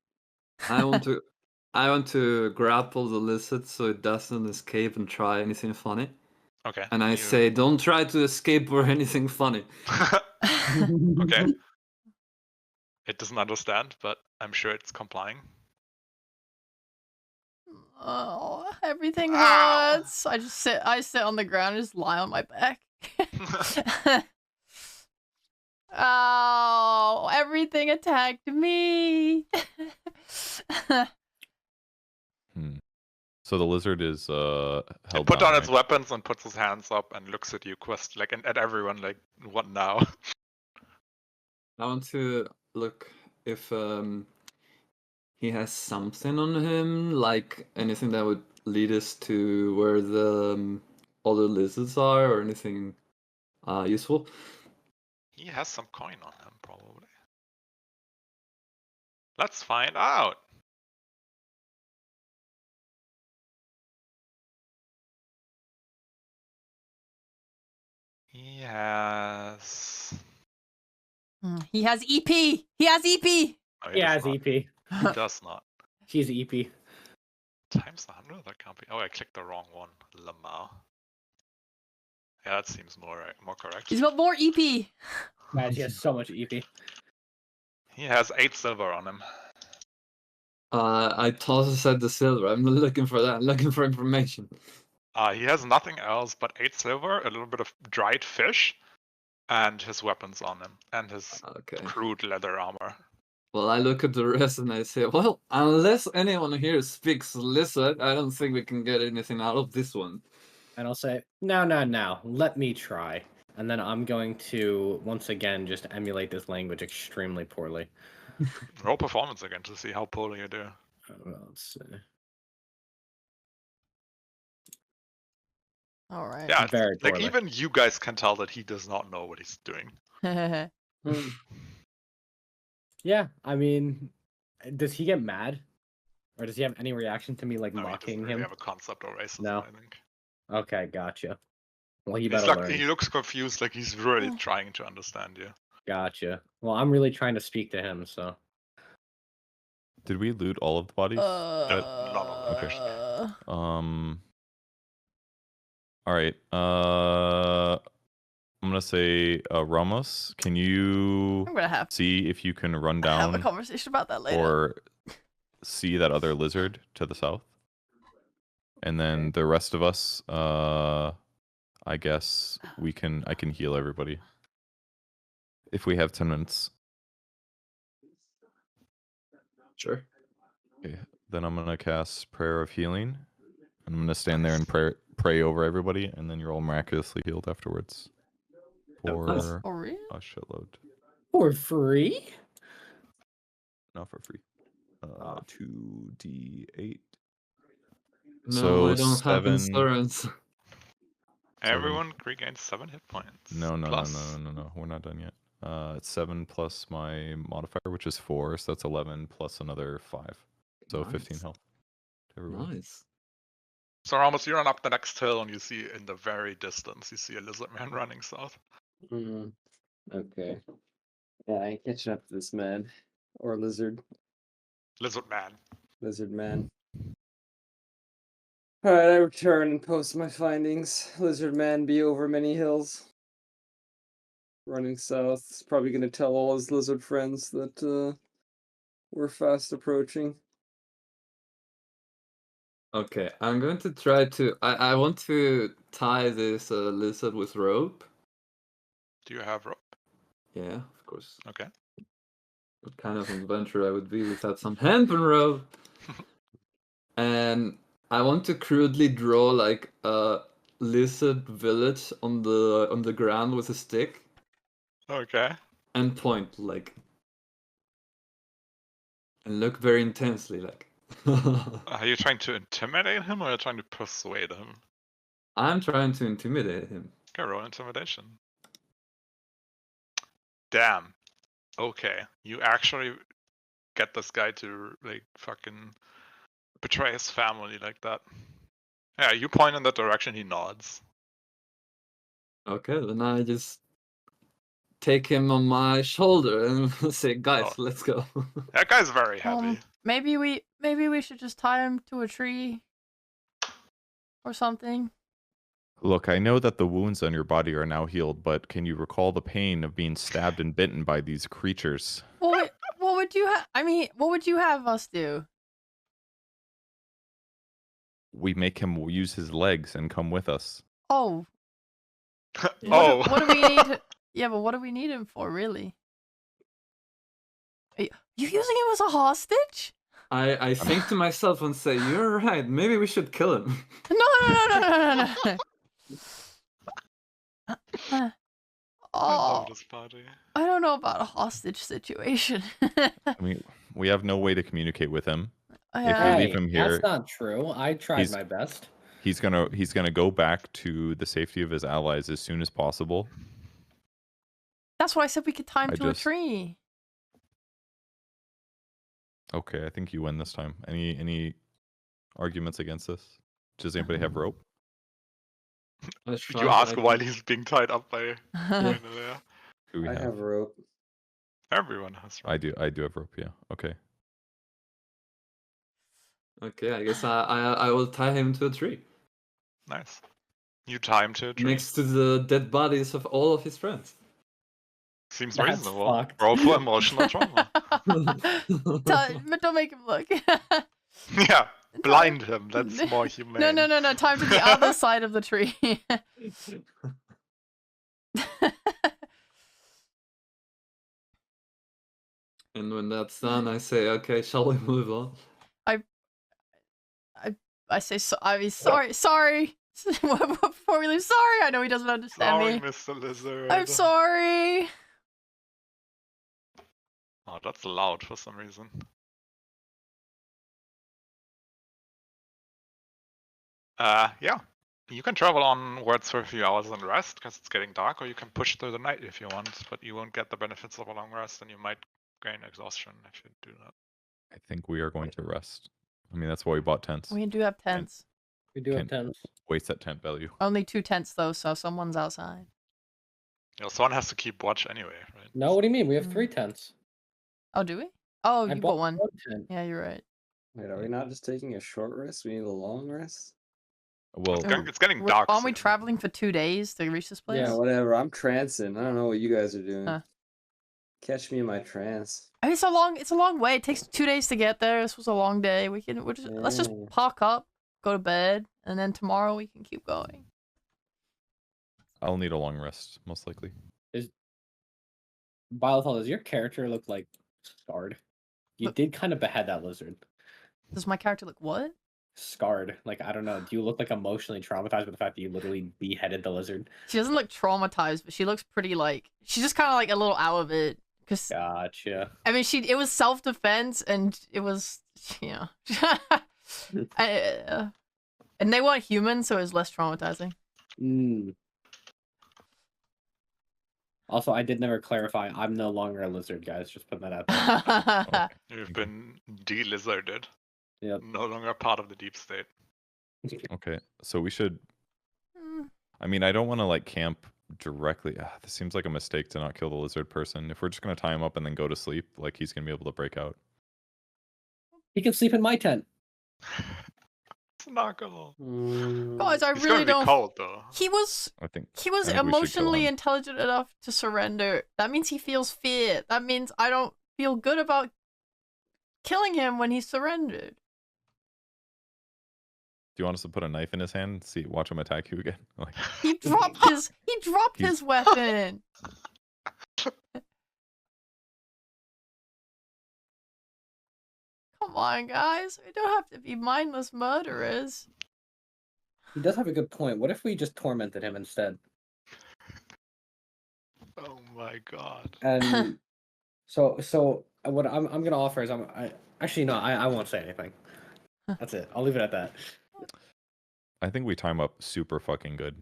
I want to grapple the lizard so it doesn't escape and try anything funny. Okay. And I you- say, don't try to escape or anything funny. okay. It doesn't understand, but I'm sure it's complying. Oh, everything Ow! hurts. I sit on the ground and just lie on my back. Oh, everything attacked me. Hmm. So the lizard is It held put down, down its right? weapons and puts his hands up and looks at you, and at everyone, like, what now? I want to look if he has something on him, like anything that would lead us to where the other lizards are, or anything useful. He has some coin on him, probably. Let's find out. He has. He has EP. He has EP. Oh, He does has not. EP. He does not. She's EP. Times 100? That can't be. Oh, I clicked the wrong one. Lamar. Yeah, that seems more correct. He's got more EP. Man, she has so much EP. He has 8 silver on him. I toss aside the silver. I'm not looking for that. I'm looking for information. He has nothing else but 8 silver, a little bit of dried fish, and his weapons on him, and his Okay. crude leather armor. Well, I look at the rest and I say, well, unless anyone here speaks lizard, I don't think we can get anything out of this one. And I'll say, now, let me try. And then I'm going to, once again, just emulate this language extremely poorly. Roll performance again to see how poorly you do. Let's see. All right. Yeah, Very like poorly. even you guys can tell that he does not know what he's doing. Yeah, I mean, does he get mad? Or does he have any reaction to me, like, No, he mocking doesn't really him? have a concept of racism, No. I think. Okay, gotcha. Well, he He's better like, learn. he looks confused, like he's really trying to understand you. Gotcha. Well, I'm really trying to speak to him, so. Did we loot all of the bodies? Okay. All right. I'm gonna say Ramos. Can you I'm gonna have see if you can run to have a down conversation about that later. or see that other lizard to the south? And then the rest of us, I guess I can heal everybody if we have 10 minutes. Sure. Okay, then I'm gonna cast Prayer of Healing. I'm gonna stand there and pray over everybody, and then you're all miraculously healed afterwards. For For real? a shitload. For free? Not for free. Oh. 2d8. No, So I don't have 7. insurance. Everyone regains 7 hit points. No. Plus. We're not done yet. It's 7 plus my modifier, which is 4, so that's 11 plus another 5. So Nice. 15 health to everyone. Nice. So Ramos, you run up the next hill and you see in the very distance, you see a lizard man running south. Okay. Yeah, I ain't catching up to this man. Or lizard. Lizard man. Lizard man. Alright, I return and post my findings. Lizard man be over many hills. Running south. He's probably gonna tell all his lizard friends that we're fast approaching. Okay, I'm going to try to. I want to tie this lizard with rope. Do you have rope? Yeah, of course. Okay. What kind of adventure I would be without some hemp and rope? And I want to crudely draw like a lizard village on the ground with a stick Okay. and point like, and look very intensely like. Are you trying to intimidate him or are you trying to persuade him? I'm trying to intimidate him. Okay, roll intimidation. Damn. Okay. You actually get this guy to like fucking betray his family like that. Yeah, you point in that direction, he nods. Okay, then I just take him on my shoulder and say, guys, Oh. let's go. That guy's very heavy. Maybe we should just tie him to a tree or something. Look, I know that the wounds on your body are now healed, but can you recall the pain of being stabbed and bitten by these creatures? Well, would you have? I mean, what would you have us do? We make him use his legs and come with us. Oh, Oh. what do we need? Yeah, but what do we need him for, really? Are you using him as a hostage? I think to myself and say, you're right, maybe we should kill him. No. I Oh, love this party. I don't know about a hostage situation. I mean, we have no way to communicate with him. Yeah. we leave him here, That's not true. I tried he's- my best. He's gonna go back to the safety of his allies as soon as possible. That's what I said we could tie him I to a just- tree. Okay, I think you win this time. Any arguments against this? Does anybody have rope? Did you ask while he's being tied up by Yeah. Talderia? Who we I have rope. Everyone has I do have rope. Yeah. Okay. Okay, I guess I will tie him to a tree Nice. You tie him to a tree. next to the dead bodies of all of his friends. Seems That's reasonable. fucked. Roll for emotional trauma. But don't make him look. Yeah, blind him. That's more humane. No. Time to the other side of the tree. And when that's done, I say, okay, shall we move on? I say so. I mean, sorry. Before we leave, sorry. I know he doesn't understand Sorry, me. Mr. Lizard. I'm sorry. Oh, that's loud for some reason. Yeah. You can travel onwards for a few hours and rest, because it's getting dark, or you can push through the night if you want, but you won't get the benefits of a long rest, and you might gain exhaustion if you do that. I think we are going to rest. I mean, that's why we bought tents. We do have tents. We do have Can- tents. Waste that tent value. Only 2 tents though, so someone's outside. You know, someone has to keep watch anyway, right? No, what do you mean? We have Mm. 3 tents. Oh, do we? Oh, I you bought one. 1 tent. Yeah, you're right. Wait, are we not just taking a short rest? We need a long rest? Well, It's getting dark. Aren't we soon. traveling for 2 days to reach this place? Yeah, whatever. I'm trancing. I don't know what you guys are doing. Huh. Catch me in my trance. I mean, it's a long way. It takes 2 days to get there. This was a long day. Let's just Yeah. park up, go to bed, and then tomorrow we can keep going. I'll need a long rest, most likely. Biothol, does your character look like scarred? You Look- did kind of behead that lizard. Does my character look what? Scarred. Like, I don't know. Do you look like emotionally traumatized by the fact that you literally beheaded the lizard? She doesn't look traumatized, but she looks pretty like she's just kind of like a little out of it. Cause Gotcha. I mean, it was self-defense, and it was and they weren't human, so it was less traumatizing. Mm. Also, I did never clarify. I'm no longer a lizard, guys. Just putting that out there. Okay. You've been delizarded. Yep. No longer part of the deep state. Okay. So we should. Mm, I mean, I don't want to like camp directly. This seems like a mistake to not kill the lizard person. If we're just gonna tie him up and then go to sleep, like he's gonna be able to break out. He can sleep in my tent. Snuggle. Guys, I It's really gonna be don't. cold though. He was I think he was I think we should kill emotionally him. intelligent enough to surrender. That means he feels fear. That means I don't feel good about killing him when he surrendered. Do you want us to put a knife in his hand? And watch him attack you again. Like, He dropped his He's- his weapon. Come on, guys. We don't have to be mindless murderers. He does have a good point. What if we just tormented him instead? Oh my god. And so what I'm gonna offer is actually no, I won't say anything. That's it. I'll leave it at that. I think we time up super fucking good.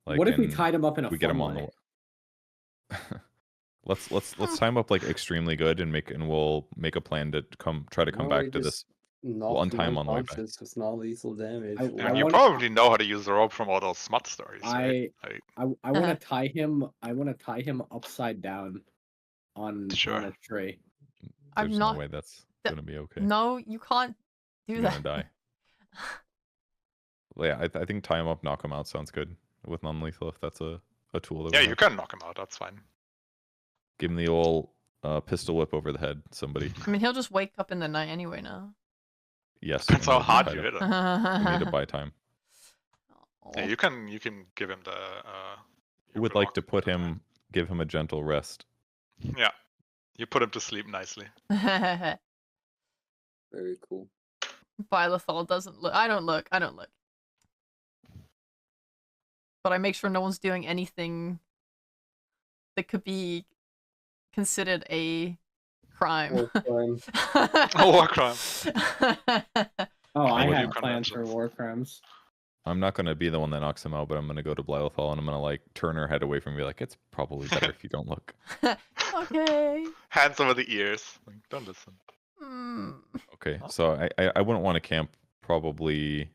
Like, What if we and tied him up in a we get him fun on way? the. let's time up like extremely good and we'll make a plan to try to come Why don't back we to just this. knock untie him on the way back. unconscious with non-lethal damage. I And you wanna- probably know how to use the rope from all those smut stories, right? Like, I want to tie him. I want to tie him upside down on Sure. a tree. I'm There's not- no way that's that- gonna be okay. No, you can't do You're that. gonna die. Well, yeah, I think tie him up, knock him out sounds good with non-lethal if that's a tool. That yeah, we you have. can knock him out. That's fine. Give him the old pistol whip over the head somebody. I mean, he'll just wake up in the night anyway now. Yes. Depends we how need to hard buy you time. hit him. We need to buy time. Yeah, you can give him the. Who would like to give him a gentle rest? Yeah, you put him to sleep nicely. Very cool. Bylethol doesn't look. I don't look. But I make sure no one's doing anything that could be considered a crime. War crime. A war crime. Oh, I would had you plans for conventions. war crimes. I'm not gonna be the one that knocks him out, but I'm gonna go to Blylothal and I'm gonna like turn her head away from me, like it's probably better if you don't look. Okay. Hands over the ears. Like, don't listen. Okay, so I wouldn't want to camp probably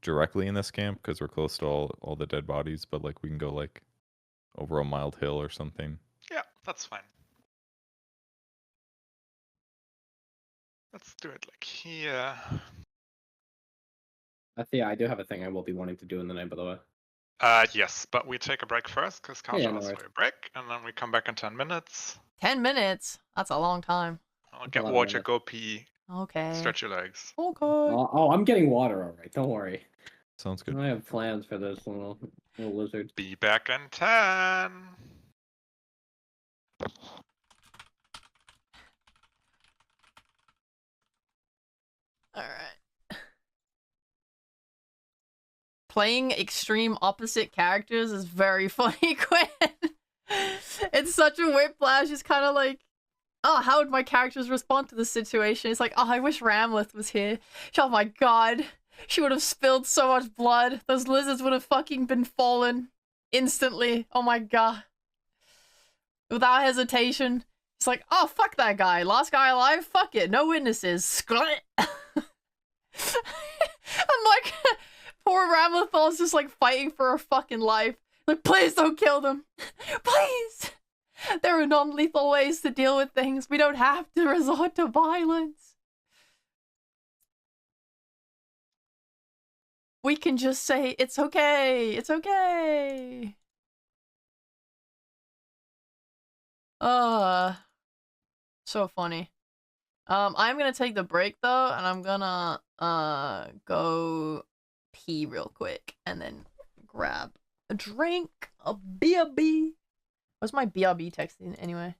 directly in this camp because we're close to all the dead bodies, but like we can go like over a mild hill or something. Yeah, that's fine. Let's do it like here. Yeah, I do have a thing I will be wanting to do in the night, by the way. Yes, but we take a break first because Kasha Yeah, no asked worries. for a break, and then we come back in 10 minutes. 10 minutes? That's a long time. I'll That's a get lot of water, minutes. go pee, Okay. stretch your legs. Okay. Oh, I'm getting water, all right. Don't worry. Sounds good. I have plans for this little lizard. Be back in 10. Alright. Playing extreme opposite characters is very funny, Quinn. It's such a whiplash. It's kind of like, oh, how would my characters respond to this situation? It's like, oh, I wish Ramleth was here. Oh my god. She would have spilled so much blood. Those lizards would have fucking been fallen instantly. Oh my god. Without hesitation. It's like, oh, fuck that guy. Last guy alive? Fuck it. No witnesses. Sklit. I'm like, poor Ramlethal's just like fighting for her fucking life. Like, please don't kill them. Please. There are non-lethal ways to deal with things. We don't have to resort to violence. We can just say, it's okay. It's okay. So funny. I'm gonna take the break though, and I'm gonna go pee real quick and then grab a drink, a BRB. What's my BRB texting anyway?